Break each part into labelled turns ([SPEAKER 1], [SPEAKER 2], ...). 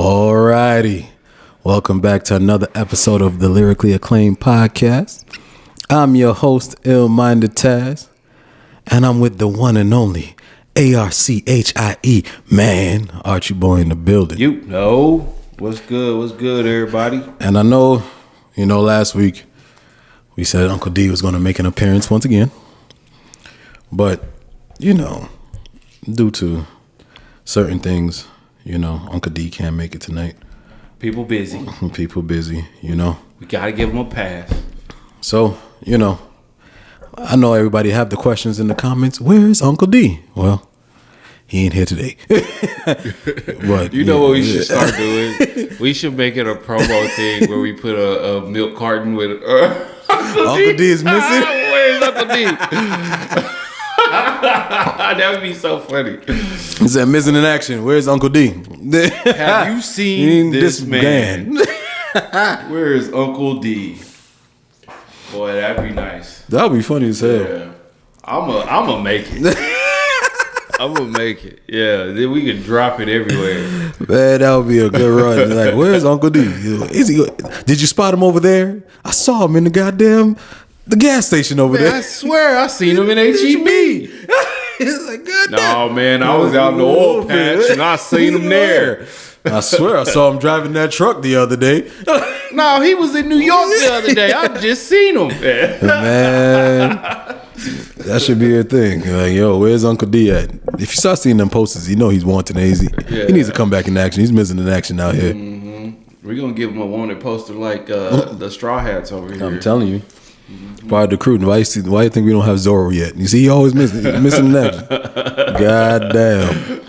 [SPEAKER 1] Alrighty. Welcome back to another episode of the Lyrically Acclaimed Podcast. I'm your host, Ill-Minded Taz, and I'm with the one and only ARCHIE, man, Archie Boy in the building.
[SPEAKER 2] You know, what's good, everybody?
[SPEAKER 1] And I know, last week we said Uncle D was going to make an appearance once again. But, due to certain things, Uncle D can't make it tonight.
[SPEAKER 2] People busy.
[SPEAKER 1] We
[SPEAKER 2] gotta give them a pass.
[SPEAKER 1] So, I know everybody have the questions in the comments. Where's Uncle D? Well, he ain't here today. But
[SPEAKER 2] you know what we should start doing? We should make it a promo thing where we put a milk carton with
[SPEAKER 1] Uncle D is missing.
[SPEAKER 2] Where's Uncle D? That would be so funny.
[SPEAKER 1] He said, missing in action. Where's Uncle D?
[SPEAKER 2] Have you seen this man? Where is Uncle D? Boy, that'd be nice.
[SPEAKER 1] That'd be funny as hell.
[SPEAKER 2] Yeah. I'm gonna make it. I'm gonna make it. Yeah, then we can drop it everywhere.
[SPEAKER 1] Man, that would be a good run. Like, where's Uncle D? Is he? Did you spot him over there? I saw him in the gas station over there.
[SPEAKER 2] I swear I seen him in HEB.
[SPEAKER 1] It's like, God
[SPEAKER 2] no, man, I was out in the oil patch and I seen him there.
[SPEAKER 1] I swear I saw him driving that truck the other day.
[SPEAKER 2] No, he was in New York the other day. I just seen him.
[SPEAKER 1] Man, that should be a thing. Like, yo, where's Uncle D at? If you start seeing them posters, he's wanted. He needs to come back in action. He's missing in action out here.
[SPEAKER 2] Mm-hmm. We're going to give him a wanted poster like the Straw Hats over here.
[SPEAKER 1] I'm telling you. Part of the crew. Why do you think we don't have Zorro yet? You see, he always missing in action. God damn.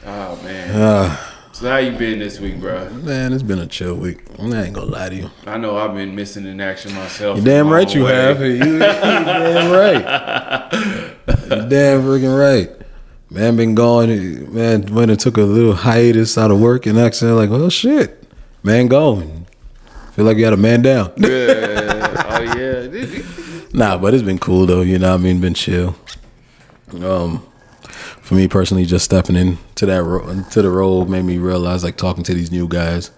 [SPEAKER 2] Oh, man. So how you been this week, bro?
[SPEAKER 1] Man, it's been a chill week. I ain't gonna lie to you.
[SPEAKER 2] I know I've been missing in action myself.
[SPEAKER 1] You're damn right you have. You damn right. You're damn freaking right. Man, been gone. Man, went and took a little hiatus out of work and actually like, well, shit. Man, gone. Feel like you had a man down.
[SPEAKER 2] Yeah. Oh, yeah.
[SPEAKER 1] Nah, but it's been cool, though. Been chill. For me personally, just stepping into the role made me realize, like, talking to these new guys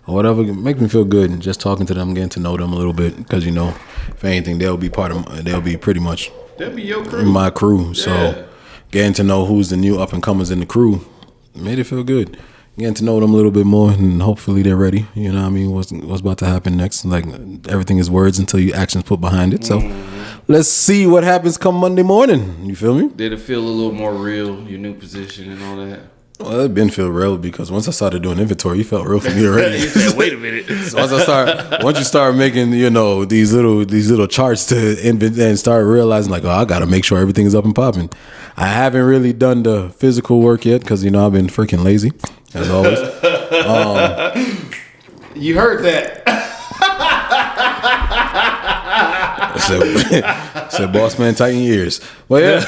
[SPEAKER 1] or whatever, make me feel good. And just talking to them, getting to know them a little bit, because if anything, they'll be pretty much
[SPEAKER 2] they'll be your crew.
[SPEAKER 1] My crew.
[SPEAKER 2] Yeah.
[SPEAKER 1] So getting to know who's the new up and comers in the crew made it feel good. Getting to know them a little bit more, and hopefully they're ready. What's about to happen next? Like, everything is words until you actions put behind it. So let's see what happens come Monday morning. You feel me?
[SPEAKER 2] Did it feel a little more real, your new position and all that?
[SPEAKER 1] Well, it been feel real because once I started doing inventory, it felt real for me already.
[SPEAKER 2] You said, wait a minute.
[SPEAKER 1] So once you start making, these little charts to invent and start realizing like, oh, I got to make sure everything is up and popping. I haven't really done the physical work yet because, I've been freaking lazy, as always.
[SPEAKER 2] You heard that.
[SPEAKER 1] Said boss man, tighten your ears. Well, yeah.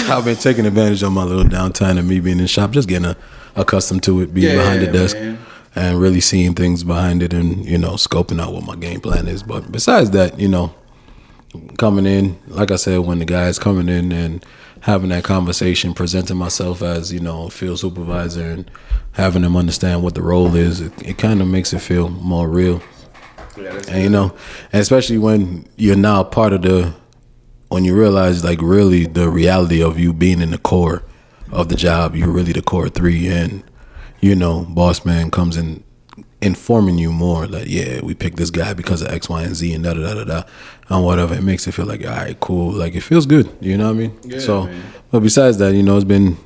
[SPEAKER 1] I've been taking advantage of my little downtime and me being in the shop, just getting accustomed to it, being behind the desk, man. And really seeing things behind it and, scoping out what my game plan is. But besides that, coming in, like I said, when the guys coming in and having that conversation, presenting myself as, field supervisor and having them understand what the role is, it kind of makes it feel more real. Yeah, and, and especially when you're now part of when you realize, like, really the reality of you being in the core of the job, you're really the core three, and, boss man comes in informing you more that, yeah, we picked this guy because of X, Y, and Z and da-da-da-da-da and whatever. It makes it feel like, all right, cool. Like, it feels good. You know what I mean? Yeah, so, man. But besides that, it's been,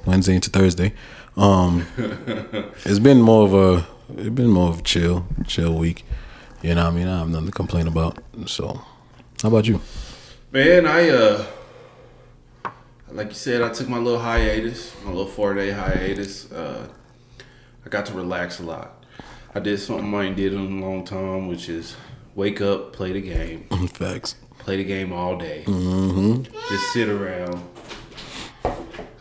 [SPEAKER 1] Wednesday into Thursday, it's been more of a chill week. You know what I mean? I have nothing to complain about. So, how about you?
[SPEAKER 2] Man, like you said, I took my little 4-day hiatus. I got to relax a lot. I did something I ain't did in a long time, which is wake up, play the game.
[SPEAKER 1] Facts.
[SPEAKER 2] Play the game all day.
[SPEAKER 1] Mm-hmm.
[SPEAKER 2] Just sit around.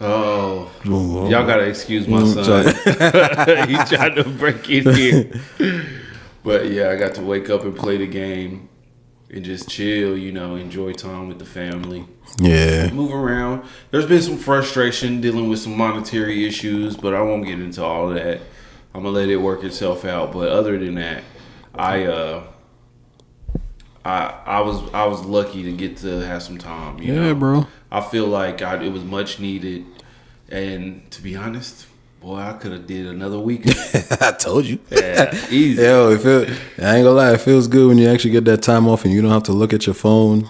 [SPEAKER 2] Oh, y'all gotta excuse my son. He tried to break in here. But yeah, I got to wake up and play the game. and just chill, enjoy time with the family.
[SPEAKER 1] Yeah.
[SPEAKER 2] Move around. There's been some frustration dealing with some monetary issues, but I won't get into all of that. I'm gonna let it work itself out. But other than that, I was lucky to get to have some time. You know?
[SPEAKER 1] Bro.
[SPEAKER 2] I feel like it was much needed, and to be honest, boy, I could have did another week.
[SPEAKER 1] I told you.
[SPEAKER 2] Yeah, easy.
[SPEAKER 1] Yo, I ain't gonna lie, it feels good when you actually get that time off and you don't have to look at your phone.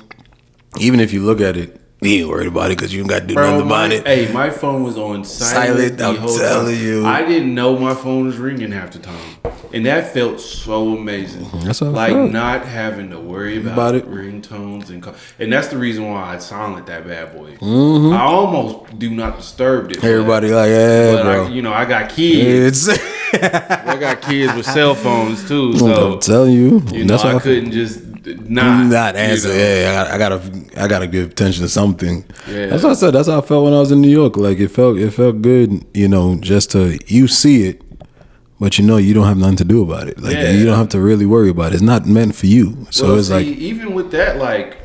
[SPEAKER 1] Even if you look at it, you ain't worried about it because you don't got to do nothing about it.
[SPEAKER 2] Hey, my phone was on silent the
[SPEAKER 1] I'm
[SPEAKER 2] whole
[SPEAKER 1] telling
[SPEAKER 2] time.
[SPEAKER 1] you.
[SPEAKER 2] I didn't know my phone was ringing half the time. And that felt so amazing.
[SPEAKER 1] That's what
[SPEAKER 2] like
[SPEAKER 1] I felt.
[SPEAKER 2] Not having to worry about it. Ringtones and that's the reason why I silent that bad boy.
[SPEAKER 1] Mm-hmm.
[SPEAKER 2] I almost do not disturb it.
[SPEAKER 1] Everybody but
[SPEAKER 2] bro. I got kids. I got kids with cell phones too. So
[SPEAKER 1] I'm telling you,
[SPEAKER 2] that's why I couldn't just not
[SPEAKER 1] answer. Yeah, I gotta give attention to something.
[SPEAKER 2] Yeah.
[SPEAKER 1] That's what I said. That's how I felt when I was in New York. Like it felt good. Just you see it. But you don't have nothing to do about it. Like you don't have to really worry about it. It's not meant for you. So
[SPEAKER 2] even with that, like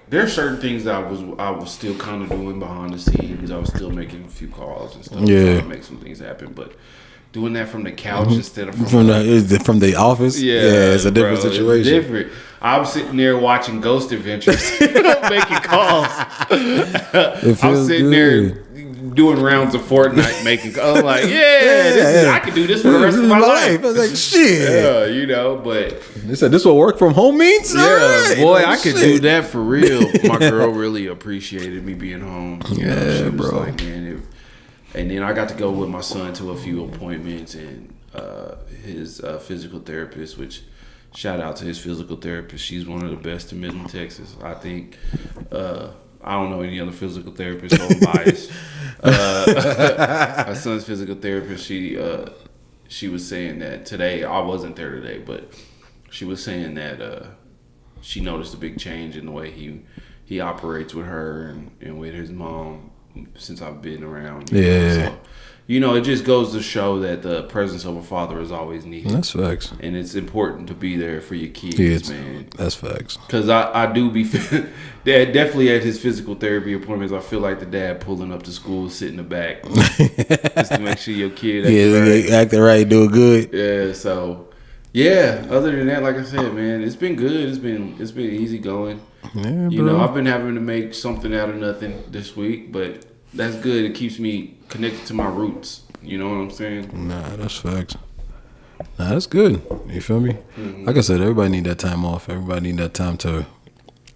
[SPEAKER 2] there's certain things that I was still kind of doing behind the scenes. I was still making a few calls and stuff. Trying to make some things happen. But doing that from the couch instead of from
[SPEAKER 1] the office, it's a different situation.
[SPEAKER 2] It's different. I'm sitting there watching Ghost Adventures, making calls. I'm sitting there doing rounds of Fortnite, making calls. I'm like, I can do this for the rest of my life.
[SPEAKER 1] I was like, shit.
[SPEAKER 2] Yeah, but
[SPEAKER 1] they said this what work from home means.
[SPEAKER 2] Yeah, right. Boy, I could do that for real. My girl really appreciated me being home. She was
[SPEAKER 1] bro.
[SPEAKER 2] Like, man, and then I got to go with my son to a few appointments and his physical therapist, which shout out to his physical therapist. She's one of the best in Midland, Texas. I think. I don't know any other physical therapist, so I'm biased. My son's physical therapist, she was saying that today, I wasn't there today, but she was saying that she noticed a big change in the way he operates with her and with his mom since I've been around. So, it just goes to show that the presence of a father is always needed.
[SPEAKER 1] That's facts.
[SPEAKER 2] And it's important to be there for your kids, man.
[SPEAKER 1] That's facts.
[SPEAKER 2] Because I do be... Dad definitely at his physical therapy appointments, I feel like the dad pulling up to school, sit in the back. Just to make sure your kid
[SPEAKER 1] acting right, doing good.
[SPEAKER 2] Yeah, so... Yeah, other than that, like I said, man, it's been good. It's been easy going.
[SPEAKER 1] Yeah, bro.
[SPEAKER 2] I've been having to make something out of nothing this week, but that's good. It keeps me connected to my roots. You know what I'm saying?
[SPEAKER 1] Nah, that's facts. Nah, that's good. You feel me? Mm-hmm. Like I said, everybody need that time off. Everybody need that time to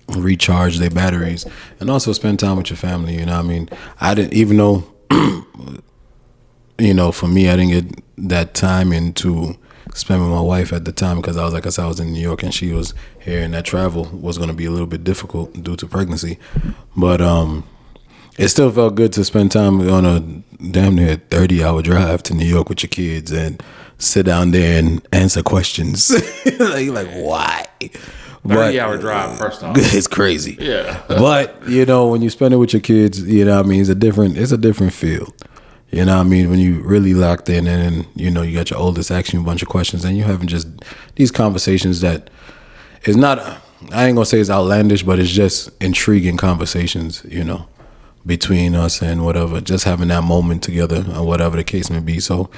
[SPEAKER 1] recharge their batteries and also spend time with your family. You know what I mean? I didn't, even though, for me, I didn't get that time into spend with my wife at the time because I was in New York and she was here, and that travel was going to be a little bit difficult due to pregnancy. But it still felt good to spend time on a damn near 30-hour drive to New York with your kids and sit down there and answer questions. like why?
[SPEAKER 2] 30-hour drive, first off.
[SPEAKER 1] It's crazy.
[SPEAKER 2] Yeah.
[SPEAKER 1] But, when you spend it with your kids, it's a different feel. You know what I mean? When you really locked in and you got your oldest asking you a bunch of questions and you having just these conversations that is not, I ain't gonna say it's outlandish, but it's just intriguing conversations, between us and whatever, just having that moment together or whatever the case may be. So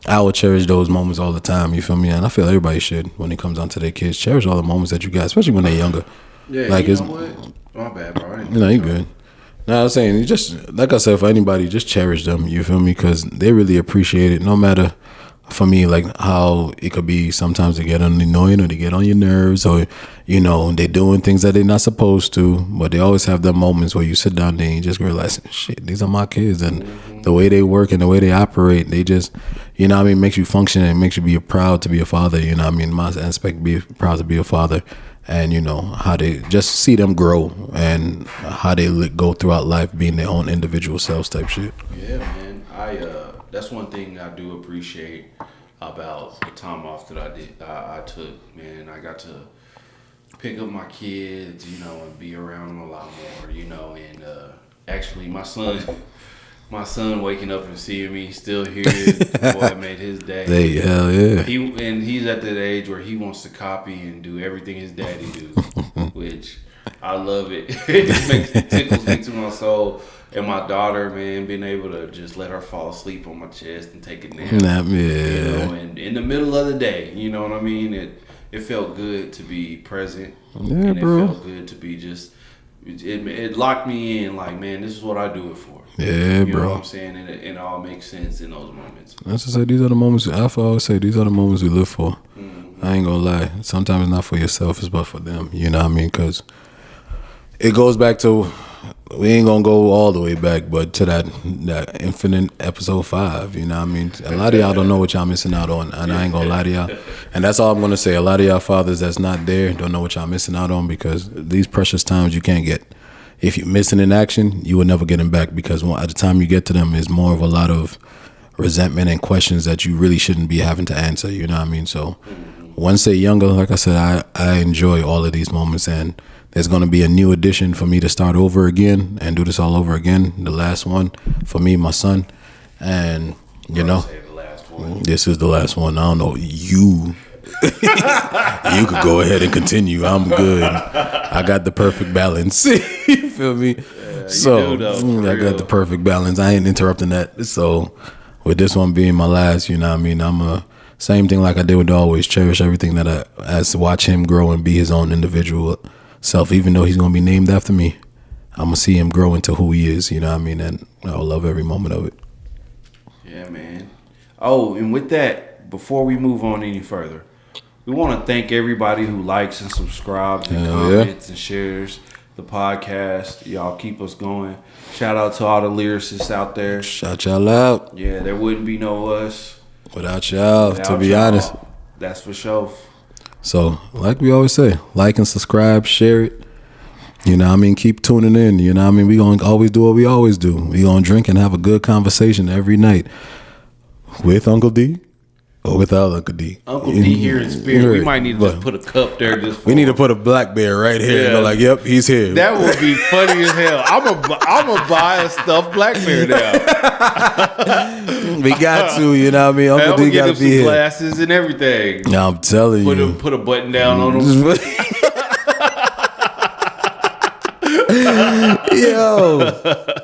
[SPEAKER 1] I will cherish those moments all the time, you feel me? And I feel everybody should when it comes down to their kids. Cherish all the moments that you got, especially when they're younger.
[SPEAKER 2] Yeah,
[SPEAKER 1] like,
[SPEAKER 2] you know what? My bad, bro.
[SPEAKER 1] You good. No, I was saying, just like I said, for anybody, just cherish them. You feel me? Because they really appreciate it. No matter, for me, like how it could be sometimes they get annoying or they get on your nerves or they're doing things that they're not supposed to. But they always have them moments where you sit down there and you just realize, shit, these are my kids, and the way they work and the way they operate, they just, makes you function and makes you be proud to be a father. In my aspect, be proud to be a father. And how they just see them grow and how they go throughout life being their own individual selves type shit.
[SPEAKER 2] Yeah, man. That's one thing I do appreciate about the time off that I took, man. I got to pick up my kids, and be around them a lot more, and actually my son My son waking up and seeing me still here, boy, made his day.
[SPEAKER 1] Hey, hell yeah.
[SPEAKER 2] He's at that age where he wants to copy and do everything his daddy do, which I love it. It tickles me to my soul. And my daughter, man, being able to just let her fall asleep on my chest and take a nap.
[SPEAKER 1] Yeah.
[SPEAKER 2] You know, and in the middle of the day, you know what I mean? It felt good to be present.
[SPEAKER 1] Yeah,
[SPEAKER 2] and
[SPEAKER 1] bro.
[SPEAKER 2] It felt good to be just. It locked me in, like, man, this is what I do it for.
[SPEAKER 1] Yeah,
[SPEAKER 2] you
[SPEAKER 1] bro.
[SPEAKER 2] know what I'm saying? And it all makes sense in those moments.
[SPEAKER 1] That's to say, these are the moments. I always say these are the moments we live for.
[SPEAKER 2] Mm-hmm.
[SPEAKER 1] I ain't gonna lie. Sometimes it's not for yourself, it's but for them. You know what I mean? Because it goes back to, we ain't gonna go all the way back, but to that infinite episode 5. You know what I mean? A lot of y'all don't know what y'all missing out on, and I ain't gonna lie to y'all. And that's all I'm gonna say. A lot of y'all fathers that's not there don't know what y'all missing out on, because these precious times you can't get. If you're missing in action, you will never get them back, because at the time you get to them, is more of a lot of resentment and questions that you really shouldn't be having to answer. You know what I mean? So once they're younger, like I said, I enjoy all of these moments, and there's going to be a new edition for me to start over again and do this all over again. The last one for me, my son, and you know, this is the last one. I don't know, you could go ahead and continue. I'm good. I got the perfect balance. You feel me?
[SPEAKER 2] Yeah,
[SPEAKER 1] so
[SPEAKER 2] I
[SPEAKER 1] got the perfect balance. I ain't interrupting that. So with this one being my last, you know what I mean, I'm same thing like I did with Always. Cherish everything that as to watch him grow and be his own individual self. Even though he's gonna be named after me, I'm gonna see him grow into who he is. You know what I mean? And I'll love every moment of it.
[SPEAKER 2] Yeah, man. Oh, and with that, before we move on any further, we want to thank everybody who likes and subscribes and comments and shares the podcast. Y'all keep us going. Shout out to all the lyricists out there.
[SPEAKER 1] Shout y'all out.
[SPEAKER 2] Yeah, there wouldn't be no us
[SPEAKER 1] without y'all, to be honest.
[SPEAKER 2] That's for sure.
[SPEAKER 1] So, like we always say, like and subscribe, share it. You know what I mean? Keep tuning in. You know what I mean? We going to always do what we always do. We going to drink and have a good conversation every night. With Uncle D or without Uncle D.
[SPEAKER 2] Uncle D here in spirit. We might need to just put a cup there. We
[SPEAKER 1] need to put a black bear right here. Yeah. Go like, yep, he's here.
[SPEAKER 2] That would be funny as hell. I'm a buy a stuffed black bear now.
[SPEAKER 1] We got to, you know what I mean? Uncle D got to be here.
[SPEAKER 2] Glasses and everything.
[SPEAKER 1] No, I'm telling you.
[SPEAKER 2] Put a button down on him.
[SPEAKER 1] Yo,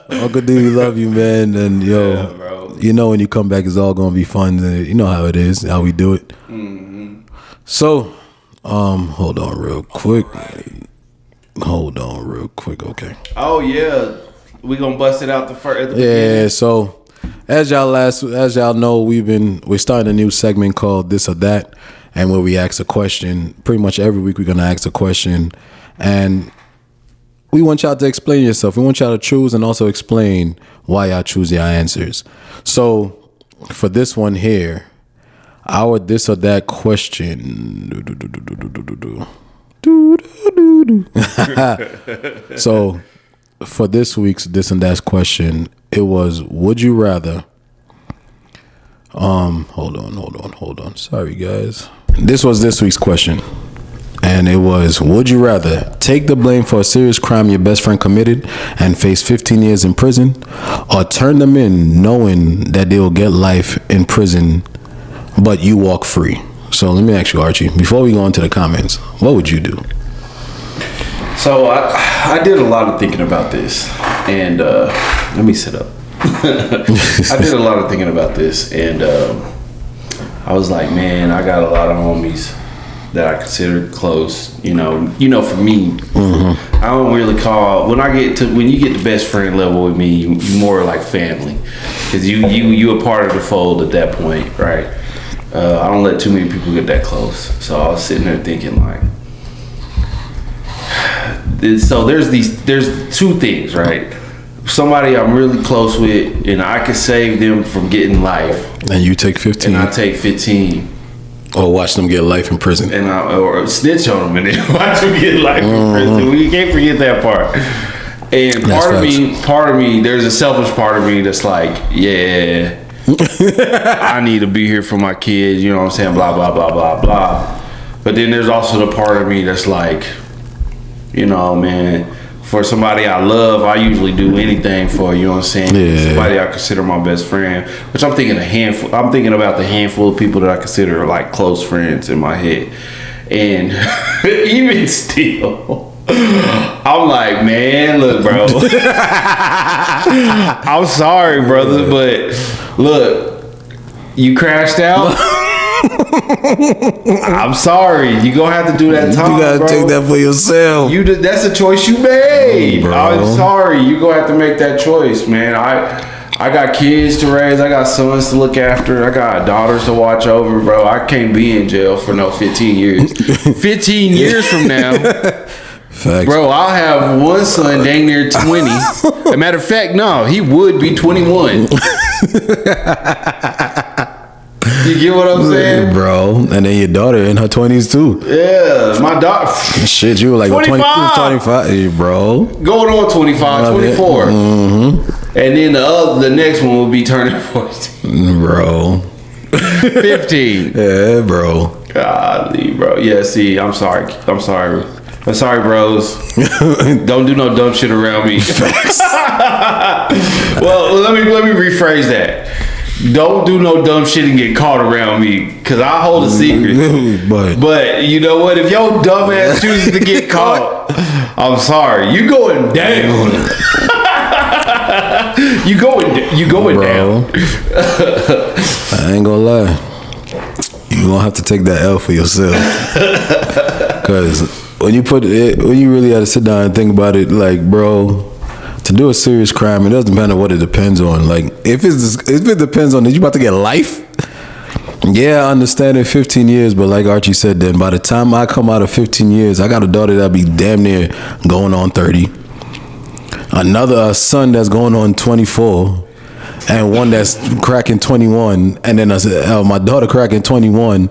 [SPEAKER 1] Uncle D, we love you, man. And yo, bro. You know when you come back, it's all gonna be fun. You know how it is, how we do it. Mm-hmm. So, hold on real quick. Okay.
[SPEAKER 2] Oh yeah, we gonna bust it out at the
[SPEAKER 1] beginning. So as y'all know, we're starting a new segment called This or That, and where we ask a question. Pretty much every week we're gonna ask a question, and we want y'all to explain yourself. We want y'all to choose and also explain why y'all choose your answers. So for this one here, our this or that question. So for this week's this and that question, it was, would you rather hold on. Sorry guys. This was this week's question. And it was, would you rather take the blame for a serious crime your best friend committed and face 15 years in prison, or turn them in knowing that they will get life in prison, but you walk free? So let me ask you, Archie, before we go into the comments, what would you do?
[SPEAKER 2] So I did a lot of thinking about this, and let me sit up. I did a lot of thinking about this, and I was like, man, I got a lot of homies that I consider close. You know, for me, mm-hmm. I don't really call when you get the best friend level with me, you more like family, because you a part of the fold at that point, right? I don't let too many people get that close. So I was sitting there thinking like, so there's two things, right? Somebody I'm really close with, and I could save them from getting life,
[SPEAKER 1] and you take 15,
[SPEAKER 2] and I take 15.
[SPEAKER 1] Or watch them get life in prison.
[SPEAKER 2] Or snitch on them and then watch them get life in prison. We can't forget that part. And part of me, there's a selfish part of me that's like, yeah, I need to be here for my kids, you know what I'm saying, blah, blah, blah, blah, blah. But then there's also the part of me that's like, you know, man, for somebody I love, I usually do anything for. You know what I'm saying?
[SPEAKER 1] Yeah.
[SPEAKER 2] Somebody I consider my best friend, which I'm thinking a handful. I'm thinking about the handful of people that I consider like close friends in my head, and even still. I'm like, man, look, bro. I'm sorry, brother, but look, you crashed out. I'm sorry. You gonna have to do that time.
[SPEAKER 1] You gotta take that for yourself.
[SPEAKER 2] That's a choice you made.
[SPEAKER 1] Bro.
[SPEAKER 2] I'm sorry. You gonna have to make that choice, man. I got kids to raise. I got sons to look after. I got daughters to watch over, bro. I can't be in jail for no 15 years. 15 years from now.
[SPEAKER 1] Facts.
[SPEAKER 2] Bro, I'll have one son dang near 20. As a matter of fact, no, he would be 21. You get what I'm saying?
[SPEAKER 1] Bro, and then your daughter in her 20s too.
[SPEAKER 2] Yeah, my daughter.
[SPEAKER 1] Shit, you were like
[SPEAKER 2] 25.
[SPEAKER 1] 25, bro.
[SPEAKER 2] Going on 25, 24.
[SPEAKER 1] Mm-hmm.
[SPEAKER 2] And then the next one will be turning 14.
[SPEAKER 1] Bro.
[SPEAKER 2] 15.
[SPEAKER 1] Yeah, bro.
[SPEAKER 2] Golly, bro. Yeah, see, I'm sorry, bros. Don't do no dumb shit around me. Well, let me rephrase that. Don't do no dumb shit and get caught around me, cause I hold a secret. But you know what? If your dumb ass chooses to get caught, I'm sorry. You going down. you going down.
[SPEAKER 1] I ain't gonna lie. You gonna have to take that L for yourself. Cause when you really had to sit down and think about it, like, bro, to do a serious crime, it doesn't matter what it depends on. Like, if it depends on, you about to get life? Yeah, I understand it, 15 years, but like Archie said, then by the time I come out of 15 years, I got a daughter that'll be damn near going on 30. A son that's going on 24, and one that's cracking 21, and then my daughter cracking 21,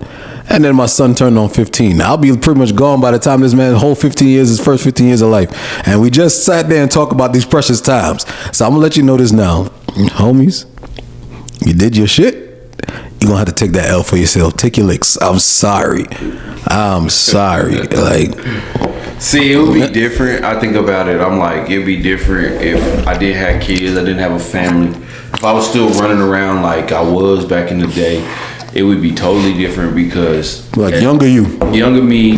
[SPEAKER 1] and then my son turned on 15. I'll be pretty much gone by the time this man whole 15 years, his first 15 years of life. And we just sat there and talked about these precious times. So I'm gonna let you know this now, homies. You did your shit. You're gonna have to take that L for yourself. Take your licks. I'm sorry. Like,
[SPEAKER 2] see, it would be different. I think about it. I'm like, it'd be different if I didn't have kids. I didn't have a family. If I was still running around like I was back in the day, it would be totally different, because
[SPEAKER 1] like younger
[SPEAKER 2] me,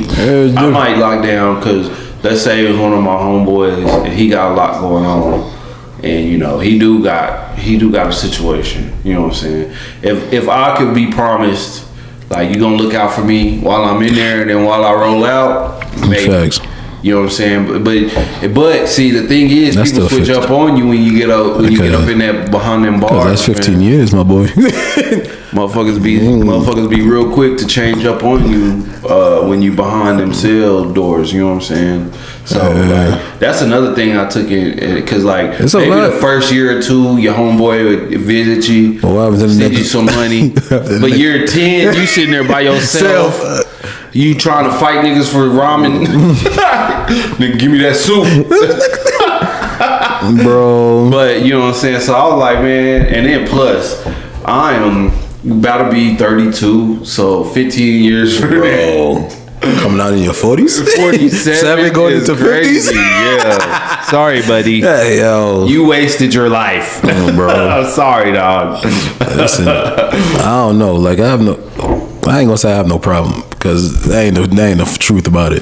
[SPEAKER 2] I might lock down, because let's say it was one of my homeboys and he got a lot going on, and you know he do got a situation. You know what I'm saying? If I could be promised, like, you gonna look out for me while I'm in there, and then while I roll out, maybe.
[SPEAKER 1] Facts.
[SPEAKER 2] You know what I'm saying? But see, the thing is, that's people switch 50. Up on you when you get up in that behind them bars.
[SPEAKER 1] That's 15 years, my boy.
[SPEAKER 2] Motherfuckers be real quick to change up on you when you behind them cell doors. You know what I'm saying? So like, that's another thing I took in, because like maybe the first year or two, your homeboy would visit you, send you some money. But year 10, you sitting there by yourself. You trying to fight niggas for ramen? Nigga, give me that soup.
[SPEAKER 1] Bro.
[SPEAKER 2] But you know what I'm saying? So I was like, man, and then plus, I am about to be 32, so 15 years from now.
[SPEAKER 1] Coming out in your 40s?
[SPEAKER 2] 47
[SPEAKER 1] going into
[SPEAKER 2] crazy.
[SPEAKER 1] 50s?
[SPEAKER 2] Yeah. Sorry, buddy.
[SPEAKER 1] Hey, yo.
[SPEAKER 2] You wasted your life.
[SPEAKER 1] Oh, bro.
[SPEAKER 2] I'm sorry, dog.
[SPEAKER 1] Listen, I don't know. Like, I ain't gonna say I have no problem, because there ain't no truth about it.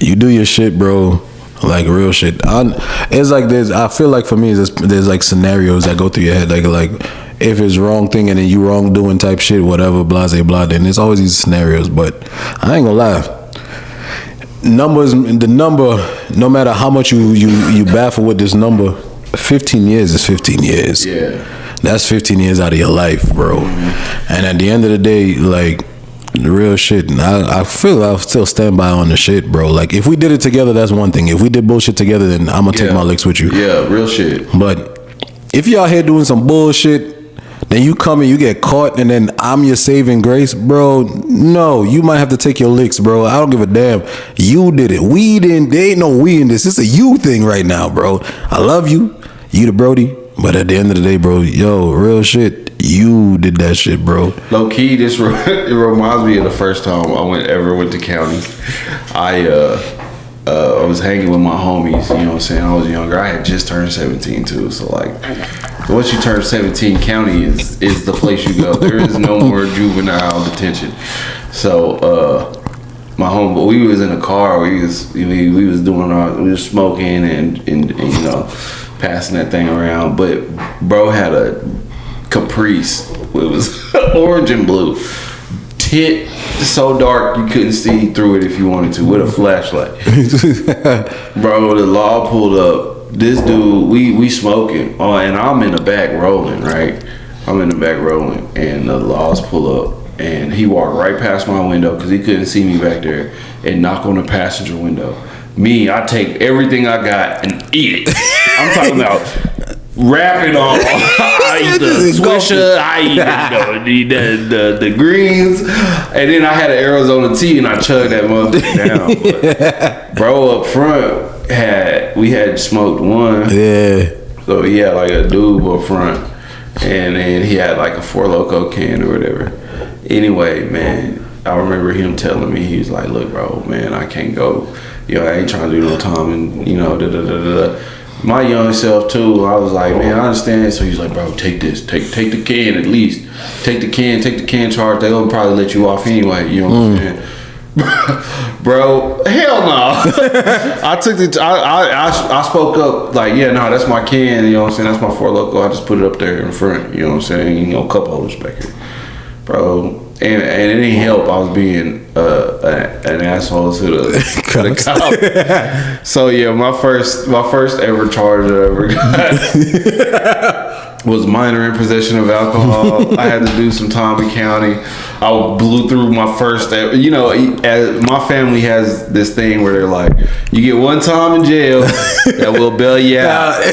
[SPEAKER 1] You do your shit, bro. Like, real shit. It's like I feel like for me, there's like scenarios that go through your head. Like if it's wrong thing and then you wrong doing type shit, whatever, blase blah. Then there's always these scenarios. But I ain't gonna lie. The number, no matter how much you baffle with this number, 15 years is 15 years.
[SPEAKER 2] Yeah.
[SPEAKER 1] That's 15 years out of your life, bro. Mm-hmm. And at the end of the day, like, the real shit, and I feel I'll still stand by on the shit, bro. Like, if we did it together, that's one thing. If we did bullshit together, then I'm gonna take my licks with you.
[SPEAKER 2] Yeah, real shit.
[SPEAKER 1] But if you out here doing some bullshit, then you come and you get caught, and then I'm your saving grace, bro. No, you might have to take your licks, bro. I don't give a damn. You did it. We didn't. There ain't no we in this. It's a you thing right now, bro. I love you. You the Brody. But at the end of the day, bro, yo, real shit, you did that shit, bro.
[SPEAKER 2] Low key, it reminds me of the first time I ever went to county. I I was hanging with my homies, you know what I'm saying? I was younger. I had just turned 17 too. So like, once you turn 17, county is the place you go. There is no more juvenile detention. So my homeboy, we was in a car. We was doing we were smoking and you know, passing that thing around. But bro had a Caprice. It was orange and blue. Tit so dark you couldn't see through it if you wanted to, with a flashlight. Bro, the law pulled up. This dude, we smoking, and I'm in the back rolling, right? I'm in the back rolling, and the laws pull up, and he walked right past my window because he couldn't see me back there, and knock on the passenger window. Me, I take everything I got and eat it. I'm talking about wrap it all. I eat the Swisher, I eat the greens, and then I had an Arizona tea and I chugged that motherfucker down. But bro up front we had smoked one. Yeah. So he had like a doob up front, and then he had like a Four Loko can or whatever. Anyway, man, I remember him telling me, he was like, "Look, bro, man, I can't go. You know, I ain't trying to do no time, and you know, My young self too, I was like, man, I understand. So he's like, bro, take this, take the can at least. Take the can charge. They'll probably let you off anyway. You know what I'm saying? Bro, hell no. I spoke up like, yeah, no, that's my can. You know what I'm saying? That's my Four Loko. I just put it up there in front. You know what I'm saying? You know, cup holders back here, bro. And it didn't help. I was being an asshole to the cop. So yeah, my first ever charge that I ever got was minor in possession of alcohol. I had to do some time in county. I blew through my first. You know, my family has this thing where they're like, you get one time in jail, that will bail you out.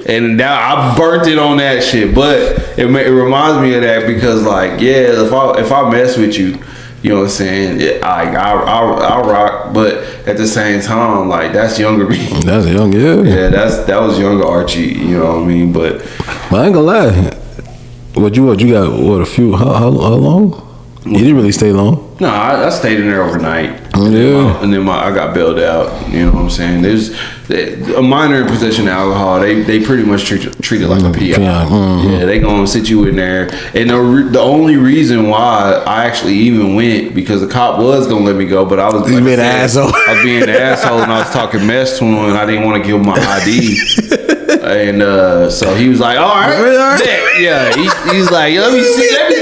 [SPEAKER 2] And now I burnt it on that shit, but it reminds me of that because, like, yeah, if I mess with you, you know what I'm saying? I'll rock, but at the same time, like, that's younger me.
[SPEAKER 1] That's young, yeah.
[SPEAKER 2] Yeah, that was younger Archie. You know what I mean? But
[SPEAKER 1] I ain't gonna lie. What you got? What, a few? How long? You didn't really stay long.
[SPEAKER 2] No, I stayed in there overnight.
[SPEAKER 1] Yeah.
[SPEAKER 2] And then I got bailed out. You know what I'm saying? There's a minor in possession of alcohol. They pretty much treat it like a PI. Yeah, they gonna sit you in there. And the only reason why I actually even went, because the cop was gonna let me go, but I was being an asshole. I was being an asshole, and I was talking mess to him, and I didn't want to give him my ID. And so he was like, all right. Yeah, he's like, let me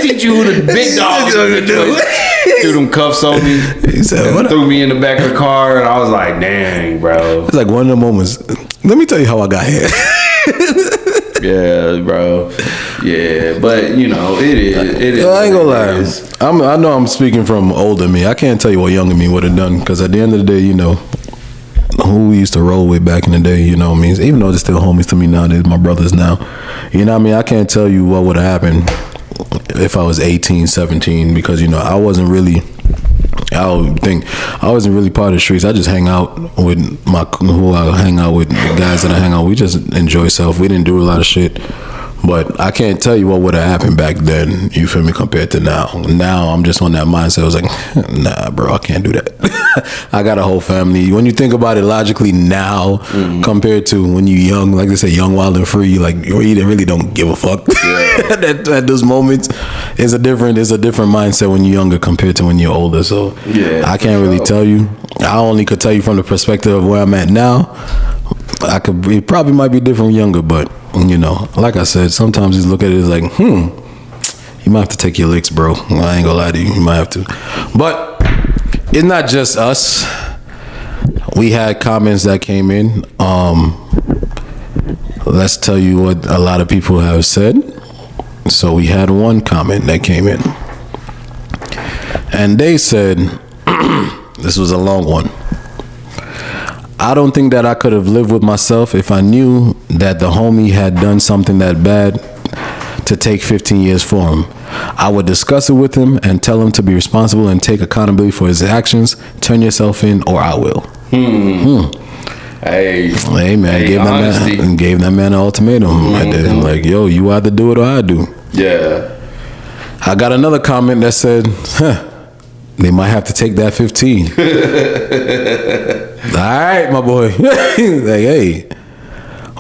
[SPEAKER 2] teach you who the big dog is. Threw them cuffs on me. He said, threw me in the back of the car, and I was like, dang, bro.
[SPEAKER 1] It's like one of the moments. Let me tell you how I got here.
[SPEAKER 2] Yeah, bro. Yeah, but you know, it is.
[SPEAKER 1] I ain't gonna lie. I know I'm speaking from older me. I can't tell you what younger me would have done, because at the end of the day, you know, who we used to roll with back in the day, you know what I mean? Even though they're still homies to me nowadays, my brothers now. You know what I mean? I can't tell you what would have happened if I was 18, 17, because, you know, I wasn't really part of the streets. I just hang out with who I hang out with, the guys that I hang out with. We just enjoy self. We didn't do a lot of shit. But I can't tell you what would have happened back then, you feel me, compared to now. Now I'm just on that mindset. I was like, nah, bro, I can't do that. I got a whole family. When you think about it logically now, compared to when you're young, like they say, young, wild, and free, like you really don't give a fuck. Yeah. at those moments, it's a different mindset when you're younger compared to when you're older. So yeah, I can't really tell you. I only could tell you from the perspective of where I'm at now. It probably might be different when younger, but you know, like I said, sometimes you look at it as like, you might have to take your licks, bro. I ain't gonna lie to you, you might have to. But it's not just us. We had comments that came in. Let's tell you what a lot of people have said. So we had one comment that came in, and they said, this was a long one. I don't think that I could have lived with myself if I knew that the homie had done something that bad to take 15 years for him. I would discuss it with him and tell him to be responsible and take accountability for his actions. Turn yourself in or I will. Hey man, gave that man an ultimatum. Right there. Like, yo, you either do it or I do.
[SPEAKER 2] Yeah.
[SPEAKER 1] I got another comment that said, they might have to take that 15. right, my boy. Like, hey,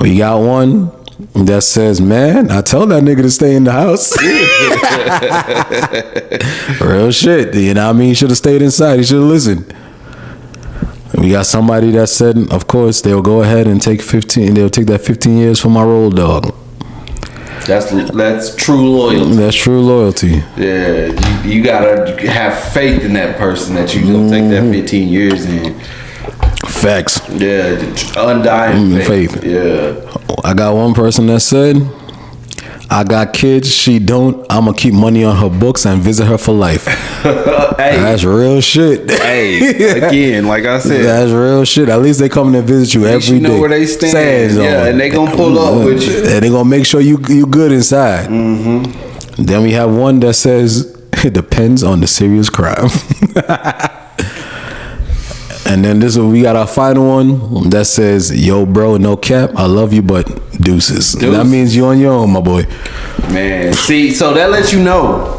[SPEAKER 1] we got one that says, man, I told that nigga to stay in the house. Real shit. You know what I mean? He should have stayed inside. He should have listened. We got somebody that said, of course, they'll go ahead and take 15. They'll take that 15 years for my road dog.
[SPEAKER 2] That's true loyalty.
[SPEAKER 1] That's true loyalty.
[SPEAKER 2] Yeah, you gotta have faith in that person that you gonna take that 15 years in.
[SPEAKER 1] Facts.
[SPEAKER 2] Yeah, undying faith. Yeah.
[SPEAKER 1] I got one person that said, I got kids, she don't. I'ma keep money on her books and visit her for life. Hey, that's real shit.
[SPEAKER 2] Hey, again, like I said,
[SPEAKER 1] that's real shit. At least they come and visit you every day.
[SPEAKER 2] You know where they stand. Yeah, and they gonna pull up with you,
[SPEAKER 1] and they gonna make sure you good inside. Mm-hmm. Then we have one that says it depends on the serious crime. And then we got our final one that says, yo, bro, no cap, I love you, but deuces. That means you on your own, my boy.
[SPEAKER 2] Man, see, so that lets you know.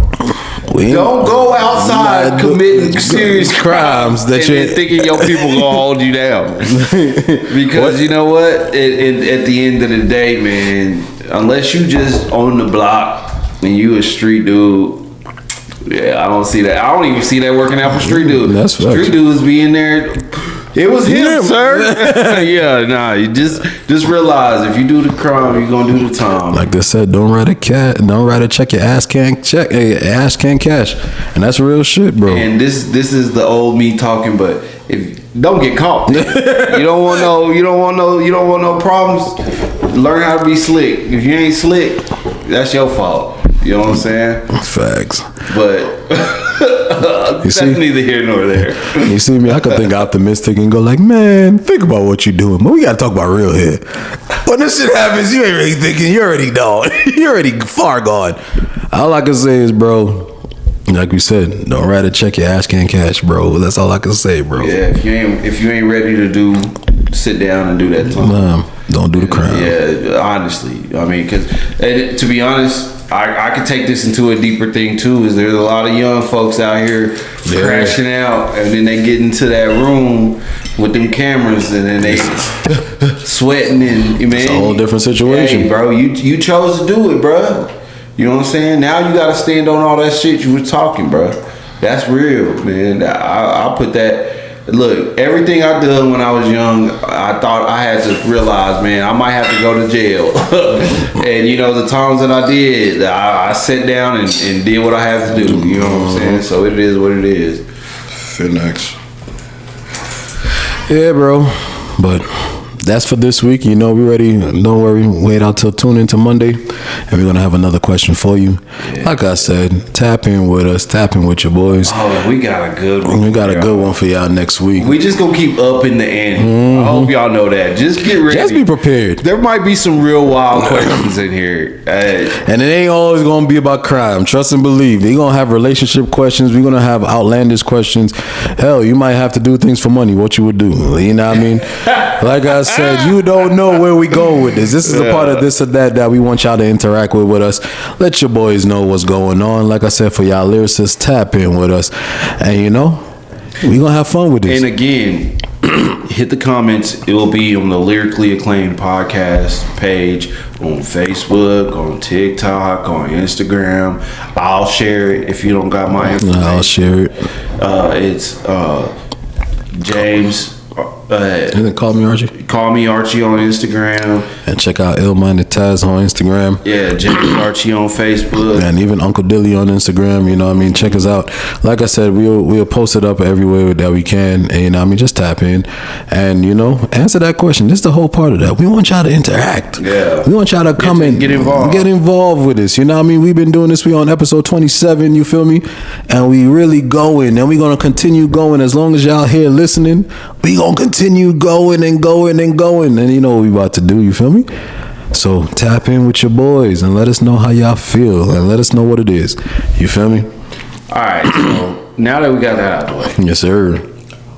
[SPEAKER 2] Don't go outside committing serious crimes that you're thinking your people gonna hold you down. Because you know what? At the end of the day, man, unless you just on the block and you a street dude, yeah, I don't see that. I don't even see that working out for street dudes.
[SPEAKER 1] That's
[SPEAKER 2] street dudes being there. It was him, sir. Yeah, nah. You just realize if you do the crime, you're gonna do the time.
[SPEAKER 1] Like they said, don't write a check. Your ass can't check. Your ass can't cash, and that's real shit, bro.
[SPEAKER 2] And this is the old me talking, but if don't get caught, you don't want no problems. Learn how to be slick. If you ain't slick, that's your fault. You know what I'm saying?
[SPEAKER 1] Facts.
[SPEAKER 2] But that's neither here nor there.
[SPEAKER 1] You see me? I could think optimistic and go like, man, think about what you're doing. But we gotta talk about real here. When this shit happens, you ain't really thinking. You're already gone. You're already far gone. All I can say is, bro, like we said, don't write a check, your ass can't cash, bro. That's all I can say, bro.
[SPEAKER 2] Yeah, if you ain't ready to sit down and do that time.
[SPEAKER 1] Don't do the crime.
[SPEAKER 2] Yeah, honestly. I mean, because to be honest, I could take this into a deeper thing too. Is there's a lot of young folks out here crashing out, and then they get into that room with them cameras, and then they sweating, and man,
[SPEAKER 1] it's a whole different situation,
[SPEAKER 2] hey, bro. You chose to do it, bro. You know what I'm saying? Now you got to stand on all that shit you were talking, bro. That's real, man. I'll put that. Look, everything I did when I was young, I thought I had to realize, man, I might have to go to jail. And, you know, the times that I did, I sat down and did what I had to do. You know what I'm saying? So it is what it is.
[SPEAKER 1] Finex. Yeah, bro. But that's for this week. You know, we ready. Don't worry. Wait out till tune into Monday. And we're going to have another question for you. Yeah. Like I said, tap in with us. Tap in with your boys.
[SPEAKER 2] Oh, we got a good one.
[SPEAKER 1] We got a good one for y'all next week.
[SPEAKER 2] We just going to keep up in the ante. Mm-hmm. I hope y'all know that. Just get ready.
[SPEAKER 1] Just be prepared.
[SPEAKER 2] There might be some real wild questions in here.
[SPEAKER 1] And it ain't always going to be about crime. Trust and believe. They're going to have relationship questions. We're going to have outlandish questions. Hell, you might have to do things for money. What you would do. You know what I mean? Like I said, you don't know where we go with this. This is a part of this or that we want y'all to interact with us. Let your boys know what's going on. Like I said, for y'all lyricists, tap in with us. And you know, we gonna have fun with this.
[SPEAKER 2] And again, hit the comments. It will be on the Lyrically Acclaimed podcast page on Facebook, on TikTok, on Instagram. I'll share it if you don't got my information.
[SPEAKER 1] I'll share it.
[SPEAKER 2] It's James.
[SPEAKER 1] And then call me Archie.
[SPEAKER 2] Call me Archie on Instagram.
[SPEAKER 1] And check out Ill-Minded Taz on Instagram.
[SPEAKER 2] Yeah, James Archie on Facebook.
[SPEAKER 1] And even Uncle Dilly on Instagram. You know what I mean? Check us out. Like I said, we'll post it up everywhere that we can. And you know what I mean? Just tap in. And you know, answer that question. This is the whole part of that. We want y'all to interact.
[SPEAKER 2] Yeah.
[SPEAKER 1] We want y'all to come and
[SPEAKER 2] get involved.
[SPEAKER 1] Get involved with this. You know what I mean? We've been doing this. We on episode 27, you feel me? And we really going. And we gonna continue going as long as y'all here listening. We gonna continue going and going and going. And you know what we about to do, you feel me? So tap in with your boys and let us know how y'all feel and let us know what it is. You feel me?
[SPEAKER 2] All right. So now that we got that out of the way.
[SPEAKER 1] Yes, sir.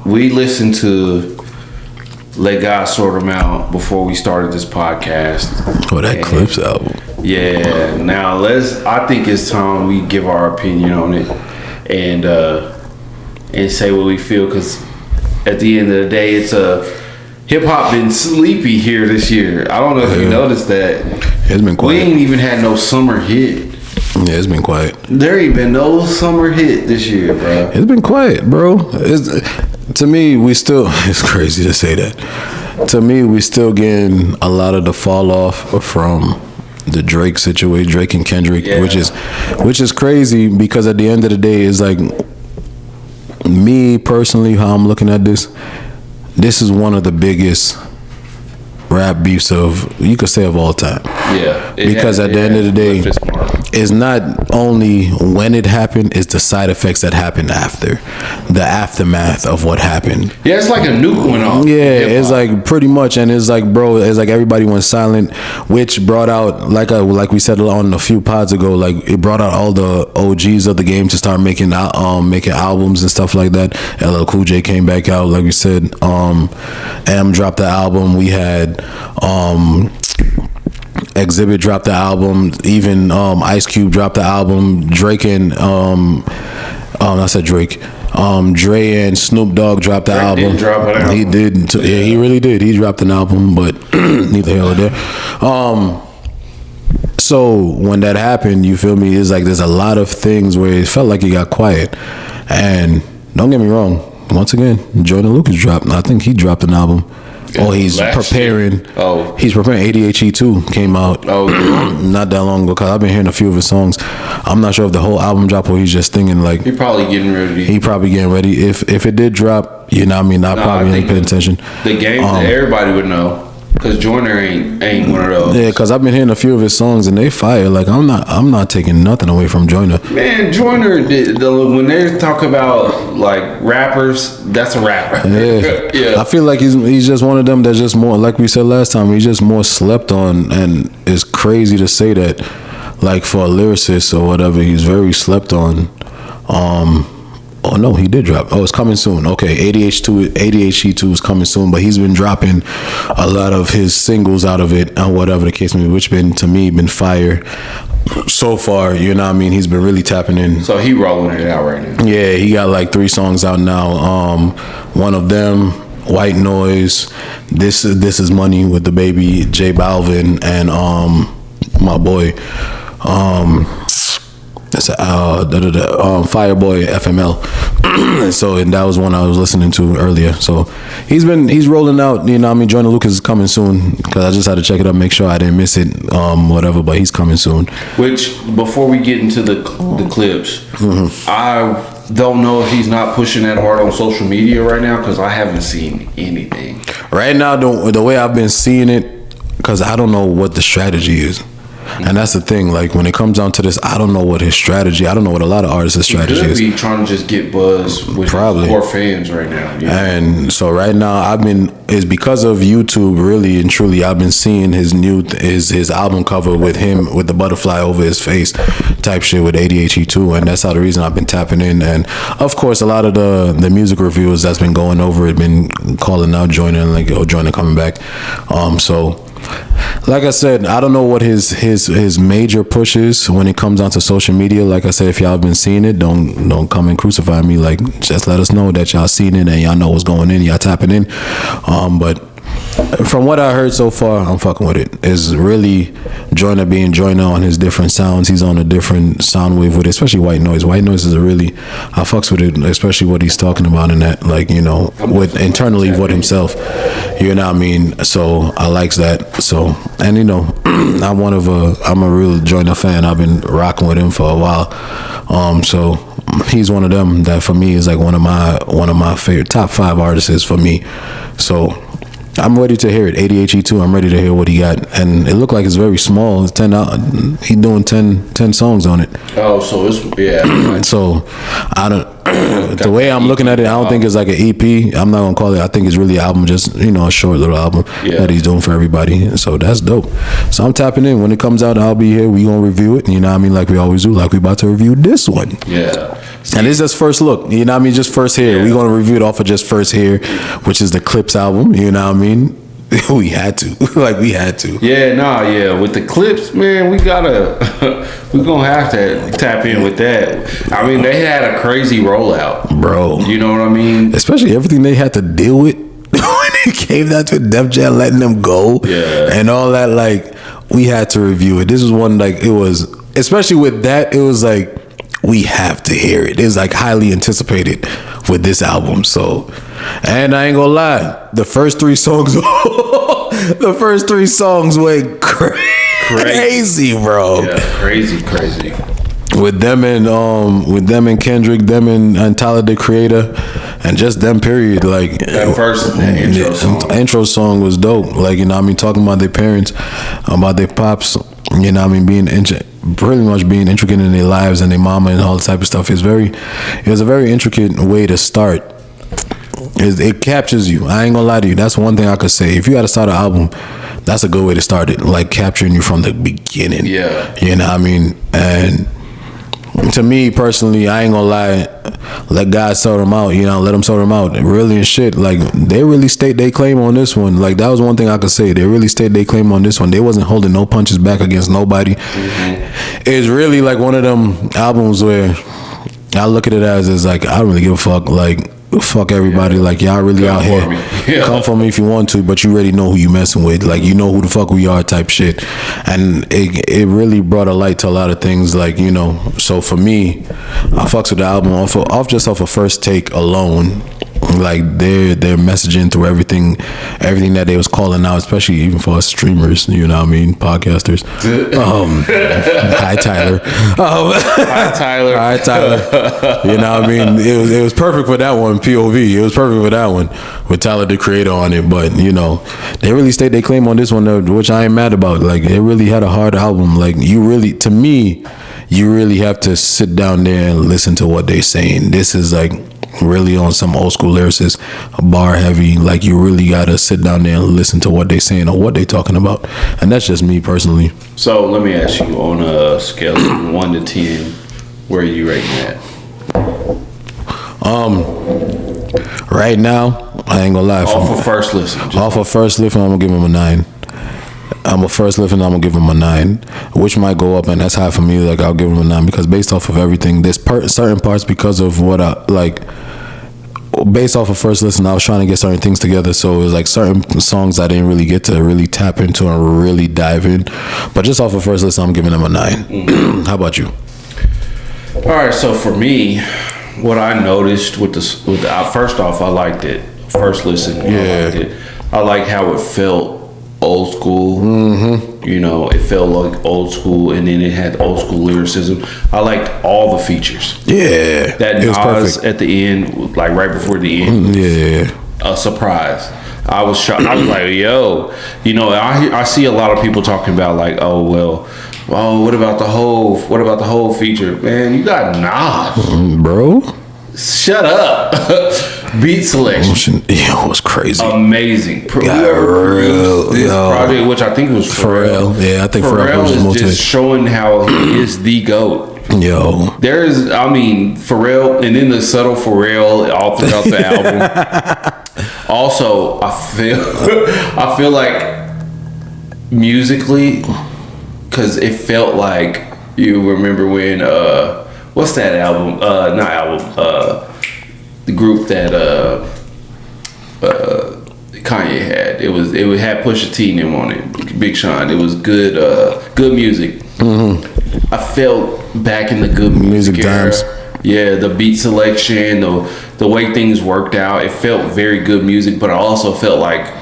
[SPEAKER 2] We listened to Let God Sort Them Out before we started this podcast.
[SPEAKER 1] Oh, that Clips album.
[SPEAKER 2] Yeah. Now I think it's time we give our opinion on it and say what we feel, because at the end of the day, it's hip hop been sleepy here this year. I don't know if you noticed that.
[SPEAKER 1] It's been quiet.
[SPEAKER 2] We ain't even had no summer hit.
[SPEAKER 1] Yeah, it's been quiet.
[SPEAKER 2] There ain't been no summer hit this year, bro.
[SPEAKER 1] It's been quiet, bro. To me, we still. It's crazy to say that. To me, we still getting a lot of the fall off from the Drake situation, Drake and Kendrick, which is crazy because at the end of the day, it's like me personally, how I'm looking at this. This is one of the biggest rap beefs you could say of all time.
[SPEAKER 2] Yeah.
[SPEAKER 1] Because at the end of the day, it's not only when it happened, it's the side effects that happened after. The aftermath of what happened.
[SPEAKER 2] Yeah, it's like a nuke went off.
[SPEAKER 1] Yeah, it's like pretty much, and it's like, bro, it's like everybody went silent, which brought out, like we said on a few pods ago, like it brought out all the OGs of the game to start making albums and stuff like that. LL Cool J came back out, like we said. M dropped the album. We had Exhibit dropped the album. Even Ice Cube dropped the album. Drake and I said Drake. Dre and Snoop Dogg dropped the album.
[SPEAKER 2] Did drop an album.
[SPEAKER 1] He did. Yeah, he really did. He dropped an album, but neither here nor there. So when that happened, you feel me? It's like there's a lot of things where it felt like it got quiet. And don't get me wrong. Once again, Jordan Lucas dropped. I think he dropped an album. Oh, he's preparing.
[SPEAKER 2] Year. Oh,
[SPEAKER 1] he's preparing. ADHE 2 came out.
[SPEAKER 2] Oh,
[SPEAKER 1] not that long ago. Cause I've been hearing a few of his songs. I'm not sure if the whole album dropped or he's just thinking like
[SPEAKER 2] he probably getting ready.
[SPEAKER 1] He probably getting ready. If it did drop, you know what I mean. I probably ain't paying attention.
[SPEAKER 2] The game everybody would know. Cause Joyner ain't one of those.
[SPEAKER 1] Yeah, cause I've been hearing a few of his songs and they fire. Like I'm not taking nothing away from Joyner.
[SPEAKER 2] Man, Joyner, when they talk about like rappers, that's a rapper.
[SPEAKER 1] Yeah.
[SPEAKER 2] Yeah.
[SPEAKER 1] I feel like he's just one of them that's just more, like we said last time, he's just more slept on, and it's crazy to say that. Like for a lyricist or whatever, he's very slept on. Oh no, he did drop. Oh, it's coming soon. Okay, ADHE 2 is coming soon, but he's been dropping a lot of his singles out of it and whatever the case may be, which been fire so far. You know what I mean? He's been really tapping in.
[SPEAKER 2] So he rolling it out right now.
[SPEAKER 1] Yeah, he got like 3 songs out now. One of them, White Noise, This is Money with the Baby, J Balvin, and my boy. That's Fireboy FML. So, and that was one I was listening to earlier. So he's rolling out, you know what I mean? Jordan Lucas is coming soon, because I just had to check it up, make sure I didn't miss it, whatever, but he's coming soon.
[SPEAKER 2] Which, before we get into the clips, I don't know if he's not pushing that hard on social media right now, because I haven't seen anything.
[SPEAKER 1] Right now, the way I've been seeing it, because I don't know what the strategy is. And that's the thing, like when it comes down to this, I don't know what his strategy, I don't know what a lot of artists' strategy is.
[SPEAKER 2] He could be trying to just get buzz with his core fans right now. Yeah.
[SPEAKER 1] And so right now it's because of YouTube, really and truly, I've been seeing his album cover with him with the butterfly over his face type shit with ADHE 2, and that's how the reason I've been tapping in. And of course a lot of the music reviewers that's been going over it been calling out Joyner, like, oh, Joyner coming back. So like I said, I don't know what his major push is when it comes down to social media. Like I said, if y'all have been seeing it, don't come and crucify me. Like, just let us know that y'all seen it and y'all know what's going in, y'all tapping in. But from what I heard so far, I'm fucking with it. It's really Joyner being Joyner on his different sounds. He's on a different sound wave with it, especially White Noise. White Noise is I fucks with it, especially what he's talking about in that, like, you know, with internally with himself. You know what I mean? So I likes that. So, and you know, I'm a real Joyner fan. I've been rocking with him for a while. So he's one of them that for me is like one of my favorite top 5 artists for me. So I'm ready to hear it. ADHE 2, I'm ready to hear what he got. And it looked like it's very small. It's 10 out. He's doing 10 songs on it.
[SPEAKER 2] Oh, so it's, yeah.
[SPEAKER 1] So I don't, the way I'm looking at it, I don't think it's like an EP. I'm not gonna call it, I think it's really an album, just, you know, a short little album that he's doing for everybody. So that's dope. So I'm tapping in. When it comes out, I'll be here. We gonna review it. You know what I mean? Like we always do. Like we about to review this one.
[SPEAKER 2] Yeah.
[SPEAKER 1] And it's just first look, you know what I mean? Just first hear. We're going to review it off of just first hear, which is the Clips album, you know what I mean? we had to. Like, we had to.
[SPEAKER 2] Yeah. With the clips, man, we gonna have to tap in with that. I mean, they had a crazy rollout,
[SPEAKER 1] bro.
[SPEAKER 2] You know what I mean?
[SPEAKER 1] Especially everything they had to deal with when it came down to Def Jam letting them go, and all that. Like, we had to review it. This was one, like, it was, especially with that, it was like, we have to hear it. It was like highly anticipated with this album. So, and I ain't gonna lie, the first three songs went crazy, bro.
[SPEAKER 2] Yeah, crazy.
[SPEAKER 1] With them and Kendrick, them and Tyler the Creator, and just them, period. Like,
[SPEAKER 2] that first
[SPEAKER 1] intro song was dope. Like, you know what I mean, talking about their parents, about their pops, you know what I mean, pretty much being intricate in their lives and their mama and all that type of stuff. It was a very intricate way to start. It captures you. I ain't gonna lie to you. That's one thing I could say. If you had to start an album, that's a good way to start it. Like, capturing you from the beginning.
[SPEAKER 2] Yeah.
[SPEAKER 1] You know what I mean? And to me personally, I ain't gonna lie, let God sort them out, you know, let them sort them out. Really and shit, like, they really state they claim on this one. Like, that was one thing I could say. They really state they claim on this one. They wasn't holding no punches back against nobody. It's really like one of them albums where I look at it as like, I don't really give a fuck. Like, fuck everybody. Like, y'all really out here. Come for me if you want to, but you already know who you messing with. Like, you know who the fuck we are, type shit. And it really brought a light to a lot of things. Like, you know, so for me, I fucks with the album off a first take alone. Like, their messaging through everything that they was calling out, especially even for us streamers, you know what I mean, podcasters. Hi Tyler. Hi Tyler. You know what I mean? It was perfect for that one, POV. It was perfect for that one with Tyler the Creator on it. But, you know, they really state they claim on this one, which I ain't mad about. Like, it really had a hard album. Like, to me, you really have to sit down there and listen to what they're saying. This is like really on some old school lyricists, bar heavy. Like, you really gotta sit down there and listen to what they saying or what they talking about. And that's just me personally.
[SPEAKER 2] So let me ask you, on a scale of 1 to 10, where are you rating that?
[SPEAKER 1] Right now, I ain't gonna lie.
[SPEAKER 2] Off of first listen,
[SPEAKER 1] I'm gonna give him a 9. I'm gonna give him a 9, which might go up, and that's high for me. Like, I'll give him a 9 because based off of everything, there's certain parts because of what I like. Based off of first listen, I was trying to get certain things together, so it was like certain songs I didn't really get to really tap into and really dive in. But just off of first listen, I'm giving him a 9. How about you?
[SPEAKER 2] All right, so for me, what I noticed with the first off, I liked it. First listen, I liked it. I liked how it felt old school. You know, it felt like old school, and then it had old school lyricism. I liked all the features.
[SPEAKER 1] Yeah,
[SPEAKER 2] that Nas at the end, like right before the end. A surprise. I was shocked. I was like, yo, you know, I see a lot of people talking about like, what about the whole feature? Man, you got Nas,
[SPEAKER 1] bro.
[SPEAKER 2] Shut up. Beat selection.
[SPEAKER 1] Yeah, it was crazy.
[SPEAKER 2] Amazing. Whoever produced this project, which I think was Pharrell.
[SPEAKER 1] Yeah, I think Pharrell
[SPEAKER 2] is just showing how he is the GOAT.
[SPEAKER 1] Yo.
[SPEAKER 2] Pharrell, and then the subtle Pharrell all throughout the album. Also, I feel like musically, because it felt like, you remember when what's that album? The group that Kanye had. It had Pusha T and them on it. Big Sean. It was good music. I felt back in the good music era. Times. Yeah, the beat selection, the way things worked out. It felt very good music, but I also felt like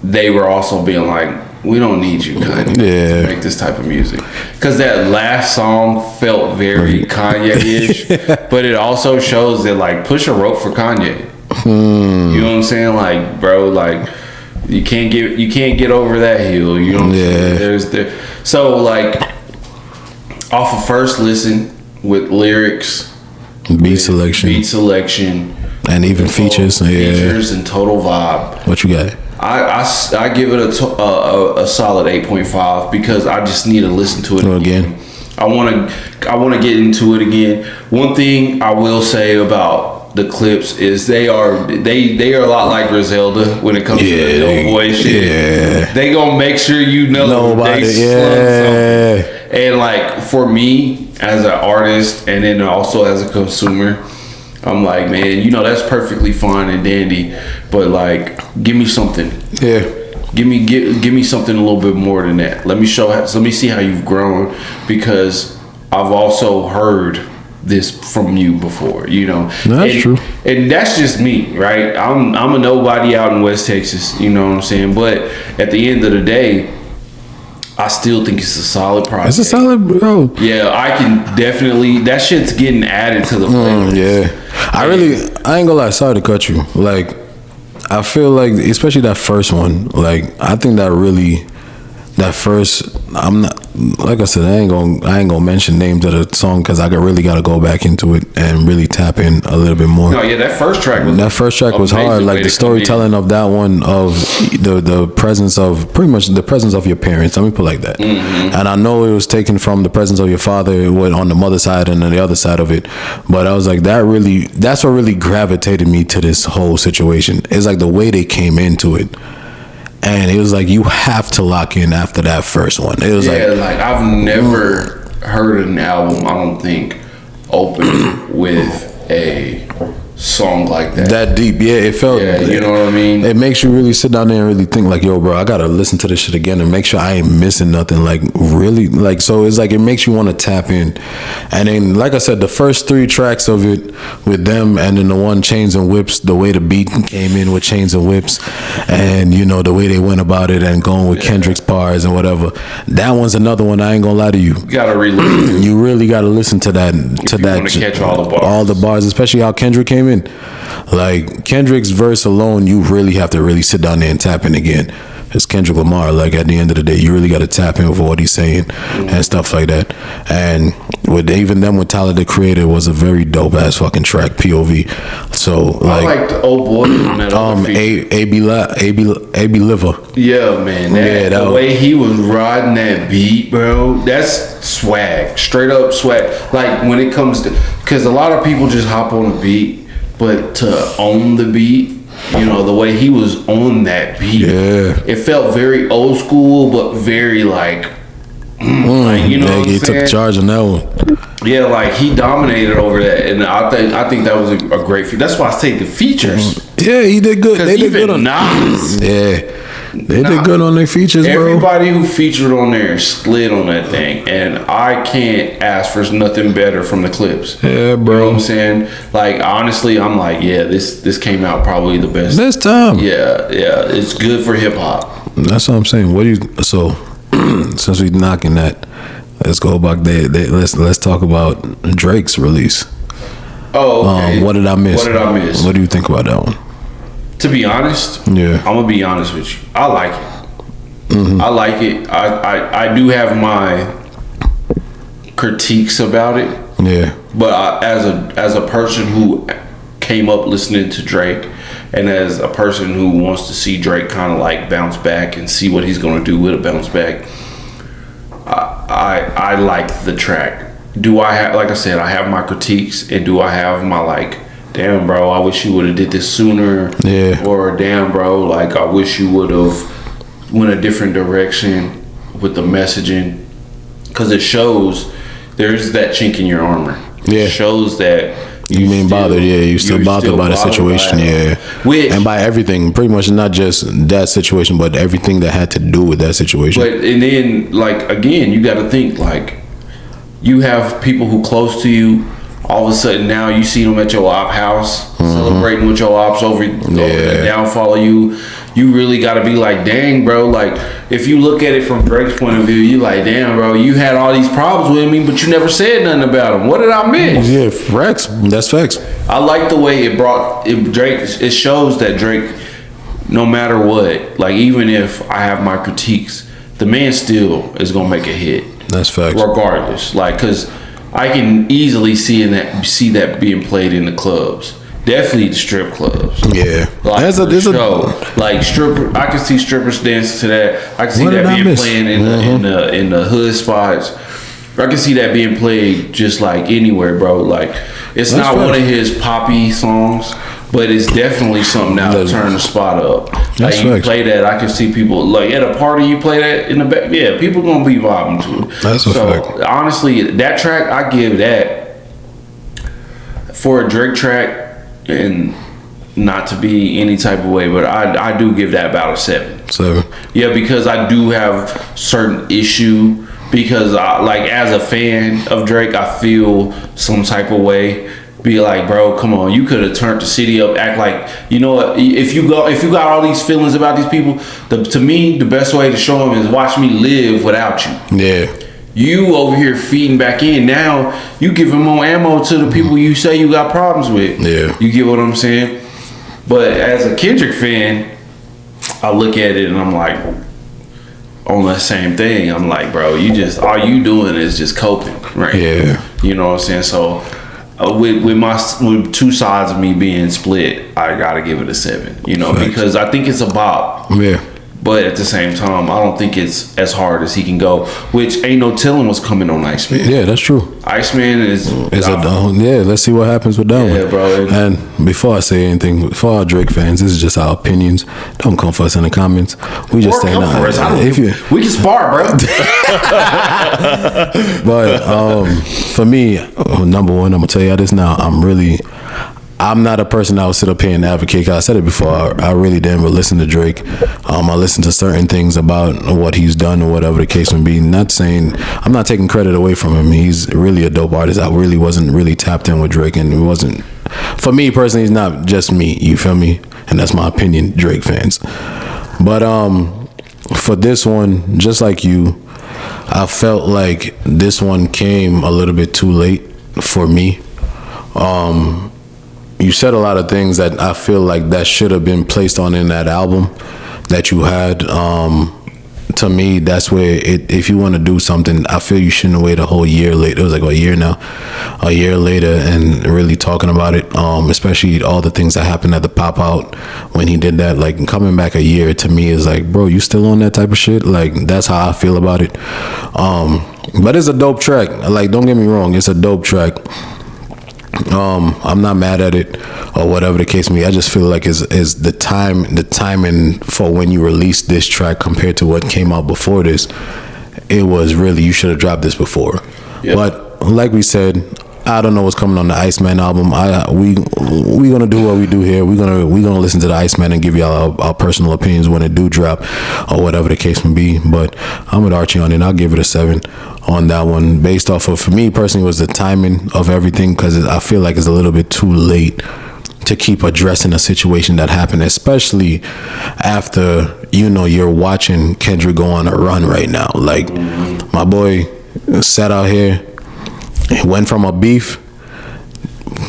[SPEAKER 2] they were also being like, we don't need you, Kanye, to make this type of music. Because that last song felt very Kanye-ish, but it also shows that, like, Pusha wrote for Kanye. You know what I'm saying? Like, bro, like, you can't get over that hill. You know what I'm saying? So, like, off of first listen with lyrics,
[SPEAKER 1] beat selection, and even features
[SPEAKER 2] and total vibe.
[SPEAKER 1] What you got?
[SPEAKER 2] I give it a solid 8.5 because I just need to listen to it again. I want to get into it again. One thing I will say about the Clips is they are a lot like Griselda when it comes to the no voice shit. Yeah. They gonna make sure you know
[SPEAKER 1] about
[SPEAKER 2] they something. And like for me as an artist and then also as a consumer, I'm like, man, you know, that's perfectly fine and dandy, but like, give me something.
[SPEAKER 1] Yeah.
[SPEAKER 2] Give me something a little bit more than that. Let me see how you've grown, because I've also heard this from you before, you know.
[SPEAKER 1] That's true.
[SPEAKER 2] And that's just me, right? I'm a nobody out in West Texas, you know what I'm saying? But at the end of the day, I still think it's a solid project.
[SPEAKER 1] It's a solid, bro.
[SPEAKER 2] Yeah, I can definitely. That shit's getting added to the playlist.
[SPEAKER 1] Yeah, I ain't gonna lie. Sorry to cut you. Like, I feel like, especially that first one. Like, I think that first. I'm not, like I said, I ain't gonna mention names of the song because I really gotta go back into it and really tap in a little bit more.
[SPEAKER 2] No, yeah, that first track was
[SPEAKER 1] hard. Like the storytelling of that one, of the presence of, pretty much the presence of your parents. Let me put it like that. Mm-hmm. And I know it was taken from the presence of your father on the mother side and on the other side of it, but I was like, that's what really gravitated me to this whole situation. It's like the way they came into it. And it was like, you have to lock in after that first one. It was like
[SPEAKER 2] I've never heard an album, I don't think, open with a song like that.
[SPEAKER 1] That deep, yeah. It felt,
[SPEAKER 2] you know what I mean?
[SPEAKER 1] It makes you really sit down there and really think like, yo, bro, I gotta listen to this shit again and make sure I ain't missing nothing. Like, really, like, so it's like, it makes you want to tap in. And then, like I said, the first 3 tracks of it with them, and then the one Chains and Whips, the way the beat came in with Chains and Whips, and you know the way they went about it and going with Kendrick's bars and whatever. That one's another one. I ain't gonna lie to you.
[SPEAKER 2] You gotta re-listen.
[SPEAKER 1] You really gotta listen to that.
[SPEAKER 2] If you want to catch
[SPEAKER 1] all the bars, especially how Kendrick came in. Like, Kendrick's verse alone, you really have to really sit down there and tap in again. It's Kendrick Lamar. Like, at the end of the day, you really got to tap in for what he's saying and stuff like that. And with even them with Tyler the Creator was a very dope ass fucking track, POV. So like,
[SPEAKER 2] I like the old boy on that
[SPEAKER 1] AB Liver.
[SPEAKER 2] Yeah, man. The way he was riding that beat, bro, that's swag. Straight up swag. Like, when it comes to, because a lot of people just hop on the beat, but to own the beat, you know, the way he was on that beat, it felt very old school, but very like, like, you know, what I'm
[SPEAKER 1] he
[SPEAKER 2] saying?
[SPEAKER 1] Took charge on that one.
[SPEAKER 2] Yeah, like, he dominated over that, and I think that was a great feat. That's why I say the features.
[SPEAKER 1] Yeah, he did good. They did good on
[SPEAKER 2] Nas.
[SPEAKER 1] Yeah. They did good on their features, bro.
[SPEAKER 2] Everybody who featured on there slid on that thing, and I can't ask for nothing better from the Clips.
[SPEAKER 1] Yeah, bro.
[SPEAKER 2] You know what I'm saying? Like, honestly, I'm like, yeah, this came out probably the best.
[SPEAKER 1] This time.
[SPEAKER 2] Yeah, it's good for hip hop.
[SPEAKER 1] That's what I'm saying. So since we knocking that, let's go back there. Let's talk about Drake's release.
[SPEAKER 2] Oh, okay.
[SPEAKER 1] What did I miss? What do you think about that one?
[SPEAKER 2] To be honest, I'm gonna be honest with you. I like it. Mm-hmm. I like it. I do have my critiques about it. Yeah. But as a person who came up listening to Drake, and as a person who wants to see Drake kind of like bounce back and see what he's gonna do with a bounce back, I like the track. Do I have, like I said, I have my critiques, and do I have my like, damn, bro, I wish you would have did this sooner. Yeah. Or damn, bro, like, I wish you would have went a different direction with the messaging, because it shows there's that chink in your armor. Yeah. It shows that
[SPEAKER 1] you bothered. Yeah, you're still bothered by the situation. And by everything, pretty much, not just that situation, but everything that had to do with that situation.
[SPEAKER 2] But and then, like, again, you got to think, like, you have people who close to you. All of a sudden now you see them at your op house, celebrating with your ops over the downfall of you. You really got to be like, dang, bro. Like, if you look at it from Drake's point of view, you like, damn, bro, you had all these problems with me, but you never said nothing about them. What did I miss?
[SPEAKER 1] Yeah, facts. That's facts.
[SPEAKER 2] I like the way it brought it, Drake. It shows that Drake, no matter what, like, even if I have my critiques, the man still is gonna make a hit.
[SPEAKER 1] That's facts.
[SPEAKER 2] Regardless, like, because I can easily see that being played in the clubs. Definitely the strip clubs.
[SPEAKER 1] Yeah,
[SPEAKER 2] like, like stripper. I can see strippers dancing to that. I can see that being playing in the hood spots. I can see that being played just like anywhere, bro. Like, It's not one of his poppy songs, but it's definitely something that'll turn the spot up. Like you play that, I can see people like at a party. You play that in the back, yeah, people gonna be vibing to it.
[SPEAKER 1] That's a fact.
[SPEAKER 2] Honestly, that track I give that for a Drake track, and not to be any type of way, but I do give that about a 7.
[SPEAKER 1] 7.
[SPEAKER 2] Yeah, because I do have certain issue. Because as a fan of Drake, I feel some type of way. Be like, bro, come on, you could have turned the city up. Act like, you know what? If you got all these feelings about these people, to me, the best way to show them is watch me live without you.
[SPEAKER 1] Yeah.
[SPEAKER 2] You over here feeding back in. Now you giving more ammo to the people you say you got problems with.
[SPEAKER 1] Yeah.
[SPEAKER 2] You get what I'm saying? But as a Kendrick fan, I look at it and I'm like, on the same thing, I'm like, bro, all you doing is just coping, right?
[SPEAKER 1] Yeah.
[SPEAKER 2] You know what I'm saying? So with two sides of me being split, I gotta give it a 7. You know, because I think it's a bop.
[SPEAKER 1] Yeah.
[SPEAKER 2] But at the same time, I don't think it's as hard as he can go. Which ain't no telling what's coming on Iceman.
[SPEAKER 1] Yeah, that's true.
[SPEAKER 2] Iceman is
[SPEAKER 1] let's see what happens with that one.
[SPEAKER 2] Yeah, bro.
[SPEAKER 1] And before I say anything, for our Drake fans, this is just our opinions. Don't come for us in the comments. We just say nah.
[SPEAKER 2] We can spar, bro.
[SPEAKER 1] But for me, number one, I'm gonna tell you this now. I'm not a person that would sit up here and advocate. I said it before. I really didn't listen to Drake. I listened to certain things about what he's done or whatever the case may be. I'm not taking credit away from him. He's really a dope artist. I really wasn't really tapped in with Drake, and it wasn't, for me personally, it's not just me. You feel me? And that's my opinion, Drake fans. But for this one, just like you, I felt like this one came a little bit too late for me. You said a lot of things that I feel like that should have been placed on in that album that you had. To me, that's where if you want to do something, I feel you shouldn't wait a whole year later. It was like a year later, and really talking about it. Especially all the things that happened at the pop out when he did that. Like coming back a year to me is like, bro, you still on that type of shit? Like that's how I feel about it. But it's a dope track. Like don't get me wrong, it's a dope track. I'm not mad at it or whatever the case may be. I just feel like is the timing for when you released this track compared to what came out before this, it was really, you should have dropped this before. Yep. But like we said, I don't know what's coming on the Iceman album. We gonna do what we do here. We gonna listen to the Iceman and give y'all our personal opinions when it do drop or whatever the case may be. But I'm with Archie on it. I'll give it a 7 on that one, based off of, for me personally, was the timing of everything, because I feel like it's a little bit too late to keep addressing a situation that happened, especially after you're watching Kendrick go on a run right now. Like my boy sat out here. He went from a beef,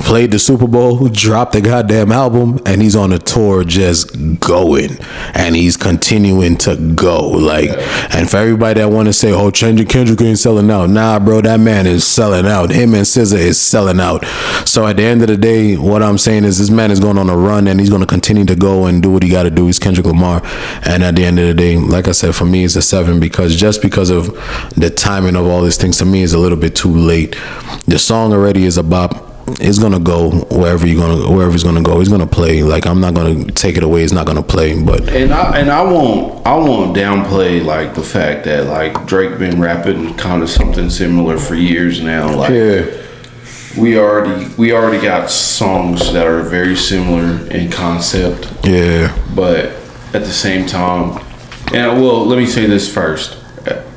[SPEAKER 1] played the Super Bowl, dropped the goddamn album, and he's on a tour just going, and he's continuing to go. Like, and for everybody that want to say, oh, Kendrick ain't selling out. Nah, bro, that man is selling out. Him and SZA is selling out. So at the end of the day, what I'm saying is this man is going on a run, and he's going to continue to go and do what he got to do. He's Kendrick Lamar. And at the end of the day, like I said, for me, it's a 7, because of the timing of all these things, to me, is a little bit too late. The song already is a bop. It's gonna go wherever he's gonna go. He's gonna play. Like, I'm not gonna take it away. He's not gonna play. But
[SPEAKER 2] I won't downplay like the fact that like Drake been rapping kind of something similar for years now. Like, yeah, we already got songs that are very similar in concept. Yeah, but at the same time, and well, let me say this first.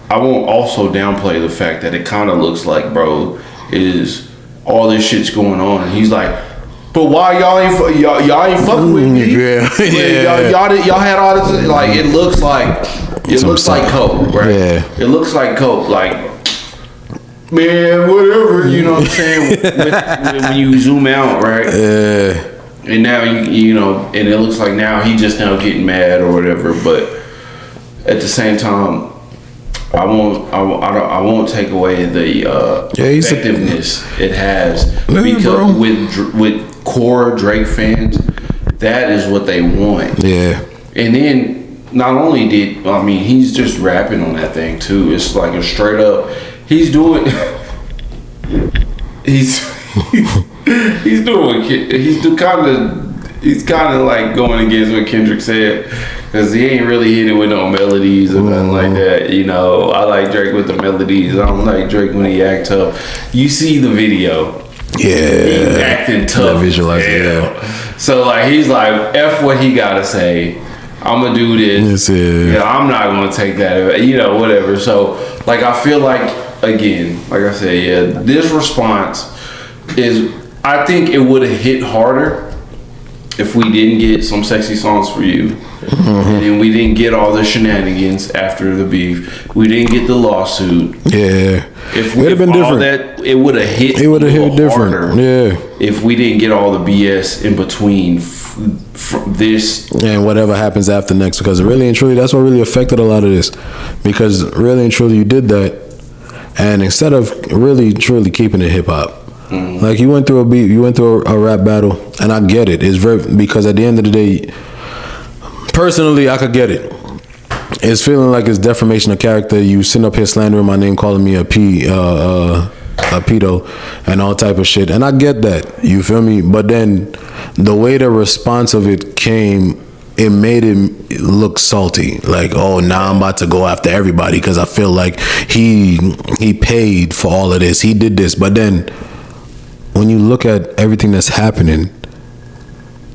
[SPEAKER 2] I won't also downplay the fact that it kind of looks like, bro, is all this shit's going on, and he's like, but why y'all ain't fucking with me? Y'all had all this. Like, it looks like coke, right? Yeah. It looks like coke. Like, man, whatever. You know what I'm saying? when you zoom out, right? Yeah. And now you know, and it looks like now he just now getting mad or whatever. But at the same time, I won't take away the effectiveness it has, because with core Drake fans, that is what they want. Yeah. And then not only he's just rapping on that thing too. It's like a straight up. He's he's doing. He's kind of like going against what Kendrick said, because he ain't really hitting with no melodies or nothing like that. You know, I like Drake with the melodies. I don't like Drake when he act tough. You see the video.
[SPEAKER 1] Yeah,
[SPEAKER 2] he's acting tough.
[SPEAKER 1] Visualize it. Yeah.
[SPEAKER 2] So like he's like, F what he gotta say. I'm gonna do this. I'm not gonna take that. Whatever. So like I feel like, again, like I said, this response is, I think it would have hit harder if we didn't get Some Sexy Songs for You, and we didn't get all the shenanigans after the beef. We didn't get the lawsuit.
[SPEAKER 1] Yeah,
[SPEAKER 2] if we would have been different, that it would have hit. It would have hit different.
[SPEAKER 1] Yeah,
[SPEAKER 2] if we didn't get all the BS in between this
[SPEAKER 1] and whatever happens after next, because really and truly, that's what really affected a lot of this. Because really and truly, you did that, and instead of really truly keeping it hip hop. Like you went through a beat, you went through a rap battle, and I get it. It's because at the end of the day, personally, I could get it. It's feeling like it's defamation of character. You sitting up here slandering my name, calling me a pedo, and all type of shit, and I get that. You feel me? But then the way the response of it came, it made it look salty. Like, oh, now I'm about to go after everybody because I feel like he paid for all of this. He did this, but then. When you look at everything that's happening,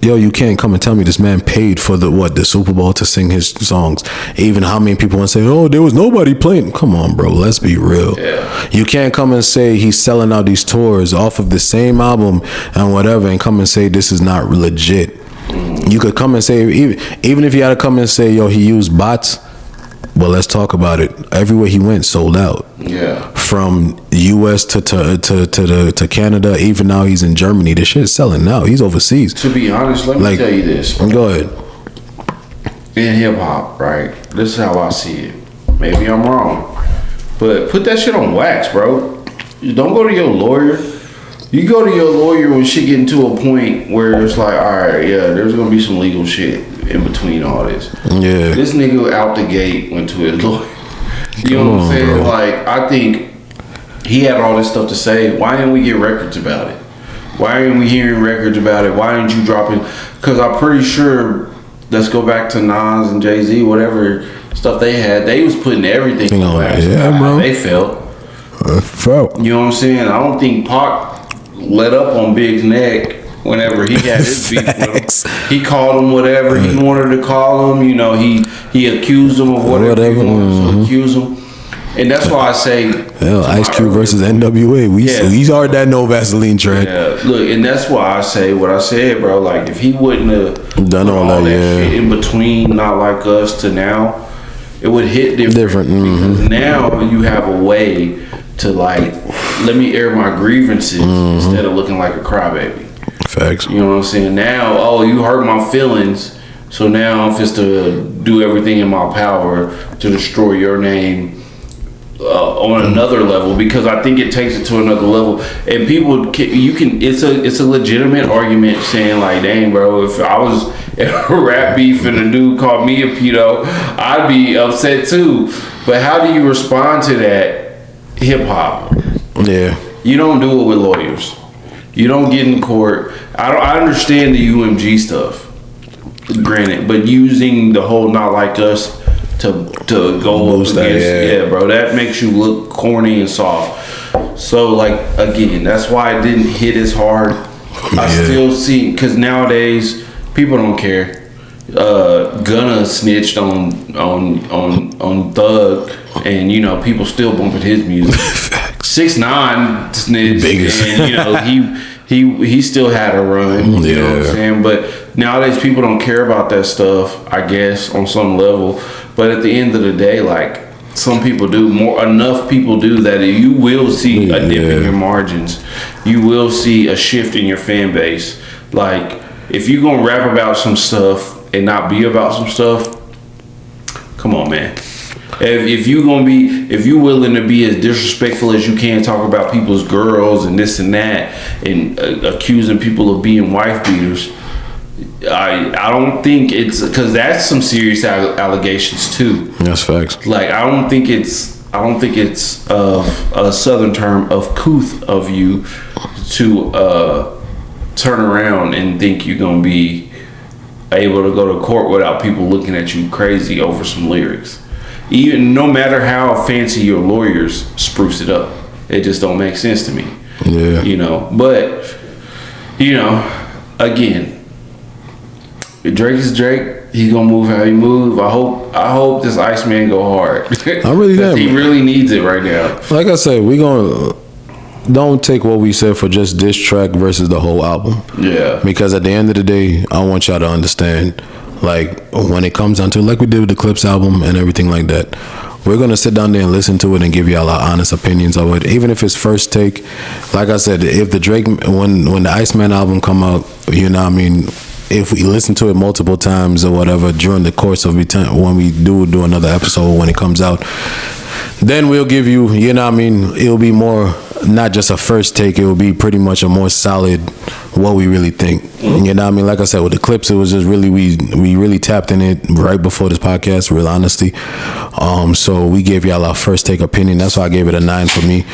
[SPEAKER 1] you can't come and tell me this man paid for the Super Bowl to sing his songs. Even how many people want to say, oh, there was nobody playing. Come on, bro, let's be real. Yeah. You can't come and say he's selling out these tours off of the same album and whatever, and come and say this is not legit. You could come and say, even if you had to come and say, he used bots. Well, let's talk about it. Everywhere he went, sold out. Yeah. From U.S. to Canada, even now he's in Germany. The shit's selling now. He's overseas.
[SPEAKER 2] To be honest, let me tell you this.
[SPEAKER 1] Go ahead.
[SPEAKER 2] In hip hop, right? This is how I see it. Maybe I'm wrong, but put that shit on wax, bro. You don't go to your lawyer. You go to your lawyer when shit getting to a point where it's like, all right, there's gonna be some legal shit in between all this. Yeah. This nigga out the gate went to his lawyer. You know what I'm saying? Bro. Like, I think he had all this stuff to say. Why didn't we get records about it? Why aren't we hearing records about it? Why didn't you drop it? Because I'm pretty sure, let's go back to Nas and Jay-Z, whatever stuff they had, they was putting everything on wax. Yeah, bro. They felt. You know what I'm saying? I don't think Pac let up on Big's neck whenever he had his beef with him. He called him whatever he wanted to call him. He accused him of whatever he wanted to accuse him. And that's why I say,
[SPEAKER 1] Ice Cube versus NWA. We started that no Vaseline track.
[SPEAKER 2] Yeah, look, and that's why I say what I said, bro. Like, if he wouldn't have done all that shit in between, Not Like Us to now, it would hit different. Because now you have a way to, like, let me air my grievances instead of looking like a crybaby.
[SPEAKER 1] Facts.
[SPEAKER 2] You know what I'm saying? Now, you hurt my feelings, so now I'm just to do everything in my power to destroy your name on another level, because I think it takes it to another level. And people, it's a legitimate argument saying, like, dang, bro, if I was in a rap beef and a dude called me a pedo, I'd be upset too. But how do you respond to that? Hip hop. Yeah. You don't do it with lawyers. You don't get in court. I understand the UMG stuff, granted, but using the whole Not Like Us to go up against, bro, that makes you look corny and soft. So, like, again, that's why it didn't hit as hard. I still see, because nowadays people don't care. Gunna snitched on Thug, and people still bumping his music. 6ix9ine snitched, and he still had a run. You know what I'm saying? But nowadays people don't care about that stuff, I guess, on some level. But at the end of the day, like, some people do, enough people do that you will see a dip in your margins. You will see a shift in your fan base. Like, if you're gonna rap about some stuff and not be about some stuff, come on, man. If you willing to be as disrespectful as you can, talk about people's girls and this and that, and accusing people of being wife beaters, I don't think it's, because that's some serious allegations too.
[SPEAKER 1] That's facts.
[SPEAKER 2] Like, I don't think it's I don't think it's a Southern term of couth of you to turn around and think you're gonna be able to go to court without people looking at you crazy over some lyrics. Even no matter how fancy your lawyers spruce it up, it just don't make sense to me.
[SPEAKER 1] Yeah.
[SPEAKER 2] You know, but you know, again, Drake is Drake. He's gonna move how he move. I hope this Iceman go hard.
[SPEAKER 1] I really am.
[SPEAKER 2] He really needs it right now.
[SPEAKER 1] Like I said, we gonna don't take what we said for just this track versus the whole album.
[SPEAKER 2] Yeah.
[SPEAKER 1] Because at the end of the day, I want y'all to understand, like when it comes down to, like we did with the Clips album and everything like that, we're gonna sit down there and listen to it and give y'all our honest opinions of it, even if it's first take. Like I said, if the Drake when the Iceman album come out, you know what I mean, if we listen to it multiple times or whatever during the course of when we do another episode when it comes out, then we'll give you, you know what I mean, it'll be more, not just a first take, it will be pretty much a more solid what we really think. You know what I mean? Like I said, with the Clips, it was just really, we really tapped in it right before this podcast, real honesty. So we gave y'all our first take opinion. That's why I gave it a 9 for me.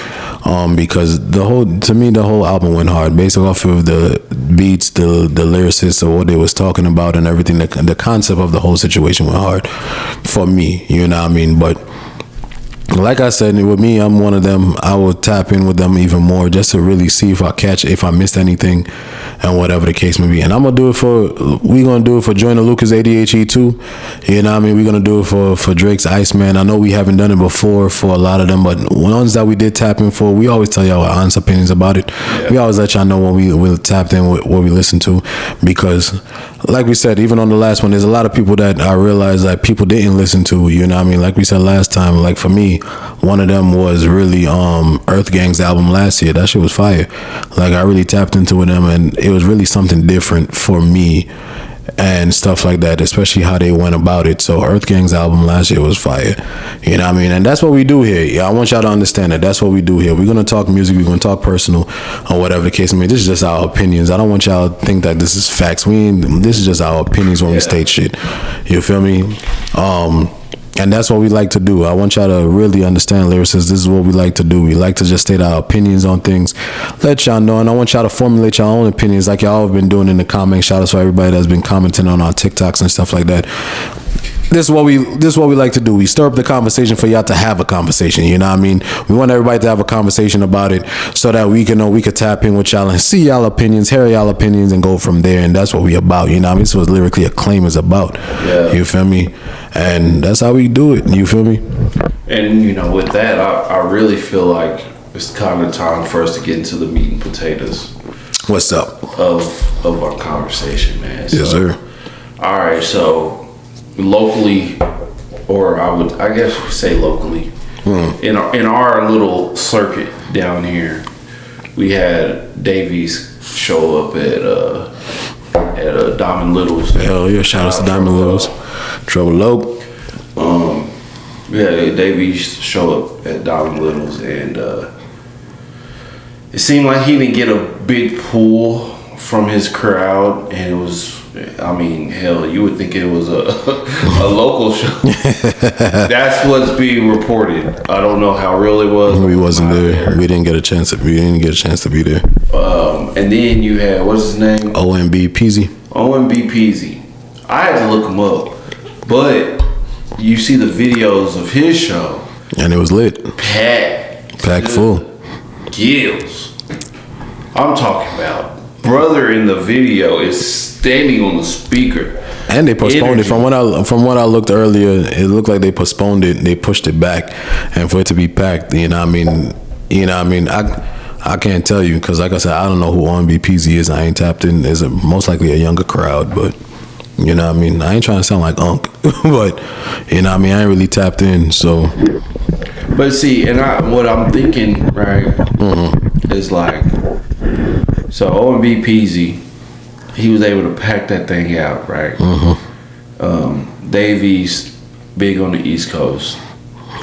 [SPEAKER 1] Because to me, the whole album went hard, based off of the beats, the lyricists, or what they was talking about and everything. The concept of the whole situation went hard for me, you know what I mean? But like I said, with me, I'm one of them. I will tap in with them even more just to really see if I missed anything and whatever the case may be. And we're gonna do it for Joyner Lucas ADHE too. You know what I mean? We're gonna do it for Drake's Iceman. I know we haven't done it before for a lot of them, but ones that we did tap in for, we always tell y'all our honest opinions about it. Yeah. We always let y'all know when we tapped in with what we listened to, because like we said, even on the last one, there's a lot of people that I realized that people didn't listen to, you know what I mean? Like we said last time, like for me, one of them was really Earth Gang's album last year. That shit was fire. Like I really tapped into them, and it was really something different for me and stuff like that, especially how they went about it. So Earth Gang's album last year was fire. You know what I mean? And that's what we do here. Yeah, I want y'all to understand that that's what we do here. We're going to talk music, we're going to talk personal, or whatever the case may be. This is just our opinions. I don't want y'all to think that this is facts. This is just our opinions when we state shit. You feel me? And that's what we like to do. I want y'all to really understand, lyricists. This is what we like to do. We like to just state our opinions on things, let y'all know, and I want y'all to formulate your own opinions like y'all have been doing in the comments. Shout out to everybody that's been commenting on our TikToks and stuff like that. This is what we like to do. We stir up the conversation for y'all to have a conversation. You know what I mean? We want everybody to have a conversation about it so that we could tap in with y'all and see y'all opinions, hear y'all opinions, and go from there. And that's what we about. You know what I mean? This is what Lyrically Acclaimed is about. Yeah. You feel me? And that's how we do it. You feel me?
[SPEAKER 2] And you know, with that, I really feel like it's kind of time for us to get into the meat and potatoes.
[SPEAKER 1] What's up?
[SPEAKER 2] Of our conversation, man. So,
[SPEAKER 1] yes, sir.
[SPEAKER 2] All right, so locally, or I guess you could say locally, in our little circuit down here, we had Davies show up at Diamond Little's.
[SPEAKER 1] Hell yeah! Shout out to Diamond Little's. Trouble Low.
[SPEAKER 2] Yeah, Davies show up at Diamond Little's, and it seemed like he didn't get a big pull from his crowd, and it was, I mean, hell, you would think it was a local show. That's what's being reported. I don't know how real it was.
[SPEAKER 1] We wasn't there. We didn't get a chance to be there.
[SPEAKER 2] And then you had, what's his name?
[SPEAKER 1] OMB Peasy.
[SPEAKER 2] OMB Peasy. I had to look him up, but you see the videos of his show,
[SPEAKER 1] and it was lit. Packed full.
[SPEAKER 2] Gills. I'm talking about. Brother in the video is standing on the speaker,
[SPEAKER 1] and they postponed it. From what I looked earlier, it looked like they postponed it. They pushed it back, and for it to be packed, you know what I mean. I can't tell you, because like I said, I don't know who RBPZ is. I ain't tapped in. There's most likely a younger crowd, but you know what I mean. I ain't trying to sound like Unc, but you know what I mean. I ain't really tapped in, so.
[SPEAKER 2] But see, and what I'm thinking, right, is like. So OMB Peasy, he was able to pack that thing out, right? Davies, big on the East Coast.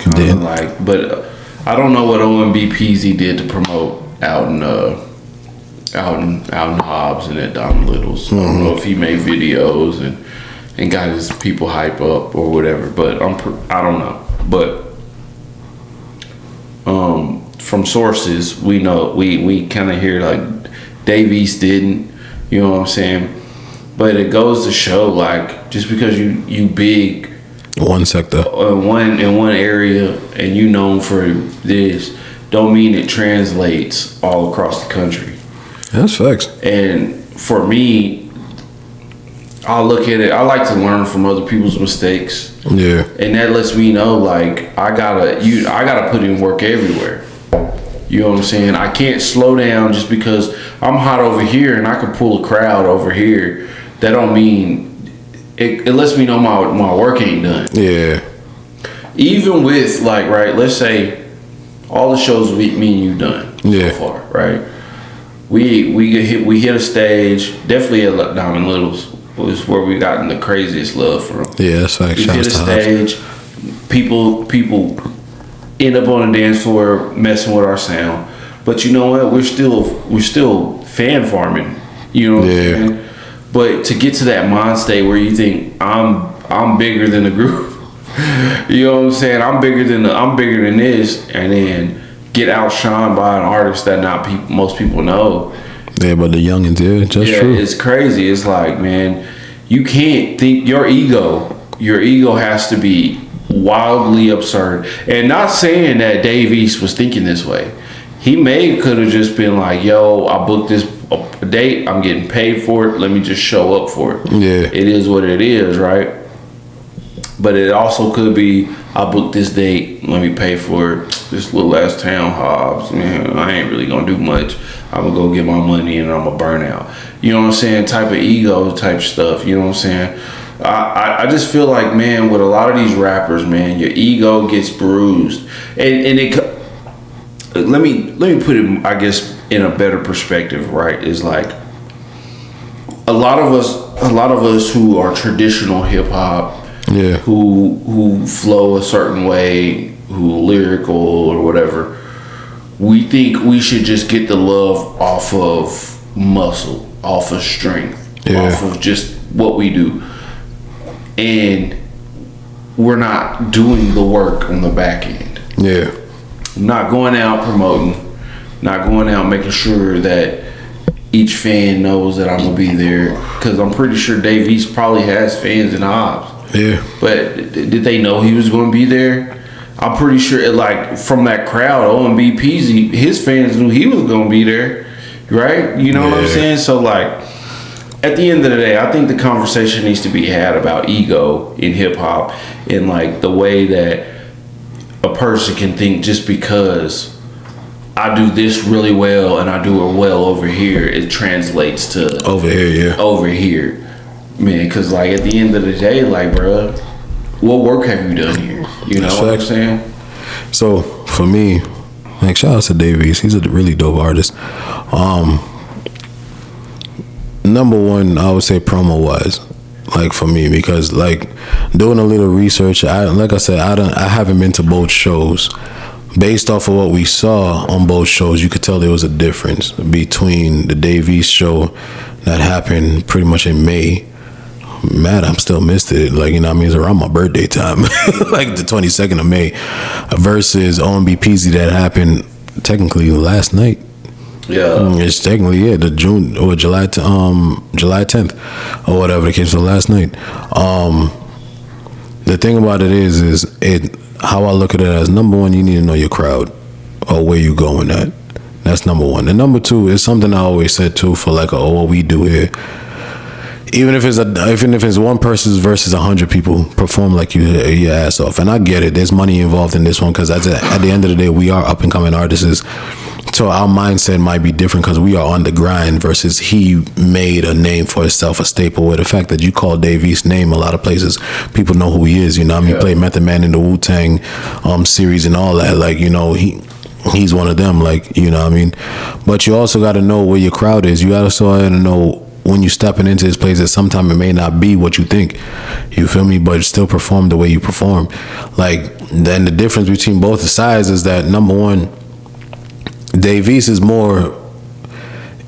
[SPEAKER 2] But I don't know what OMB Peasy did to promote out in Hobbs and at Diamond Little's. I don't know if he made videos and got his people hype up or whatever. But I don't know. But from sources, we know we kind of hear like Dave East didn't, you know what I'm saying? But it goes to show, like, just because you big
[SPEAKER 1] one sector
[SPEAKER 2] in one area and you known for this, don't mean it translates all across the country.
[SPEAKER 1] That's facts.
[SPEAKER 2] And for me, I look at it, I like to learn from other people's mistakes.
[SPEAKER 1] Yeah.
[SPEAKER 2] And that lets me know, like, I gotta put in work everywhere. You know what I'm saying? I can't slow down just because I'm hot over here and I can pull a crowd over here. That don't mean it lets me know my work ain't done.
[SPEAKER 1] Yeah.
[SPEAKER 2] Even with, like, right, let's say all the shows me and you done so far, right? We hit a stage, definitely at Diamond Littles was where we gotten the craziest love from.
[SPEAKER 1] Yeah, that's facts.
[SPEAKER 2] We hit a stage, people end up on the dance floor messing with our sound. But you know what? We're still fan farming. You know what I'm saying? But to get to that mind state where you think I'm bigger than the group, you know what I'm saying? I'm bigger than this, and then get outshined by an artist that most people know.
[SPEAKER 1] Yeah, but the youngins, just true.
[SPEAKER 2] It's crazy. It's like, man, you can't think your ego has to be wildly absurd. And not saying that Dave East was thinking this way. He could have just been like, yo, I booked this date, I'm getting paid for it, let me just show up for it.
[SPEAKER 1] Yeah.
[SPEAKER 2] It is what it is, right? But it also could be, I booked this date, let me pay for it. This little ass town, Hobbs, man, I ain't really gonna do much. I'm gonna go get my money and I'm gonna burn out. You know what I'm saying? Type of ego type stuff, you know what I'm saying? I just feel like, man, with a lot of these rappers, man, your ego gets bruised. And let me put it, I guess, in a better perspective, right? Is like a lot of us who are traditional hip hop, who flow a certain way, who lyrical or whatever, we think we should just get the love off of muscle, off of strength, off of just what we do. And we're not doing the work on the back end.
[SPEAKER 1] Yeah.
[SPEAKER 2] Not going out promoting, not going out making sure that each fan knows that I'm gonna be there. Because I'm pretty sure Dave East probably has fans in Hobbs.
[SPEAKER 1] Yeah.
[SPEAKER 2] But did they know he was gonna be there? I'm pretty sure, like, from that crowd, OMB Peasy, his fans knew he was gonna be there, right? You know what I'm saying? So, like, at the end of the day, I think the conversation needs to be had about ego in hip hop, and like the way that a person can think just because I do this really well and I do it well over here, it translates to
[SPEAKER 1] over here,
[SPEAKER 2] man. Because like at the end of the day, like, bruh, what work have you done here? You know what I'm saying?
[SPEAKER 1] So for me, like, shout out to Dave East. He's a really dope artist. Number one, I would say promo wise, like for me, because like doing a little research, I haven't been to both shows. Based off of what we saw on both shows, you could tell there was a difference between the Dave East show that happened pretty much in May. Mad, I'm still missed it. Like, you know what I mean? It's around my birthday time, like the 22nd of May, versus OMB Peasy that happened technically last night.
[SPEAKER 2] Yeah,
[SPEAKER 1] it's technically the June or July 10th or whatever the case was last night. The thing about it is how I look at it as, number one, you need to know your crowd or where you going at. That's number one. And number two is something I always said too, for like what we do here. Even if it's one person versus 100 people, perform like your ass off. And I get it. There's money involved in this one because at the end of the day, we are up and coming artists. So our mindset might be different because we are on the grind versus he made a name for himself, a staple. Where the fact that you call Dave East's name a lot of places, people know who he is. You know what I mean? He played Method Man in the Wu-Tang series and all that. Like, you know, he's one of them. Like, you know what I mean? But you also got to know where your crowd is. You also got to know when you stepping into this place that sometimes it may not be what you think. You feel me? But still perform the way you perform. Like, then the difference between both the sides is that, number one, Dave East is more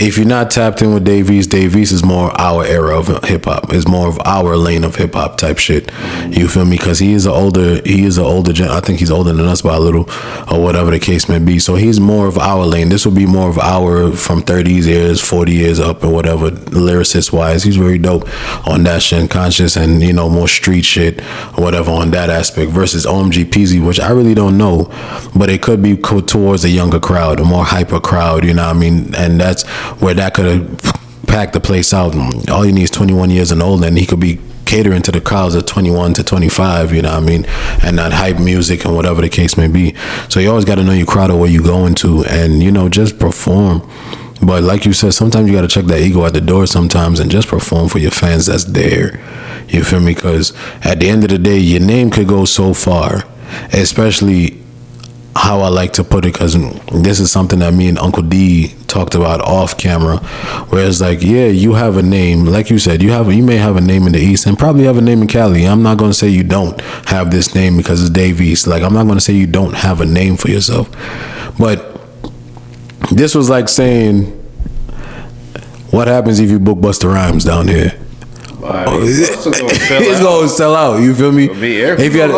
[SPEAKER 1] if you're not tapped in with Dave East is more our era of hip hop. It's more of our lane of hip hop type shit. You feel me? Because he is an older I think he's older than us by a little, or whatever the case may be. So he's more of our lane. This will be more of our from 30 years, 40 years up, or whatever. Lyricist wise, he's very dope on that shit, conscious, and more street shit or whatever on that aspect. Versus OMG Peasy, which I really don't know, but it could be towards a younger crowd, a more hyper crowd. You know what I mean? And that's where that could have packed the place out. All you need is 21 years and older, and he could be catering to the crowds of 21 to 25, you know what I mean, and that hype music and whatever the case may be. So you always got to know your crowd or where you're going to, and just perform. But like you said, sometimes you got to check that ego at the door sometimes and just perform for your fans that's there. You feel me? Because at the end of the day, your name could go so far, especially how I like to put it, because this is something that me and Uncle D talked about off camera, where it's like, yeah, you have a name, like you said, you may have a name in the East and probably have a name in Cali. I'm not going to say you don't have this name because it's Dave East. Like, I'm not going to say you don't have a name for yourself, but this was like saying, what happens if you book Busta Rhymes down here? It's gonna sell out. You feel me? If you had,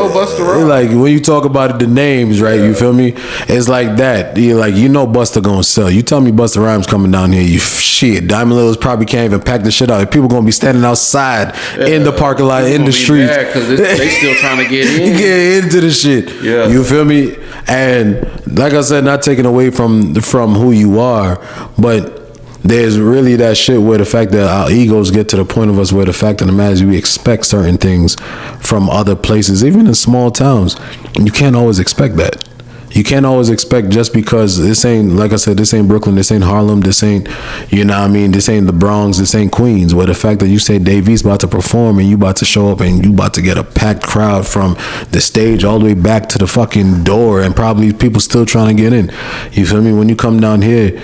[SPEAKER 1] like, when you talk about the names, right? Yeah. You feel me? It's like that. You're like, Busta gonna sell. You tell me Busta Rhymes coming down here, Diamond Lil's probably can't even pack the shit out. People gonna be standing outside in the parking lot, in the street,
[SPEAKER 2] because they still trying to get in,
[SPEAKER 1] get into the shit. Yeah, you feel me? And like I said, not taking away from who you are, but there's really that shit where the fact that our egos get to the point of us where the fact of the matter is we expect certain things from other places, even in small towns. You can't always expect that. You can't always expect just because this ain't, like I said, this ain't Brooklyn, this ain't Harlem, this ain't, this ain't the Bronx, this ain't Queens, where the fact that you say Dave East about to perform and you about to show up and you about to get a packed crowd from the stage all the way back to the fucking door and probably people still trying to get in. You feel me? When you come down here,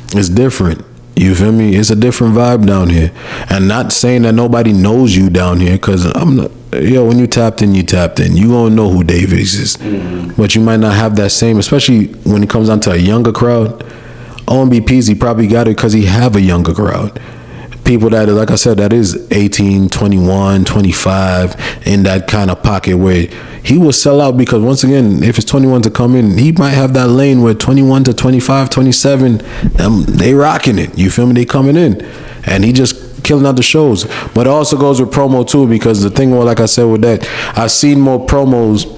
[SPEAKER 1] it's different. You feel me? It's a different vibe down here. And not saying that nobody knows you down here, because I'm not, when you tapped in, you tapped in. You gonna know who Dave is. Mm-hmm. But you might not have that same, especially when it comes down to a younger crowd. OMB Peasy probably got it because he have a younger crowd. People that, like I said, that is 18, 21, 25, in that kind of pocket where he will sell out, because once again, if it's 21 to come in, he might have that lane where 21 to 25, 27, they rocking it. You feel me? They coming in. And he just killing out the shows. But it also goes with promo too, because the thing, well, like I said with that, I've seen more promos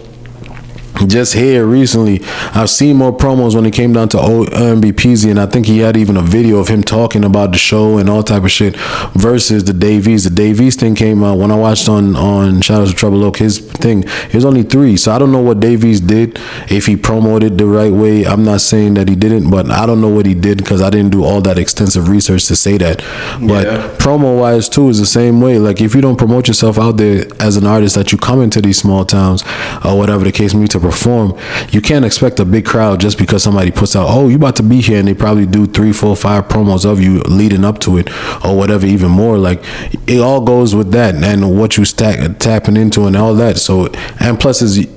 [SPEAKER 1] just here recently. I've seen more promos when it came down to OMB Peasy, and I think he had even a video of him talking about the show and all type of shit, versus the Dave East. The Dave East thing came out when I watched on Shout Out to Trouble Oak. His thing, it was only 3, so I don't know what Dave East did, if he promoted the right way. I'm not saying that he didn't, but I don't know what he did because I didn't do all that extensive research to say that. But promo wise too is the same way. Like, if you don't promote yourself out there as an artist, that you come into these small towns or whatever the case may be to perform, you can't expect a big crowd just because somebody puts out, oh, you about to be here, and they probably do 3, 4, 5 promos of you leading up to it or whatever, even more. Like, it all goes with that and what you tapping into and all that. So, and plus is,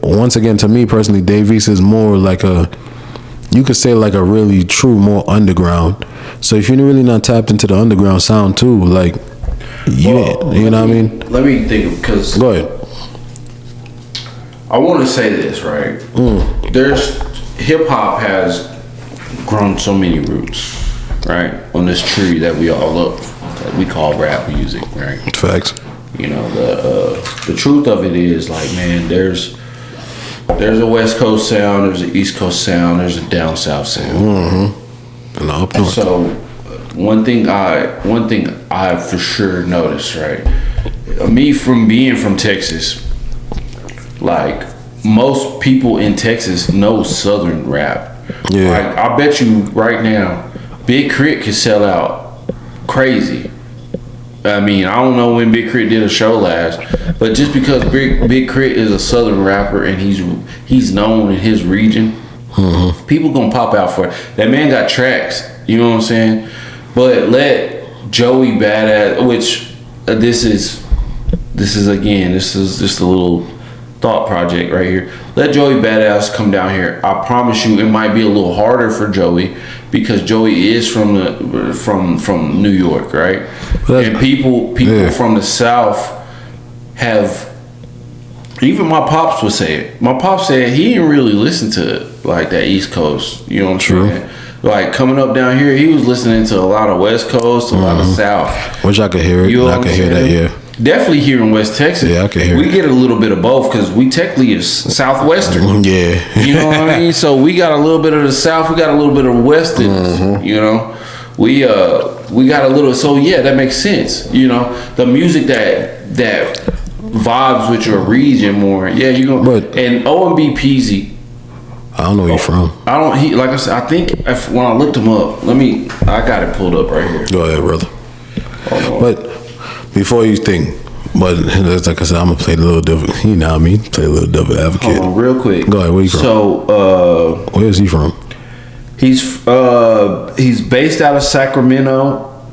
[SPEAKER 1] once again, to me personally, Dave East is more like you could say like a really true, more underground. So if you're really not tapped into the underground sound too, like, you know what I mean?
[SPEAKER 2] Let me think, because
[SPEAKER 1] go ahead.
[SPEAKER 2] I want to say this, right? There's, hip hop has grown so many roots, right? On this tree that we all love, that we call rap music, right?
[SPEAKER 1] Facts.
[SPEAKER 2] The truth of it is, like, man, there's a West Coast sound, there's an East Coast sound, there's a down South sound. Mm-hmm. And up north. So one thing I for sure noticed, right? Me from being from Texas, like, most people in Texas know Southern rap. Yeah. Like, I bet you right now, Big Crit could sell out crazy. I mean, I don't know when Big Crit did a show last, but just because Big Crit is a Southern rapper and he's known in his region, people gonna pop out for it. That man got tracks, you know what I'm saying? But let Joey Badass, which this is just a little thought project right here. Let Joey Badass come down here. I promise you, it might be a little harder for Joey because Joey is from New York, right? And people from the South have. Even my pops would say it. My pops said he didn't really listen to like that East Coast. You know what I'm saying? Like coming up down here, he was listening to a lot of West Coast, a lot of South.
[SPEAKER 1] Which I could hear it.
[SPEAKER 2] You know
[SPEAKER 1] I could hear that, yeah.
[SPEAKER 2] Definitely here in West Texas.
[SPEAKER 1] Yeah, I can hear
[SPEAKER 2] we
[SPEAKER 1] it.
[SPEAKER 2] get a little bit of both because we technically is Southwestern.
[SPEAKER 1] Yeah.
[SPEAKER 2] You know what I mean? So we got a little bit of the South, we got a little bit of Western, you know? We got a little, so yeah, that makes sense. You know, the music that vibes with your region more. Yeah, you gonna and OMB Peasy.
[SPEAKER 1] I don't know where you're from.
[SPEAKER 2] I don't. He like I said. I think when I looked him up, I got it pulled up right here.
[SPEAKER 1] Go ahead, brother. But before you think, but like I said, I'm gonna play a little different. You know what I mean? Play a little devil advocate.
[SPEAKER 2] Hold on, real quick.
[SPEAKER 1] Go ahead. Where you from?
[SPEAKER 2] So,
[SPEAKER 1] where is he from?
[SPEAKER 2] He's based out of Sacramento,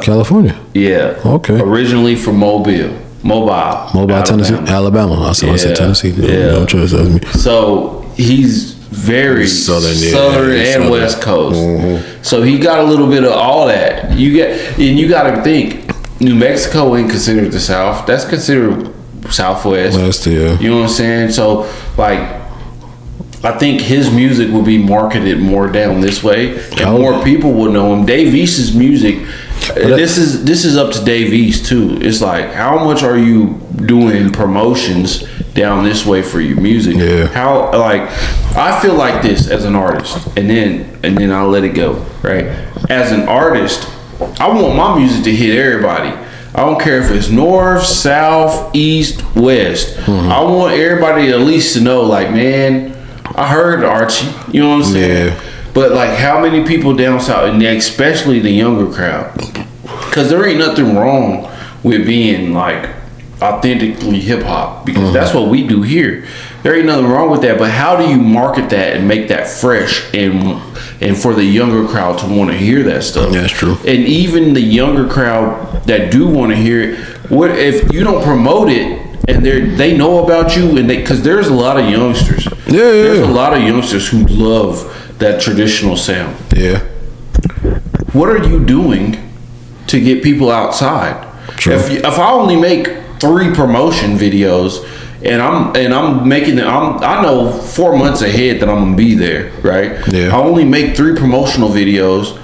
[SPEAKER 1] California.
[SPEAKER 2] Yeah.
[SPEAKER 1] Okay.
[SPEAKER 2] Originally from Mobile, Alabama.
[SPEAKER 1] Tennessee, Alabama. I said Tennessee.
[SPEAKER 2] Yeah.
[SPEAKER 1] Don't trust me.
[SPEAKER 2] So he's very southern and West Coast. So he got a little bit of all that. You got to think, New Mexico ain't considered the South. That's considered Southwest.
[SPEAKER 1] West, yeah.
[SPEAKER 2] You know what I'm saying? So like, I think his music will be marketed more down this way, and more people will know him. Dave East's music. This is up to Dave East too. It's like, how much are you doing promotions down this way for your music?
[SPEAKER 1] Yeah.
[SPEAKER 2] How, like, I feel like this as an artist, and then I'll let it go. Right. As an artist, I want my music to hit everybody. I don't care if it's north, south, east, west. I want everybody at least to know, like, man, I heard Archie. You know what I'm saying?
[SPEAKER 1] Yeah.
[SPEAKER 2] But like, how many people down south, and especially the younger crowd? Because there ain't nothing wrong with being like authentically hip hop, because that's what we do here. There ain't nothing wrong with that. But how do you market that and make that fresh and for the younger crowd to want to hear that stuff?
[SPEAKER 1] That's true.
[SPEAKER 2] And even the younger crowd that do want to hear it, what if you don't promote it? And they know about you, and because there's a lot of youngsters. There's a lot of youngsters who love that traditional sound.
[SPEAKER 1] Yeah.
[SPEAKER 2] What are you doing to get people outside?
[SPEAKER 1] True.
[SPEAKER 2] If I only make 3 promotion videos, and I'm making them, I know 4 months ahead that I'm gonna be there, right?
[SPEAKER 1] Yeah.
[SPEAKER 2] I only make 3 promotional videos.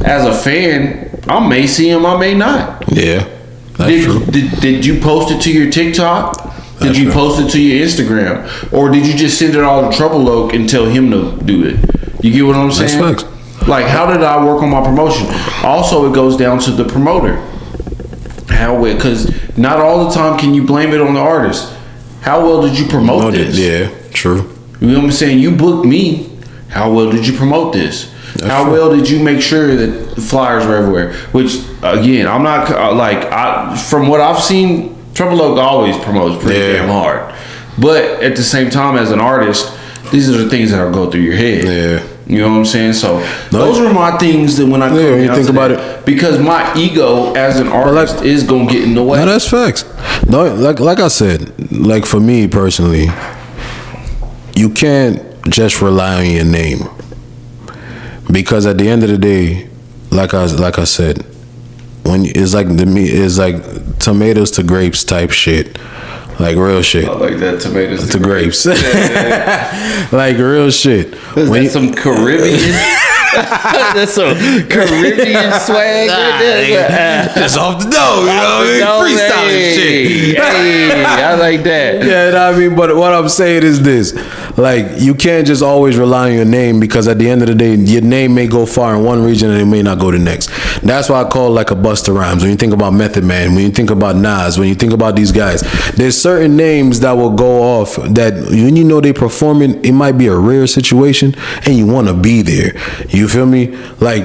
[SPEAKER 2] As a fan, I may see them, I may not.
[SPEAKER 1] Yeah.
[SPEAKER 2] Did you post it to your TikTok? Did you post it to your Instagram? Or did you just send it all to Trouble Oak and tell him to do it? You get what I'm saying?
[SPEAKER 1] That's facts.
[SPEAKER 2] Like, how did I work on my promotion? Also, it goes down to the promoter. How well, because not all the time can you blame it on the artist. How well did you promote this?
[SPEAKER 1] Yeah, true.
[SPEAKER 2] You know what I'm saying? You booked me. How well did you promote this? How well did you make sure that the flyers were everywhere? Which, again, I'm not from what I've seen, Trouble Oak always promotes pretty damn hard. But at the same time, as an artist, these are the things that will go through your head.
[SPEAKER 1] Yeah.
[SPEAKER 2] You know what I'm saying? So those are my things that when I come
[SPEAKER 1] when you
[SPEAKER 2] down
[SPEAKER 1] think
[SPEAKER 2] to
[SPEAKER 1] about
[SPEAKER 2] that,
[SPEAKER 1] it,
[SPEAKER 2] because my ego as an artist is gonna get in the way.
[SPEAKER 1] No, that's facts. No, like I said, like for me personally, you can't just rely on your name, because at the end of the day, like I said, when it's like tomatoes to grapes type shit. Like real shit.
[SPEAKER 2] I like that, tomatoes
[SPEAKER 1] to grapes. Like real shit.
[SPEAKER 2] Is that some Caribbean? That's some Caribbean swag right there.
[SPEAKER 1] Just off the dome, you know what I mean? Freestyling shit.
[SPEAKER 2] Hey, I like that.
[SPEAKER 1] Yeah, you know what I mean? But what I'm saying is this. Like, you can't just always rely on your name, because at the end of the day, your name may go far in one region and it may not go the next. That's why I call it like a Busta Rhymes. When you think about Method Man, when you think about Nas, when you think about these guys, there's certain names that will go off that when you know they performing, it might be a rare situation and you want to be there. You feel me? Like,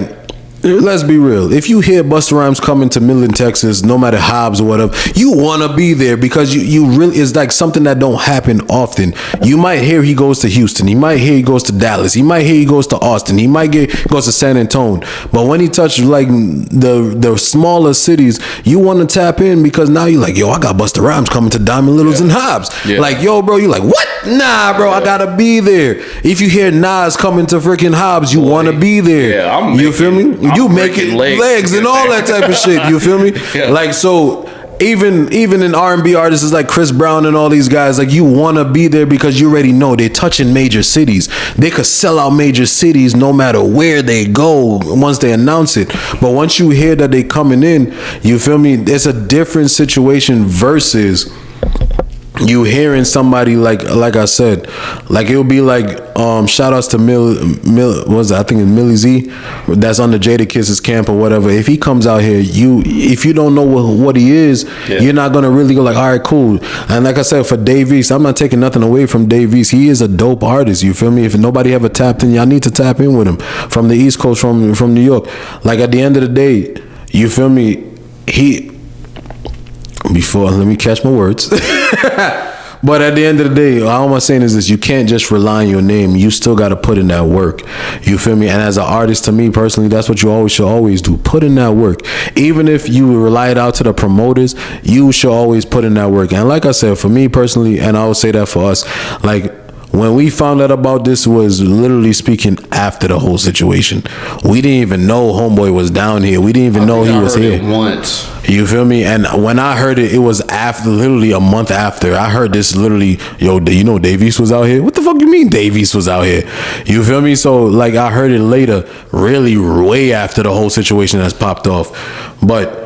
[SPEAKER 1] let's be real. If you hear Busta Rhymes coming to Midland, Texas, no matter Hobbs or whatever, you want to be there because you really, it's like something that don't happen often. You might hear he goes to Houston. He might hear he goes to Dallas. He might hear he goes to Austin. He might goes to San Antonio. But when he touches like the smaller cities, you want to tap in because now you're like, yo, I got Busta Rhymes coming to Diamond Littles and Hobbs. Yeah. Like, yo, bro, you like, what? Nah, bro, I gotta be there. If you hear Nas coming to freaking Hobbs, you want to be there. Yeah, you feel me? You making legs and all that type of shit. You feel me? Yeah. Like, so even in R&B artists like Chris Brown and all these guys, like, you want to be there because you already know they're touching major cities. They could sell out major cities no matter where they go once they announce it. But once you hear that they coming in, you feel me? It's a different situation versus you hearing somebody like I said, like it'll be like shout outs to Mill was I think it's Millie Z that's under Jadakiss's camp or whatever. If he comes out here, if you don't know what he is, you're not gonna really go like, all right, cool. And like I said, for Dave East, I'm not taking nothing away from Dave East. He is a dope artist, you feel me? If nobody ever tapped in, y'all need to tap in with him from the East Coast, from New York. Like, at the end of the day, you feel me? Let me catch my words. But at the end of the day, all I'm saying is this: you can't just rely on your name. You still got to put in that work. You feel me? And as an artist, to me personally, that's what you should always do. Put in that work. Even if you rely it out to the promoters, you should always put in that work. And like I said, for me personally, and I would say that for us, like, when we found out about this was literally speaking after the whole situation. We didn't even know Homeboy was down here. We didn't even know he was here.
[SPEAKER 2] Once.
[SPEAKER 1] You feel me? And when I heard it, it was after, literally a month after. I heard this literally, yo, you know Dave East was out here? What the fuck you mean Dave East was out here? You feel me? So, like, I heard it later, really way after the whole situation has popped off. But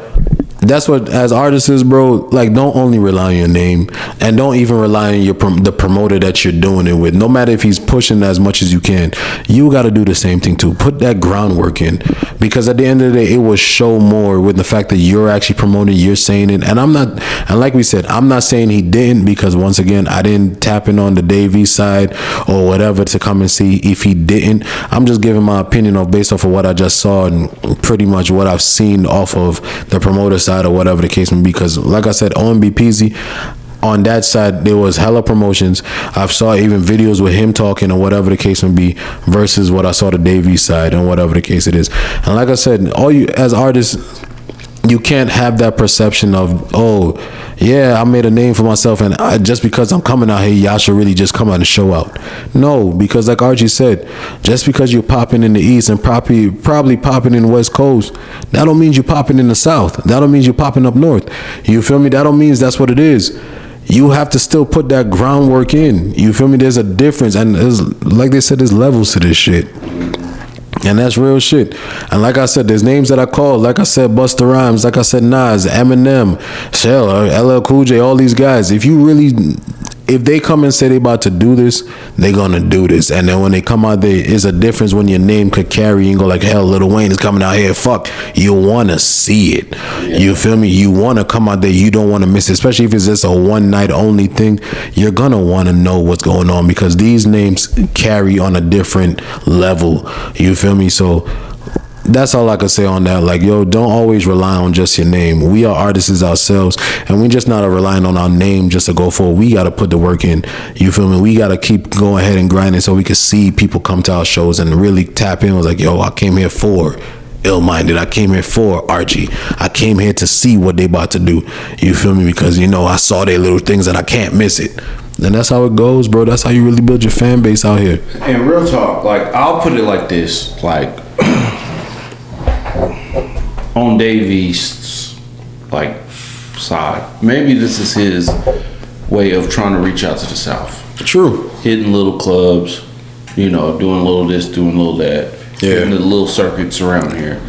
[SPEAKER 1] that's what, as artists is, bro, like, don't only rely on your name, and don't even rely on the promoter that you're doing it with. No matter if he's pushing as much as you can, you got to do the same thing too. Put that groundwork in, because at the end of the day, it will show more with the fact that you're actually promoting, you're saying it. And like we said, I'm not saying he didn't, because once again, I didn't tap in on the Davey side or whatever to come and see if he didn't. I'm just giving my opinion based off of what I just saw and pretty much what I've seen off of the promoter side or whatever the case may be. Because like I said, OMB Peasy, on that side, there was hella promotions. I saw even videos with him talking or whatever the case may be, versus what I saw the Davey side and whatever the case it is. And like I said, all you as artists, you can't have that perception of, oh yeah, I made a name for myself, and just because I'm coming out here, y'all should really just come out and show out. No, because like Archie said, just because you're popping in the East and probably popping in the West Coast, that don't mean you're popping in the South. That don't mean you're popping up North. You feel me? That don't mean that's what it is. You have to still put that groundwork in. You feel me? There's a difference, and like they said, there's levels to this shit. And that's real shit. And like I said, there's names that I called. Like I said, Busta Rhymes. Like I said, Nas, Eminem, Shell, LL Cool J, all these guys. If they come and say they about to do this, they gonna do this. And then when they come out, there is a difference when your name could carry and go like, hell, Lil Wayne is coming out here. Fuck, you wanna see it. Yeah. You feel me? You wanna come out there. You don't wanna miss it. Especially if it's just a one night only thing. You're gonna wanna know what's going on, because these names carry on a different level. You feel me? So that's all I can say on that. Like, yo, don't always rely on just your name. We are artists ourselves, and we just not relying on our name just to go forward. We got to put the work in. You feel me? We got to keep going ahead and grinding so we can see people come to our shows and really tap in. It was like, yo, I came here for Ill-Minded. I came here for Archie. I came here to see what they about to do. You feel me? Because, you know, I saw their little things and I can't miss it. And that's how it goes, bro. That's how you really build your fan base out here.
[SPEAKER 2] And real talk, like, I'll put it like this, like, on Dave East's like side, maybe this is his way of trying to reach out to the South.
[SPEAKER 1] True.
[SPEAKER 2] Hitting little clubs, you know, doing a little this, doing a little that, hitting the little circuits around here,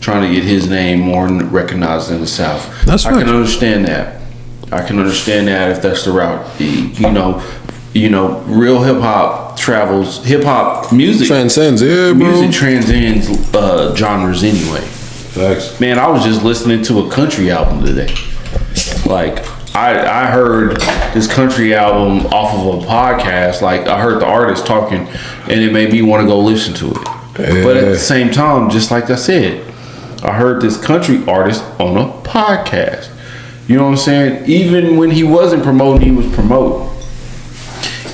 [SPEAKER 2] trying to get his name more recognized in the South.
[SPEAKER 1] That's right.
[SPEAKER 2] I can understand that. I can understand that if that's the route. You know, real hip hop travels. Hip hop music
[SPEAKER 1] transcends. Yeah, bro.
[SPEAKER 2] Music transcends genres anyway.
[SPEAKER 1] Facts.
[SPEAKER 2] Man, I was just listening to a country album today. Like, I heard this country album off of a podcast. Like, I heard the artist talking, and it made me want to go listen to it. Yeah. But at the same time, just like I said, I heard this country artist on a podcast. You know what I'm saying? Even when he wasn't promoting, he was promoting.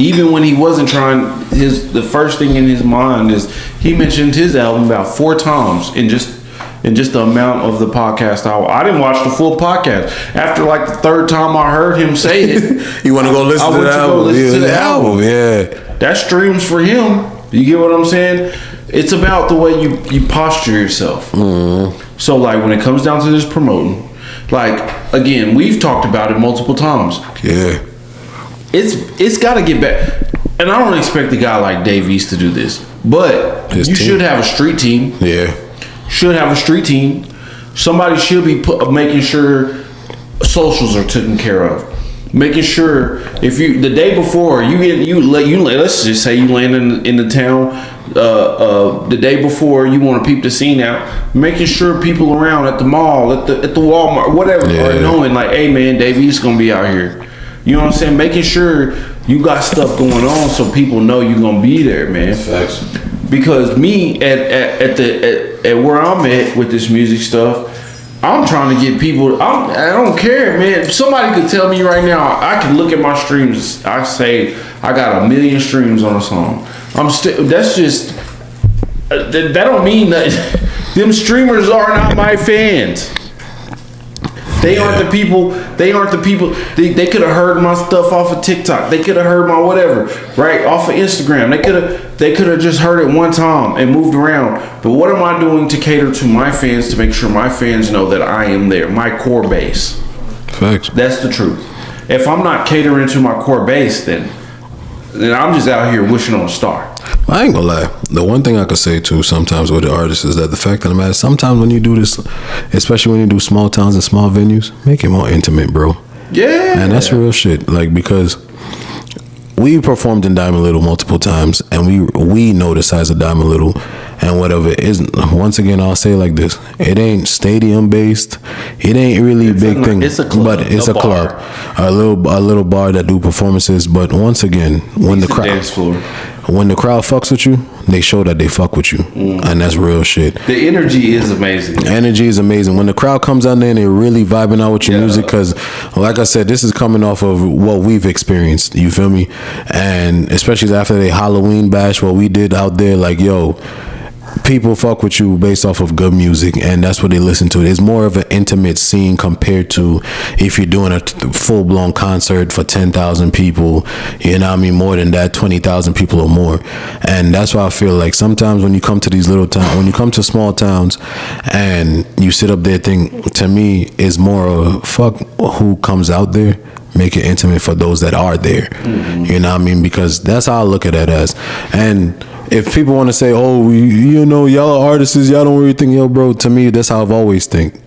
[SPEAKER 2] Even when he wasn't trying, the first thing in his mind is he mentioned his album about 4 times in just the amount of the podcast hour. I didn't watch the full podcast. After like the 3rd time I heard him say it,
[SPEAKER 1] you want to go listen to the album?
[SPEAKER 2] To the album.
[SPEAKER 1] Yeah,
[SPEAKER 2] that streams for him. You get what I'm saying? It's about the way you posture yourself. Mm-hmm. So like when it comes down to this promoting, like again, we've talked about it multiple times.
[SPEAKER 1] Yeah.
[SPEAKER 2] It's got to get back, and I don't expect a guy like Dave East to do this, but you should have a street team.
[SPEAKER 1] Yeah,
[SPEAKER 2] should have a street team. Somebody should be making sure socials are taken care of, making sure if you the day before let's just say you land in the town the day before you want to peep the scene out, making sure people around at the mall, at the Walmart, whatever, are knowing like, hey man, Dave East's gonna be out here. You know what I'm saying? Making sure you got stuff going on so people know you're gonna be there, man.
[SPEAKER 1] Facts.
[SPEAKER 2] Because me at where I'm at with this music stuff, I'm trying to get people. I don't care, man. If somebody could tell me right now, I can look at my streams. I say I got 1 million streams on a song. That's just that don't mean that them streamers are not my fans. They aren't the people. They could have heard my stuff off of TikTok. They could have heard my whatever, right, off of Instagram. They could have just heard it one time and moved around. But what am I doing to cater to my fans, to make sure my fans know that I am there, my core base?
[SPEAKER 1] Facts.
[SPEAKER 2] That's the truth. If I'm not catering to my core base, then I'm just out here wishing on a star.
[SPEAKER 1] I ain't gonna lie. The one thing I could say too sometimes with the artists is that the fact of the matter, sometimes when you do this, especially when you do small towns and small venues, make it more intimate, bro.
[SPEAKER 2] Yeah.
[SPEAKER 1] And that's real shit. Like, because we performed in Diamond Little multiple times, and we know the size of Diamond Little and whatever it is. Once again, I'll say it like this: it ain't stadium based. It ain't really a big thing.
[SPEAKER 2] It's a club,
[SPEAKER 1] but it's a club, a little bar that do performances. But once again, when the crowd
[SPEAKER 2] dance floor.
[SPEAKER 1] When the crowd fucks with you, they show that they fuck with you. And that's real shit.
[SPEAKER 2] The energy is amazing.
[SPEAKER 1] The energy is amazing. When the crowd comes out there and they're really vibing out with your music, because like I said, this is coming off of what we've experienced. You feel me? And especially after the Halloween bash, what we did out there, like, yo, people fuck with you based off of good music, and that's what they listen to. It's more of an intimate scene compared to if you're doing a full-blown concert for 10,000 people, you know what I mean, more than that, 20,000 people or more. And that's why I feel like sometimes when you come to these little towns, when you come to small towns and you sit up there, to me, is more of fuck who comes out there. Make it intimate for those that are there. Mm-hmm. You know what I mean? Because that's how I look at it as. And if people want to say, oh, you know, y'all are artists, y'all don't really think, yo, bro, to me, that's how I've always think.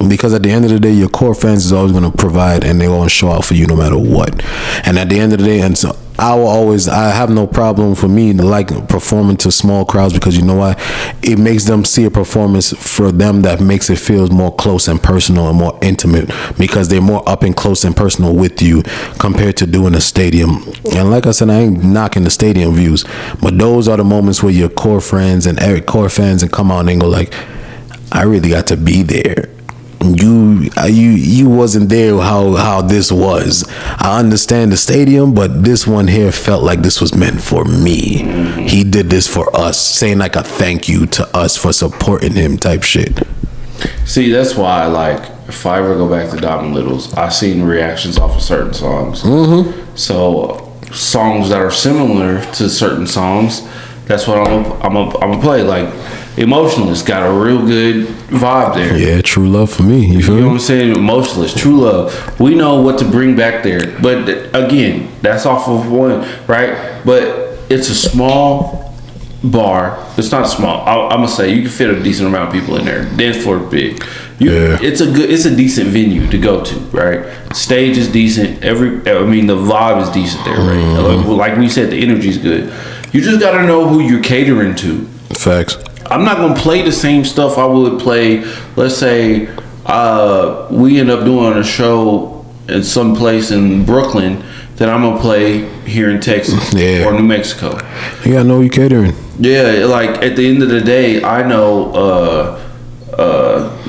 [SPEAKER 1] Because at the end of the day, your core fans is always going to provide, and they're going to show out for you no matter what. And at the end of the day, and so I have no problem for me to like performing to small crowds, because you know why? It makes them see a performance for them that makes it feel more close and personal and more intimate, because they're more up and close and personal with you compared to doing a stadium. And like I said, I ain't knocking the stadium views, but those are the moments where your core friends and core fans and come out and go like, I really got to be there. You wasn't there how this was. I understand the stadium, but this one here felt like this was meant for me. Mm-hmm. He did this for us, saying like a thank you to us for supporting him type shit.
[SPEAKER 2] See, that's why, like, if I ever go back to Diamond Littles, I've seen reactions off of certain songs. Mm-hmm. So songs that are similar to certain songs, that's what I'm gonna play. Like, Emotionless got a real good vibe there.
[SPEAKER 1] Yeah, True Love for me. You feel
[SPEAKER 2] know what I'm saying? Emotionless, True Love. We know what to bring back there. But again, that's off of one, right? But it's a small bar. It's not small. I'm gonna say you can fit a decent amount of people in there. Dance floor is big. It's a decent venue to go to, right? Stage is decent. The vibe is decent there, right? Mm-hmm. Like we said, the energy is good. You just gotta know who you're catering to.
[SPEAKER 1] Facts.
[SPEAKER 2] I'm not gonna play the same stuff I would play. Let's say we end up doing a show in some place in Brooklyn that I'm gonna play here in Texas or New Mexico.
[SPEAKER 1] You gotta know who you're catering.
[SPEAKER 2] Yeah, like at the end of the day, I know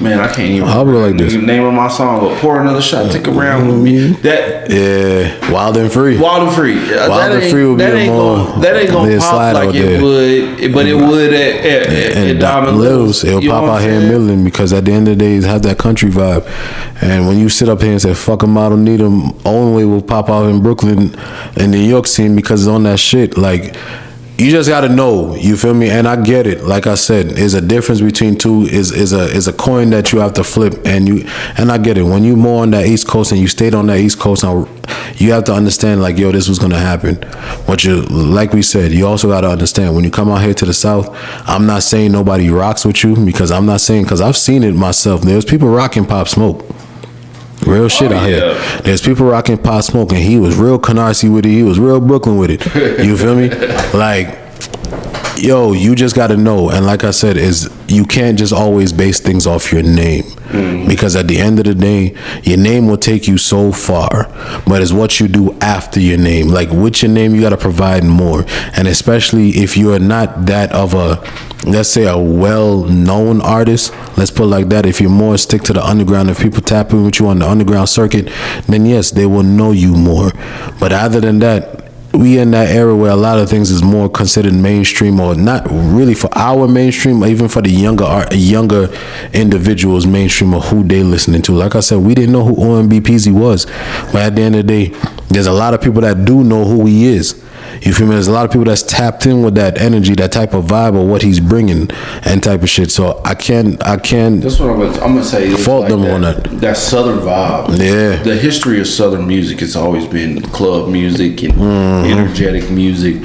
[SPEAKER 2] Man, I can't even
[SPEAKER 1] I'll be like this.
[SPEAKER 2] the name of my song, but pour another shot, take a round with me. That
[SPEAKER 1] Wild and Free.
[SPEAKER 2] Wild and Free.
[SPEAKER 1] Wild and Free would be more.
[SPEAKER 2] That ain't gonna pop like it would, but it would at Diamond Littles.
[SPEAKER 1] It'll pop out here in Midland because at the end of the day, it has that country vibe. And when you sit up here and say "fuck 'em, I don't need 'em," only will pop out in Brooklyn and New York scene because it's on that shit. Like, you just gotta know, you feel me? And I get it. Like I said, is a difference between two is a coin that you have to flip, and I get it. When you more on that East Coast and you stayed on that East Coast, you have to understand like, yo, this was gonna happen. But like we said, you also gotta understand when you come out here to the South. I'm not saying nobody rocks with you because I've seen it myself. There's people rocking Pop Smoke. Real shit out here. There's people rocking Pop Smoke, and he was real Canarsie with it. He was real Brooklyn with it. You feel me? Like, yo, you just got to know. And like I said, you can't just always base things off your name. Because at the end of the day, your name will take you so far. But it's what you do after your name. Like, with your name, you got to provide more. And especially if you're not that of let's say a well-known artist, let's put it like that. If you're more stick to the underground, if people tap in with you on the underground circuit, then yes, they will know you more. But other than that, we in that era where a lot of things is more considered mainstream, or not really for our mainstream, or even for the younger individuals mainstream of who they listening to. Like I said, we didn't know who OMB was, but at the end of the day, there's a lot of people that do know who he is. You feel me? There's a lot of people that's tapped in with that energy, that type of vibe of what he's bringing and type of shit. So I can't.
[SPEAKER 2] That's what I'm gonna say.
[SPEAKER 1] Fault like them
[SPEAKER 2] that,
[SPEAKER 1] on that.
[SPEAKER 2] That Southern vibe.
[SPEAKER 1] Yeah.
[SPEAKER 2] The history of Southern music has always been club music and energetic music.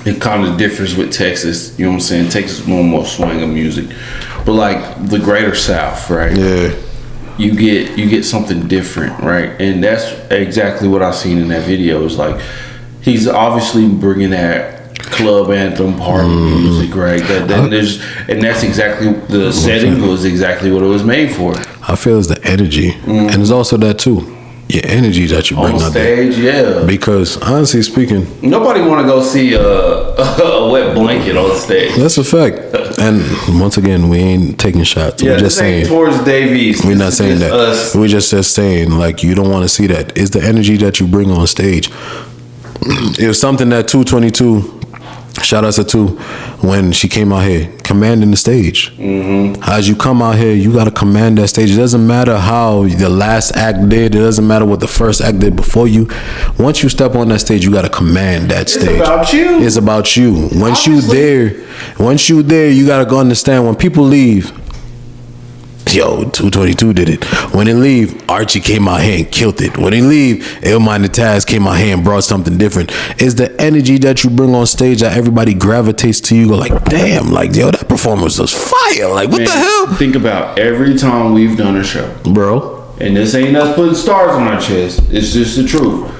[SPEAKER 2] It kind of differs with Texas. You know what I'm saying? Texas is more swing music, but like the Greater South, right?
[SPEAKER 1] Yeah.
[SPEAKER 2] You get something different, right? And that's exactly what I seen in that video. Is like, he's obviously bringing that club anthem party music, right? And that's exactly the setting was exactly what it was made for.
[SPEAKER 1] I feel it's the energy, and it's also that too. Your energy that you bring
[SPEAKER 2] on
[SPEAKER 1] out
[SPEAKER 2] stage,
[SPEAKER 1] there. Yeah. Because honestly speaking,
[SPEAKER 2] nobody want to go see a wet blanket on stage.
[SPEAKER 1] That's a fact. And once again, we ain't taking shots.
[SPEAKER 2] Yeah,
[SPEAKER 1] we're just saying
[SPEAKER 2] towards Davies.
[SPEAKER 1] We're not saying that. We're just saying like you don't want to see that. It's the energy that you bring on stage. It was something that 222. Shout out to 2 when she came out here commanding the stage. As you come out here, you got to command that stage. It doesn't matter how the last act did. It doesn't matter what the first act did before you. Once you step on that stage, you got to command that stage.
[SPEAKER 2] It's about you.
[SPEAKER 1] It's about you. Once you there, you got to go understand when people leave. Yo, 222 did it. When they leave, Archie came out here and killed it. When they leave, Illmind Taz came out here and brought something different. It's the energy that you bring on stage that everybody gravitates to you. Go like, damn, like, yo, that performance was fire. Like, what the hell?
[SPEAKER 2] Think about every time we've done a show,
[SPEAKER 1] bro.
[SPEAKER 2] And this ain't us putting stars on our chest. It's just the truth.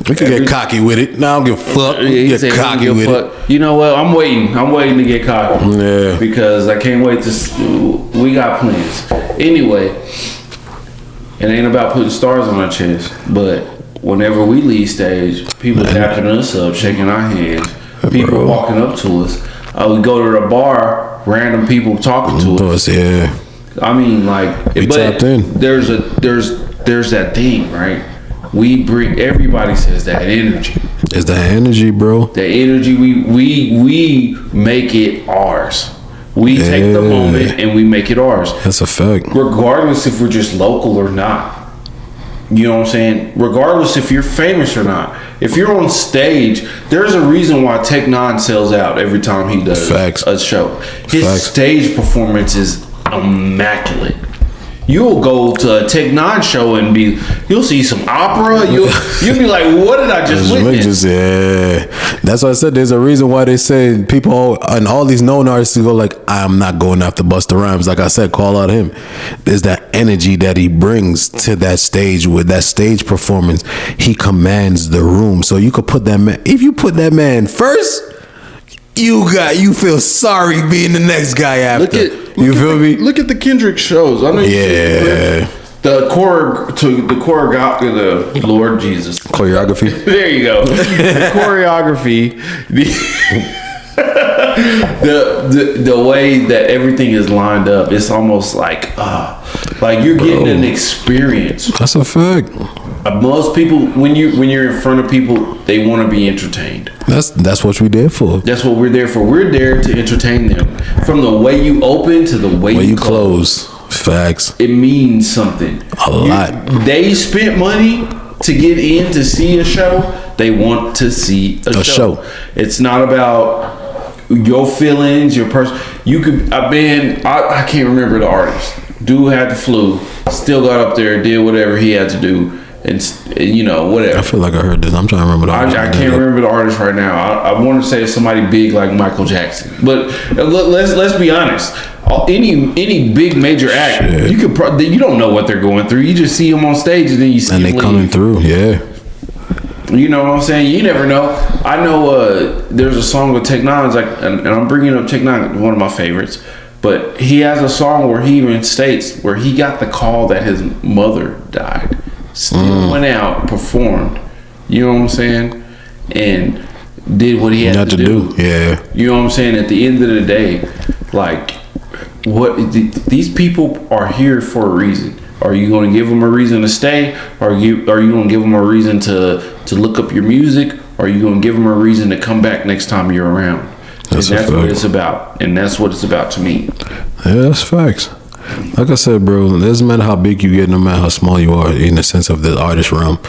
[SPEAKER 1] We can get cocky with it. Now I don't give a fuck. We get cocky with it.
[SPEAKER 2] You know what? I'm waiting to get cocky.
[SPEAKER 1] Yeah.
[SPEAKER 2] Because I can't wait to. We got plans. Anyway, it ain't about putting stars on our chest, but whenever we leave stage, people tapping us up, shaking our hands, people walking up to us. We go to the bar, random people talking to us.
[SPEAKER 1] Yeah.
[SPEAKER 2] I mean, like,
[SPEAKER 1] we tapped in.
[SPEAKER 2] There's that thing, right? We bring, everybody says that energy.
[SPEAKER 1] It's that energy, bro.
[SPEAKER 2] The energy, we make it ours. We take the moment and we make it ours.
[SPEAKER 1] That's a fact.
[SPEAKER 2] Regardless if we're just local or not. You know what I'm saying? Regardless if you're famous or not. If you're on stage, there's a reason why Tech Nine sells out every time he does a show. His stage performance is immaculate. You'll go to a Tech Nine show and you'll see some opera. You'll be like, what did I just witness?
[SPEAKER 1] Yeah, that's why I said there's a reason why they say people and all these known artists go like, I'm not going after Busta Rhymes. Like I said, call out him. There's that energy that he brings to that stage with that stage performance. He commands the room. So you could put that man. If you put that man first, you feel sorry being the next guy after. You feel me?
[SPEAKER 2] Look at the Kendrick shows. I know you see the Lord Jesus
[SPEAKER 1] choreography.
[SPEAKER 2] There you go. The choreography. the way that everything is lined up, it's almost like you're getting an experience.
[SPEAKER 1] That's a fact.
[SPEAKER 2] Most people, when you're in front of people, they want to be entertained.
[SPEAKER 1] That's what we're there for.
[SPEAKER 2] That's what we're there for. We're there to entertain them. From the way you open to the way you close.
[SPEAKER 1] Facts.
[SPEAKER 2] It means something.
[SPEAKER 1] A lot.
[SPEAKER 2] They spent money to get in to see a show. They want to see a show. It's not about your feelings, your person. You could. I can't remember the artist. Dude had the flu. Still got up there, did whatever he had to do. And whatever.
[SPEAKER 1] I feel like I heard this. I'm trying to remember the artist.
[SPEAKER 2] I can't remember the artist right now. I want to say it's somebody big like Michael Jackson. But let's be honest. Any big major act, you could you don't know what they're going through. You just see them on stage and then you see
[SPEAKER 1] and they coming through. Yeah.
[SPEAKER 2] You know what I'm saying? You never know. I know there's a song with Tech Nine's and I'm bringing up Tech Nine, one of my favorites. But he has a song where he even states where he got the call that his mother died. Still went out, performed, you know what I'm saying, and did what he had to do.
[SPEAKER 1] Yeah,
[SPEAKER 2] you know what I'm saying. At the end of the day, these people are here for a reason. Are you going to give them a reason to stay? Are you going to give them a reason to look up your music? Or are you going to give them a reason to come back next time you're around? That's what it's about, and that's what it's about to me.
[SPEAKER 1] Yeah, that's facts. Like I said, bro, it doesn't matter how big you get, no matter how small you are, in the sense of the artist realm.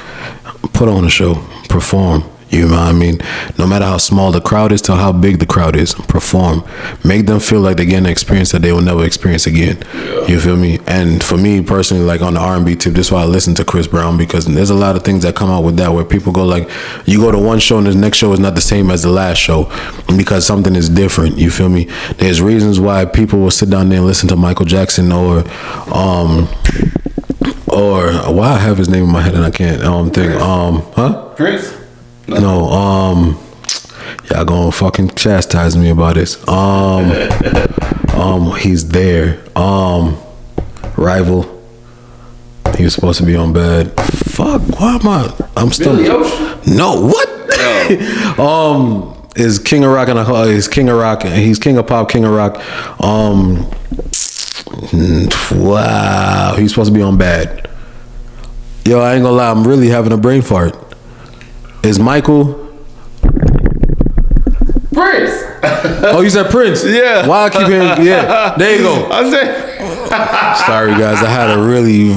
[SPEAKER 1] Put on a show, perform. You know what I mean? No matter how small the crowd is to how big the crowd is, perform. Make them feel like they're getting an experience that they will never experience again. Yeah. You feel me? And for me personally, like on the R&B tip, this is why I listen to Chris Brown, because there's a lot of things that come out with that where people go like, you go to one show and the next show is not the same as the last show because something is different. You feel me? There's reasons why people will sit down there and listen to Michael Jackson or why I have his name in my head and I can't think.
[SPEAKER 2] Prince?
[SPEAKER 1] No, y'all gonna fucking chastise me about this. He's there. Rival. He was supposed to be on Bad. Fuck, why am I'm still.
[SPEAKER 2] Billy Ocean?
[SPEAKER 1] No, what? No. Is King of Rock and he's King of Rock. He's King of Pop, King of Rock. Wow, he's supposed to be on Bad. Yo, I ain't gonna lie, I'm really having a brain fart. Is Michael
[SPEAKER 2] Prince?
[SPEAKER 1] Oh, you said Prince?
[SPEAKER 2] Yeah.
[SPEAKER 1] Why I keep hearing? Yeah, there you go.
[SPEAKER 2] I said.
[SPEAKER 1] Sorry, guys. I really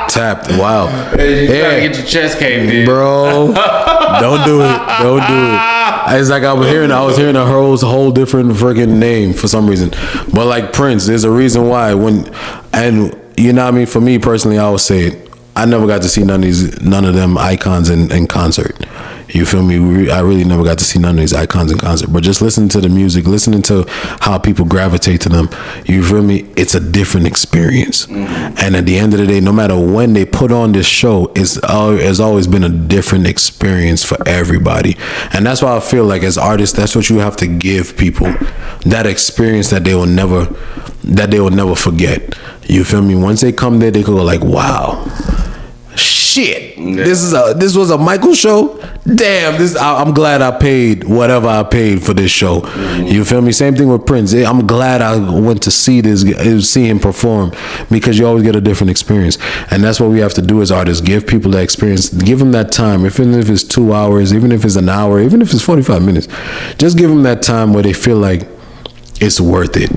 [SPEAKER 1] tapped. Wow.
[SPEAKER 2] Hey, you gotta get your chest caved in,
[SPEAKER 1] bro. Don't do it. It's like I was hearing a whole different freaking name for some reason. But like Prince, there's a reason why. And you know what I mean. For me personally, I would say it. I never got to see none of them icons in concert. You feel me? I really never got to see none of these icons in concert. But just listening to the music, listening to how people gravitate to them, you feel me? It's a different experience. Mm-hmm. And at the end of the day, no matter when they put on this show, it's always been a different experience for everybody. And that's why I feel like as artists, that's what you have to give people, that experience that they will never forget. You feel me? Once they come there, they could go like, wow. Shit, yeah. This was a Michael show. Damn, I'm glad I paid whatever I paid for this show. Mm-hmm. You feel me? Same thing with Prince. I'm glad I went to see him perform, because you always get a different experience, and that's what we have to do as artists: give people that experience, give them that time. Even if it's 2 hours, even if it's an hour, even if it's 45 minutes, just give them that time where they feel like it's worth it.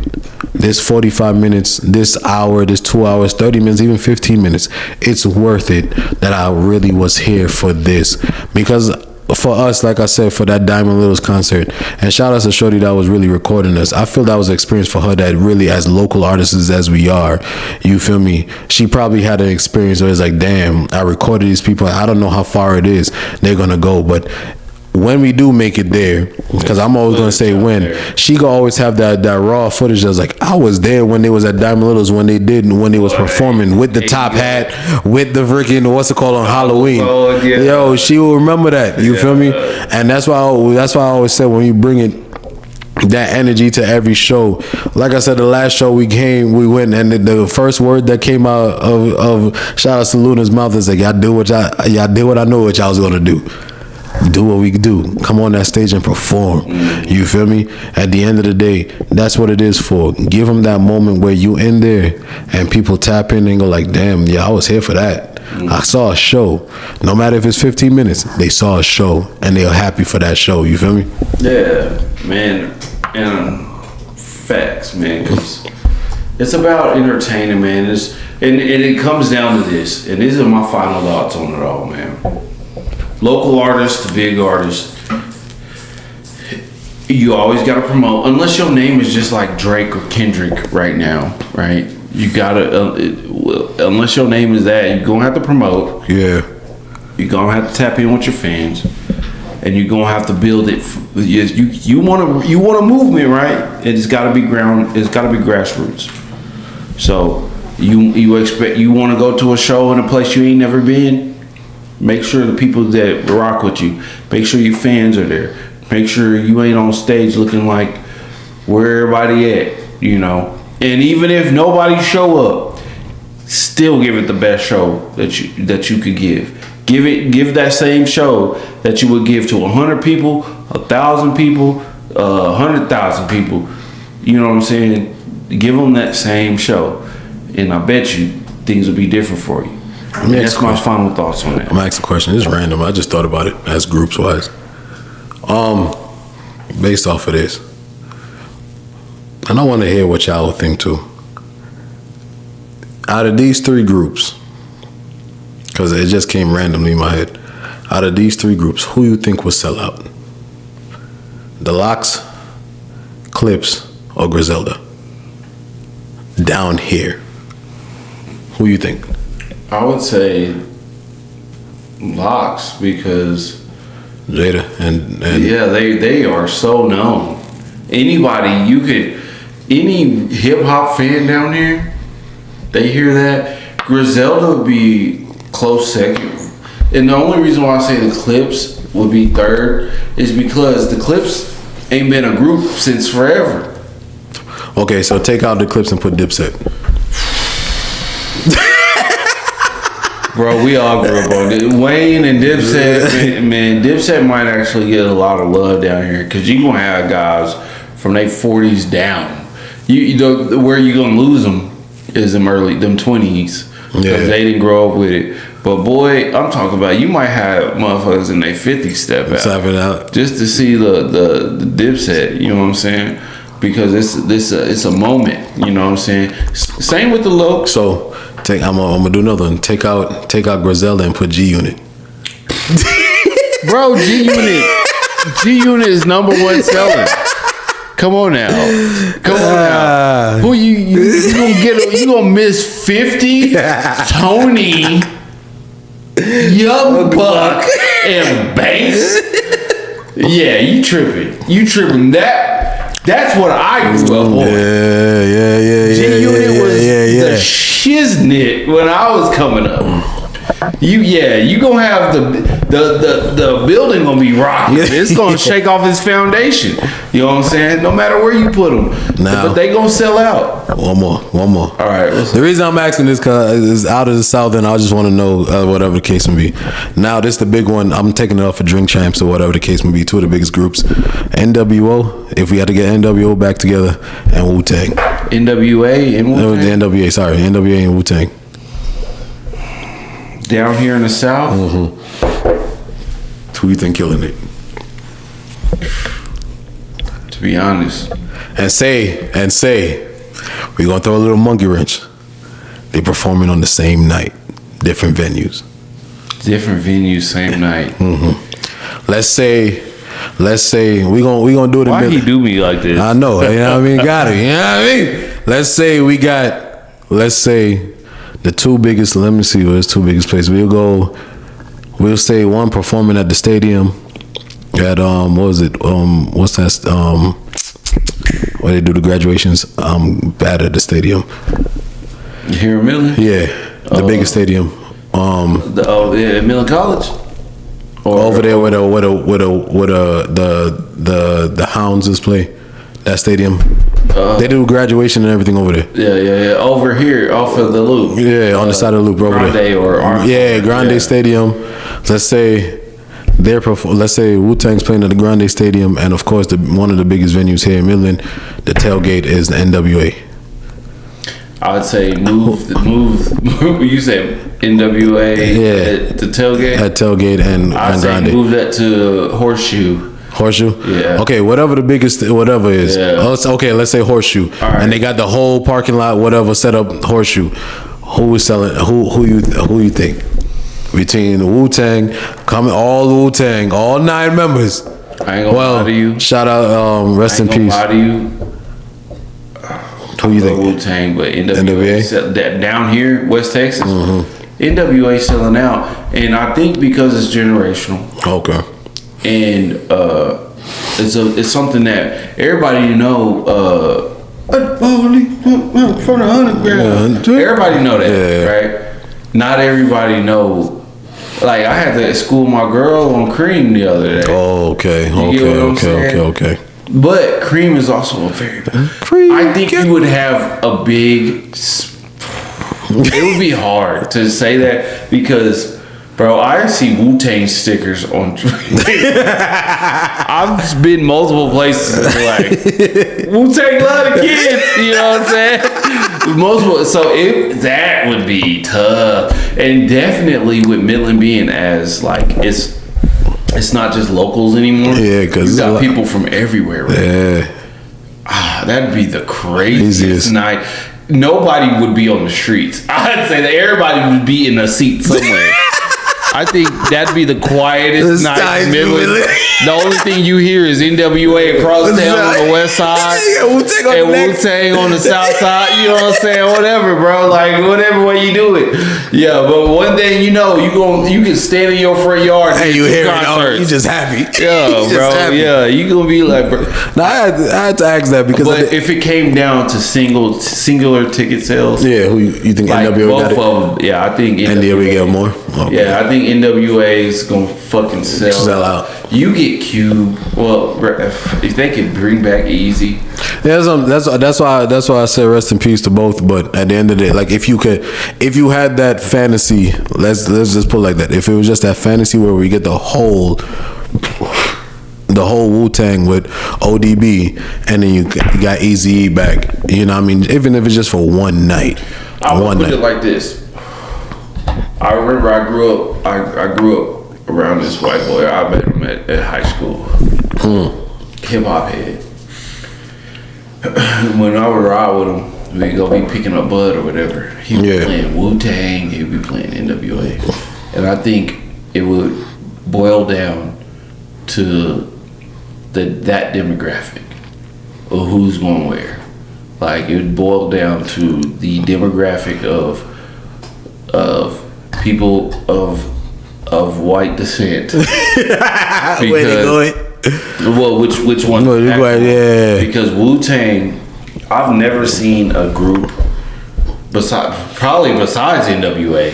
[SPEAKER 1] This 45 minutes, this hour, this 2 hours, 30 minutes, even 15 minutes, it's worth it that I really was here for this. Because for us, like I said, for that Diamond Littles concert, and shout out to Shorty that was really recording us, I feel that was an experience for her that really, as local artists as we are, you feel me, she probably had an experience where it's like, damn, I recorded these people, I don't know how far it is they're gonna go, but when we do make it there, because I'm always going to say when, she gonna always have that raw footage that's like, I was there when they was at Diamond Littles, when they was performing with the top hat, with the freaking, what's it called, on Halloween. Yo, she will remember that, you feel me? And that's why I always say, when you bring it, that energy to every show. Like I said, the last show we went, and the first word that came out of shout out to Luna's mouth is like, y'all did what I know what y'all was going to do. do what we do. Come on that stage and perform. You feel me? At the end of the day, that's what it is for. Give them that moment where you in there and people tap in and go like, damn, yeah, I was here for that. I saw a show. No matter if it's 15 minutes, they saw a show and they're happy for that show. You feel me?
[SPEAKER 2] Yeah, man. And facts, man. 'Cause it's about entertaining, man. And it comes down to this. And these are my final thoughts on it all, man. Local artists to big artists, you always got to promote. Unless your name is just like Drake or Kendrick right now, right? You got to, unless your name is that, you're going to have to promote.
[SPEAKER 1] Yeah.
[SPEAKER 2] You're going to have to tap in with your fans. And you're going to have to build it. You want a movement, right? It's got to be it's got to be grassroots. So you want to go to a show in a place you ain't never been? Make sure the people that rock with you, make sure your fans are there. Make sure you ain't on stage looking like where everybody at, you know. And even if nobody show up, still give it the best show that you could give. Give that same show that you would give to 100 people, 1,000 people, 100,000 people. You know what I'm saying? Give them that same show, and I bet you things will be different for you. That's my final thoughts on that.
[SPEAKER 1] I'm asking a question. It's random. I just thought about it as groups wise. Based off of this, and I want to hear what y'all would think too. Out of these three groups, because it just came randomly in my head. Out of these three groups, who you think will sell out? The Locks, Clips, or Griselda? Down here. Who you think?
[SPEAKER 2] I would say Locks, because
[SPEAKER 1] Jada and
[SPEAKER 2] yeah, they are so known. Any hip hop fan down here, they hear that. Griselda would be close second. And the only reason why I say the Clips would be third is because the Clips ain't been a group since forever.
[SPEAKER 1] Okay, so take out the Clips and put Dipset.
[SPEAKER 2] Bro, we all grew up on it. Wayne and Dipset, man, Dipset might actually get a lot of love down here because you're going to have guys from their 40s down. You know, where you going to lose them is them 20s. Because they didn't grow up with it. But boy, I'm talking about, you might have motherfuckers in their 50s step out just to see the Dipset. You know what I'm saying? Because it's a moment. You know what I'm saying? Same with the Loc.
[SPEAKER 1] So I'm gonna do another one. Take out Griselda and put G Unit.
[SPEAKER 2] Bro, G Unit is number one selling. Come on now. Who you gonna get? You gonna miss 50? Tony, Young Buck, and Banks? Yeah, you tripping. That's what I grew up on.
[SPEAKER 1] Yeah.
[SPEAKER 2] G Unit was the shiznit when I was coming up. You gonna have the building gonna be rocking. It's gonna shake off its foundation. You know what I'm saying? No matter where you put them, but they gonna sell out.
[SPEAKER 1] One more. All
[SPEAKER 2] right.
[SPEAKER 1] The reason I'm asking this because it's out of the South, and I just want to know whatever the case may be. Now this the big one. I'm taking it off for Drink Champs or whatever the case may be. Two of the biggest groups. NWO. If we had to get NWO back together, and Wu-Tang.
[SPEAKER 2] NWA and Wu-Tang.
[SPEAKER 1] NWA. Sorry, NWA and Wu-Tang.
[SPEAKER 2] Down here in the South?
[SPEAKER 1] Mm-hmm. Who you think killing it?
[SPEAKER 2] To be honest.
[SPEAKER 1] And say, we're going to throw a little monkey wrench. They performing on the same night. Different venues. Same night. Mm-hmm. Let's say we're gonna do it.
[SPEAKER 2] Why he do me like this?
[SPEAKER 1] I know. You know what I mean? Got it. You know what I mean? Let's say the two biggest, let me see what's two biggest places. We'll say one performing at the stadium at what's that where they do the graduations bad at the stadium.
[SPEAKER 2] Here in Millen?
[SPEAKER 1] Yeah. The biggest stadium.
[SPEAKER 2] Millen College?
[SPEAKER 1] Over there where the Hounds play. That stadium. They do graduation and everything over there.
[SPEAKER 2] Yeah. Over here, off of the loop.
[SPEAKER 1] Yeah, on the side of the loop, over
[SPEAKER 2] Grande
[SPEAKER 1] there.
[SPEAKER 2] Grande
[SPEAKER 1] Stadium. Let's say let's say Wu-Tang's playing at the Grande Stadium, and of course one of the biggest venues here in Midland, the tailgate is the NWA.
[SPEAKER 2] I would say move. You said NWA at the tailgate.
[SPEAKER 1] At tailgate and
[SPEAKER 2] I'd say
[SPEAKER 1] Grande.
[SPEAKER 2] move that to Horseshoe.
[SPEAKER 1] Horseshoe?
[SPEAKER 2] Yeah.
[SPEAKER 1] Okay, whatever the biggest, whatever is.
[SPEAKER 2] Yeah.
[SPEAKER 1] Okay, let's say Horseshoe.
[SPEAKER 2] All right.
[SPEAKER 1] And they got the whole parking lot, whatever, set up Horseshoe. Who is selling? Who you think? Between the Wu-Tang, all the Wu-Tang, all 9 members.
[SPEAKER 2] I ain't gonna lie to you.
[SPEAKER 1] Shout out, rest in peace.
[SPEAKER 2] I ain't gonna lie to you.
[SPEAKER 1] Who you think?
[SPEAKER 2] Wu-Tang, but NWA? Down here, West Texas, NWA selling out. And I think because it's generational.
[SPEAKER 1] Okay.
[SPEAKER 2] And it's something that everybody know. From the underground. Everybody know that, right? Not everybody know. Like I had to school my girl on Cream the other day.
[SPEAKER 1] Oh, okay.
[SPEAKER 2] But Cream is also a very. I think you would have a big. It would be hard to say that because. Bro, I see Wu-Tang stickers on. I've been multiple places and like Wu-Tang love the kids. You know what I'm saying? Multiple. So that would be tough, and definitely with Midland being as like it's not just locals anymore.
[SPEAKER 1] Yeah, because
[SPEAKER 2] you got people from everywhere. Right? Yeah, that'd be the craziest night. Nobody would be on the streets. I'd say that everybody would be in a seat somewhere. I think that'd be the quietest night in Midland. The only thing you hear is NWA across town on the west side and Wu-Tang on the south side. You know what I'm saying? Whatever, bro. Like whatever way you do it. Yeah, but one thing you know, you can stand in your front yard and
[SPEAKER 1] you hear it. You just happy.
[SPEAKER 2] Yeah, bro. Happy. Yeah, you gonna be like, bro.
[SPEAKER 1] Now I had to ask that because
[SPEAKER 2] if it came down to singular ticket sales,
[SPEAKER 1] who you think
[SPEAKER 2] like
[SPEAKER 1] NWA
[SPEAKER 2] both
[SPEAKER 1] got it?
[SPEAKER 2] of them? Yeah, I think
[SPEAKER 1] NWA got more. Okay.
[SPEAKER 2] Yeah, I think NWA is gonna fucking sell
[SPEAKER 1] out.
[SPEAKER 2] You get Cube. Well, if they could bring back Easy.
[SPEAKER 1] Yeah, that's why I said rest in peace to both. But at the end of the day, like if you had that fantasy, let's just put it like that. If it was just that fantasy where we get the whole Wu-Tang with ODB, and then you got Eazy back. You know what I mean? Even if it's just for one night.
[SPEAKER 2] I would put it like this. I remember I grew up around this white boy. I met him at high school. Hip hop head. When I would ride with him, we'd go be picking up bud or whatever. He'd be playing Wu-Tang, he'd be playing NWA. And I think it would boil down to that demographic of who's going where. Like it would boil down to the demographic of people of white descent.
[SPEAKER 1] Where they going?
[SPEAKER 2] Well, which one? Because Wu-Tang, I've never seen a group besides NWA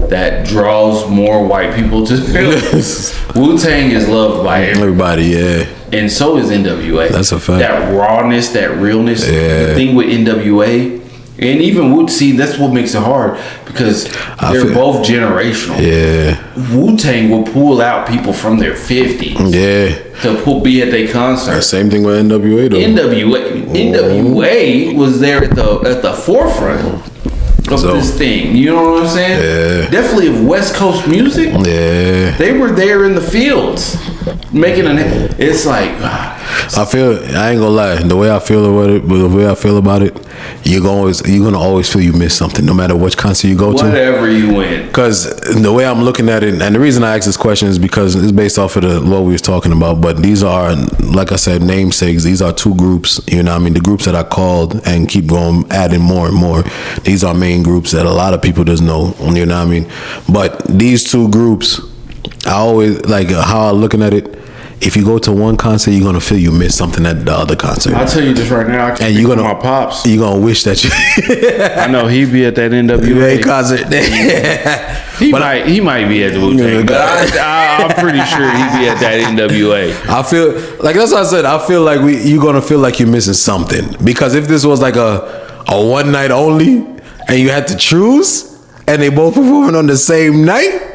[SPEAKER 2] that draws more white people to film. Wu-Tang is loved by
[SPEAKER 1] everybody. Yeah, and
[SPEAKER 2] so is NWA.
[SPEAKER 1] That's a fact.
[SPEAKER 2] That rawness, that realness.
[SPEAKER 1] Yeah.
[SPEAKER 2] The thing with NWA. And even Wu-Tang, that's what makes it hard because they're both generational.
[SPEAKER 1] Yeah,
[SPEAKER 2] Wu-Tang will pull out people from their 50s.
[SPEAKER 1] Yeah,
[SPEAKER 2] to be at their concert.
[SPEAKER 1] Same thing with NWA though.
[SPEAKER 2] NWA was there at the forefront of this thing. You know what I'm saying?
[SPEAKER 1] Yeah.
[SPEAKER 2] Definitely of West Coast music.
[SPEAKER 1] Yeah.
[SPEAKER 2] They were there in the fields making it's like
[SPEAKER 1] I ain't gonna lie, the way I feel about it, you're gonna always feel you miss something no matter which concert you go to.
[SPEAKER 2] Whatever you win.
[SPEAKER 1] Because the way I'm looking at it, and the reason I asked this question is because it's based off of what we was talking about, but these are, like I said, namesakes. These are two groups, you know what I mean? The groups that I called and keep going, adding more and more. These are main groups that a lot of people just know, you know what I mean? But these two groups, I always, like how I'm looking at it, if you go to one concert, you're gonna feel you miss something at the other concert.
[SPEAKER 2] I'll tell you this right now.
[SPEAKER 1] And you're gonna
[SPEAKER 2] my pops.
[SPEAKER 1] You're gonna wish that you.
[SPEAKER 2] I know he'd be at that NWA
[SPEAKER 1] concert.
[SPEAKER 2] He might be at the Wu-Tang, but I'm pretty sure he'd be at that NWA.
[SPEAKER 1] I feel like that's what I said. I feel like you're gonna feel like you're missing something because if this was like a one night only and you had to choose and they both performing on the same night.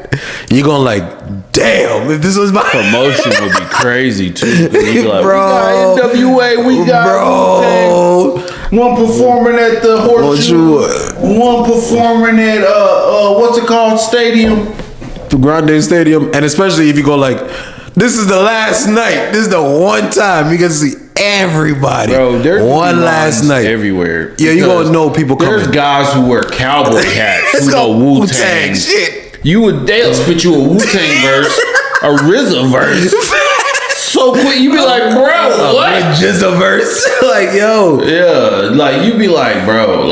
[SPEAKER 1] you're gonna like, damn, if this was my
[SPEAKER 2] promotion would be crazy too. Like,
[SPEAKER 1] bro,
[SPEAKER 2] we got NWA, we got Wu-Tang. One performing at the Horseshoe, one performing at what's it called, stadium,
[SPEAKER 1] the Grande Stadium, and especially if you go like, this is the last night. This is the one time you can see everybody.
[SPEAKER 2] Bro, there's
[SPEAKER 1] one last night
[SPEAKER 2] everywhere.
[SPEAKER 1] Yeah, you gonna know people coming.
[SPEAKER 2] There's guys who wear cowboy hats who know Wu-Tang.
[SPEAKER 1] Shit.
[SPEAKER 2] They'll spit you a Wu-Tang verse, a RZA verse. So quick, you be like, bro, what?
[SPEAKER 1] Just a verse, like, yo,
[SPEAKER 2] yeah, like you be like, bro,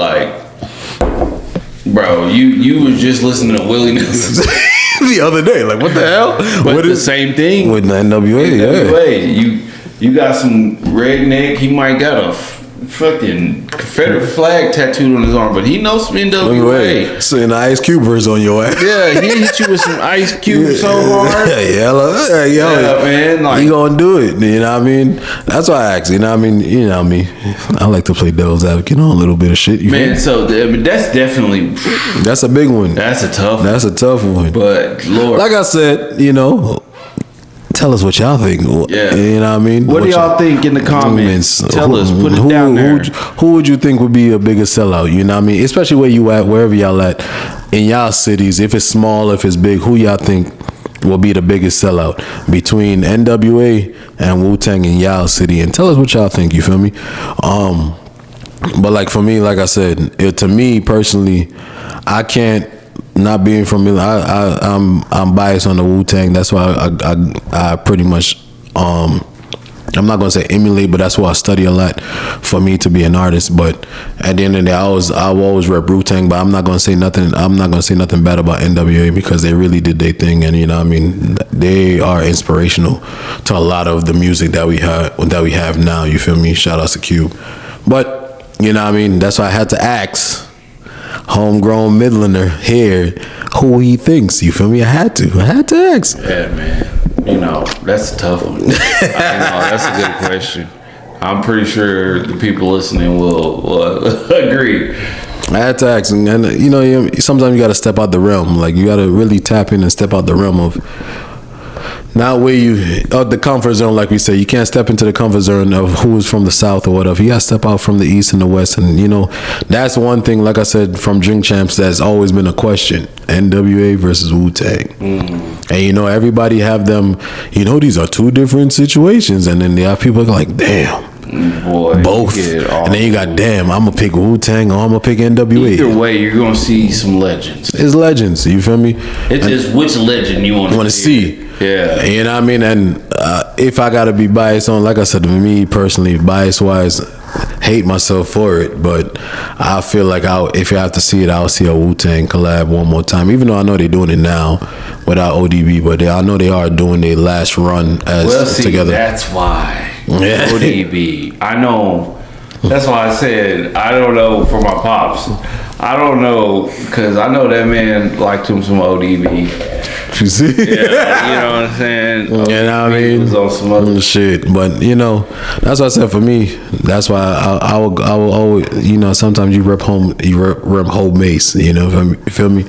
[SPEAKER 2] you was just listening to Willie Nelson
[SPEAKER 1] the other day, like, what the hell?
[SPEAKER 2] But what the same thing
[SPEAKER 1] with the NWA?
[SPEAKER 2] Yeah, you got some redneck. He might got a fucking Confederate flag tattooed on his arm, but he knows some NWA.
[SPEAKER 1] So an Ice Cube verse on your ass.
[SPEAKER 2] Yeah, he hit you with some Ice Cube so hard.
[SPEAKER 1] Yeah,
[SPEAKER 2] man. Like,
[SPEAKER 1] he gonna do it. You know what I mean? That's why I asked. You know what I mean? You know me. I like to play devil's advocate on a little bit of shit.
[SPEAKER 2] Man, so that's definitely
[SPEAKER 1] that's a big one.
[SPEAKER 2] That's a tough one.
[SPEAKER 1] That's a tough one.
[SPEAKER 2] But Lord,
[SPEAKER 1] like I said, you know. Tell us what y'all think.
[SPEAKER 2] Yeah.
[SPEAKER 1] You know what I mean?
[SPEAKER 2] What do y'all think in the comments? Tell us. Put it down there.
[SPEAKER 1] Who would you think would be a bigger sellout? You know what I mean? Especially where you at, wherever y'all at, in y'all cities. If it's small, if it's big, who y'all think will be the biggest sellout between NWA and Wu-Tang in y'all city? And tell us what y'all think. You feel me? But like for me, like I said, to me personally, I can't. Not being from Milan, I'm biased on the Wu-Tang. That's why I pretty much I'm not gonna say emulate, but that's why I study a lot for me to be an artist. But at the end of the day, I'll always rep Wu-Tang. But I'm not gonna say nothing. I'm not gonna say nothing bad about NWA because they really did their thing, and you know what I mean, they are inspirational to a lot of the music that we have now. You feel me? Shout out to Cube. But you know what I mean. That's why I had to ask. Homegrown Midlander here, who he thinks. You feel me? I had to ask.
[SPEAKER 2] Yeah, man. You know, that's a tough one. That's a good question. I'm pretty sure the people listening will agree.
[SPEAKER 1] I had to ask, and you know, sometimes you got to step out the realm. Like you got to really tap in and step out the realm of not where the comfort zone. Like we say, you can't step into the comfort zone of who's from the South or whatever. You got to step out from the East and the West, and you know, that's one thing. Like I said, from Drink Champs, that's always been a question: NWA versus Wu-Tang. And you know, everybody have them. You know, these are two different situations, and then they have people like, damn.
[SPEAKER 2] Boy,
[SPEAKER 1] both, and then you got damn. I'm gonna pick Wu-Tang or I'm gonna pick NWA.
[SPEAKER 2] Either way, you're gonna see some legends.
[SPEAKER 1] It's legends. You feel me?
[SPEAKER 2] It's just which legend you want to
[SPEAKER 1] see.
[SPEAKER 2] Yeah,
[SPEAKER 1] you know what I mean. And if I gotta be biased on, like I said, to me personally, bias wise, hate myself for it, but I feel like if you have to see it, I'll see a Wu-Tang collab one more time. Even though I know they're doing it now without ODB, but I know they are doing their last run as together.
[SPEAKER 2] That's why. Yeah. ODB. I know. That's why I said I don't know for my pops. I don't know because I know that man liked him some ODB.
[SPEAKER 1] You see?
[SPEAKER 2] Yeah, you know what I'm saying?
[SPEAKER 1] You know what I mean?
[SPEAKER 2] Was on some other
[SPEAKER 1] shit. But you know, that's what I said for me. That's why I will always, you know, sometimes you rep home base. You know, you feel me?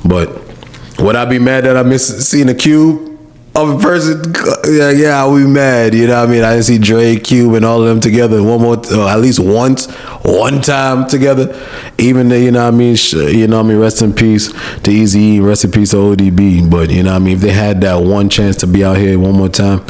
[SPEAKER 1] But would I be mad that I missed seeing a Cube of a person? Yeah, I'll be mad. You know what I mean? I didn't see Dre, Cube, and all of them together at least one time together. Even though, you know what I mean? You know what I mean? Rest in peace to Eazy-E, rest in peace to ODB. But you know what I mean? If they had that one chance to be out here one more time,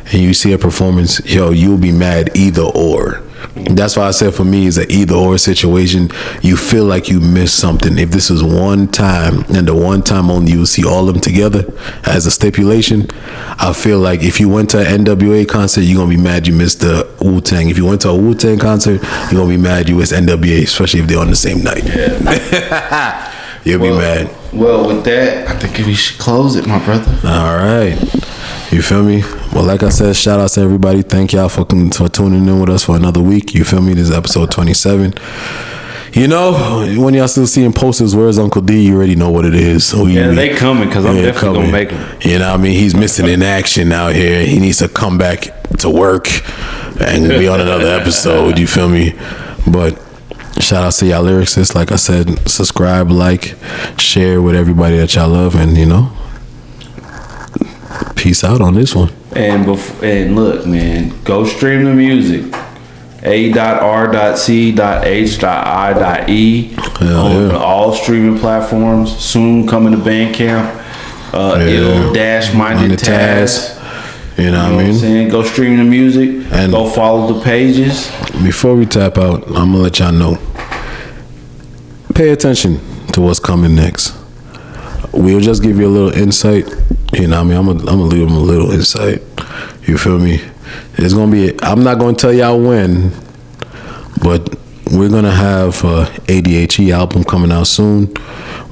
[SPEAKER 1] and you see a performance, you'll be mad either or. That's why I said for me, it's an either or situation. You feel like you missed something. If this is one time and the one time only you see all of them together as a stipulation, I feel like if you went to an NWA concert, you're going to be mad you missed the Wu-Tang. If you went to a Wu-Tang concert, you're going to be mad you missed NWA, especially if they're on the same night. Yeah. You'll be mad.
[SPEAKER 2] Well, with that, I think we should close it, my brother.
[SPEAKER 1] All right. You feel me? Well, like I said, shout out to everybody. Thank y'all for tuning in with us for another week. You feel me? This is episode 27. You know, when y'all still seeing posters, where's Uncle D? You already know what it is. So
[SPEAKER 2] they coming because I'm definitely going to make them.
[SPEAKER 1] You know what I mean? He's missing in action out here. He needs to come back to work and be on another episode. You feel me? But shout out to y'all lyricists. Like I said, subscribe, like, share with everybody that y'all love. And, you know, Peace out on this one.
[SPEAKER 2] And look, man, go stream the music. A.R.C.H.I.E on all streaming platforms. Soon coming to Bandcamp. Ill-Minded Taz.
[SPEAKER 1] You know what I mean?
[SPEAKER 2] Go stream the music and go follow the pages.
[SPEAKER 1] Before we tap out, I'm gonna let y'all know. Pay attention to what's coming next. We'll just give you a little insight. You know what I mean? I'm gonna leave them a little insight. You feel me? It's gonna be. I'm not gonna tell y'all when, but we're gonna have ADHE album coming out soon.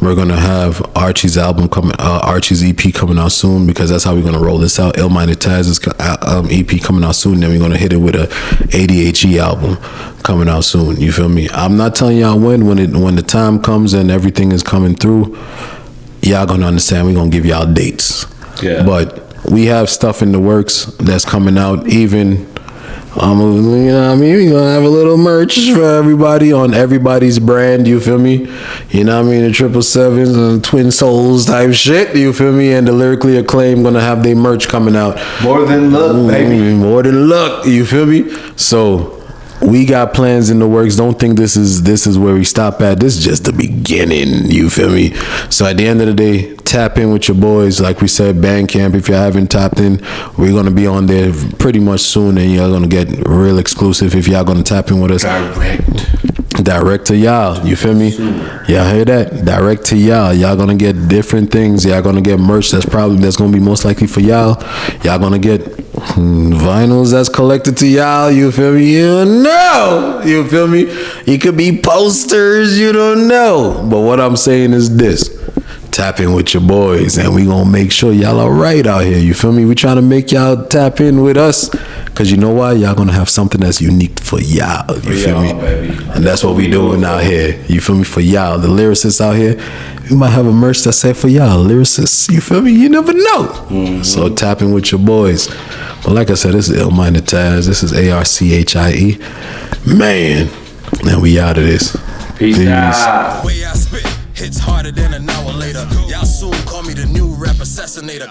[SPEAKER 1] We're gonna have Archie's album Archie's EP coming out soon, because that's how we're gonna roll this out. Ill-Minded Taz's EP coming out soon. Then we're gonna hit it with a ADHE album coming out soon. You feel me? I'm not telling y'all when the time comes and everything is coming through. Y'all gonna understand. We're gonna give y'all dates.
[SPEAKER 2] Yeah.
[SPEAKER 1] But we have stuff in the works that's coming out. Even you know what I mean? We're gonna have a little merch for everybody on everybody's brand, you feel me? You know what I mean? The 777s and Twin Souls type shit, you feel me? And the Lyrically Acclaimed gonna have their merch coming out.
[SPEAKER 2] More than luck, baby.
[SPEAKER 1] More than luck, you feel me? So we got plans in the works. Don't think this is where we stop at. This is just the beginning, you feel me? So at the end of the day, tap in with your boys. Like we said, Bandcamp, if you haven't tapped in, we're going to be on there pretty much soon, and y'all going to get real exclusive if y'all going to tap in with us. Direct to y'all, you feel me? Y'all hear that? Direct to y'all. Y'all gonna get different things. Y'all gonna get merch that's gonna be most likely for y'all. Y'all gonna get vinyls that's collected to y'all, you feel me? You don't know, you feel me? It could be posters, you don't know. But what I'm saying is this: tap in with your boys, and we gonna make sure y'all are right out here, you feel me? We trying to make y'all tap in with us, because you know why? Y'all gonna have something that's unique for y'all, you feel me?
[SPEAKER 2] Baby.
[SPEAKER 1] And that's what we doing out here, you feel me? For y'all, the lyricists out here, we might have a merch that said for y'all, lyricists, you feel me? You never know. So tap in with your boys. But like I said, this is Ill-Minded Taz. This is ARCHIE. Man, and we out of this.
[SPEAKER 2] Peace out.
[SPEAKER 3] Way I spit hits harder than an hour later. Y'all soon call me the new rap assassinator.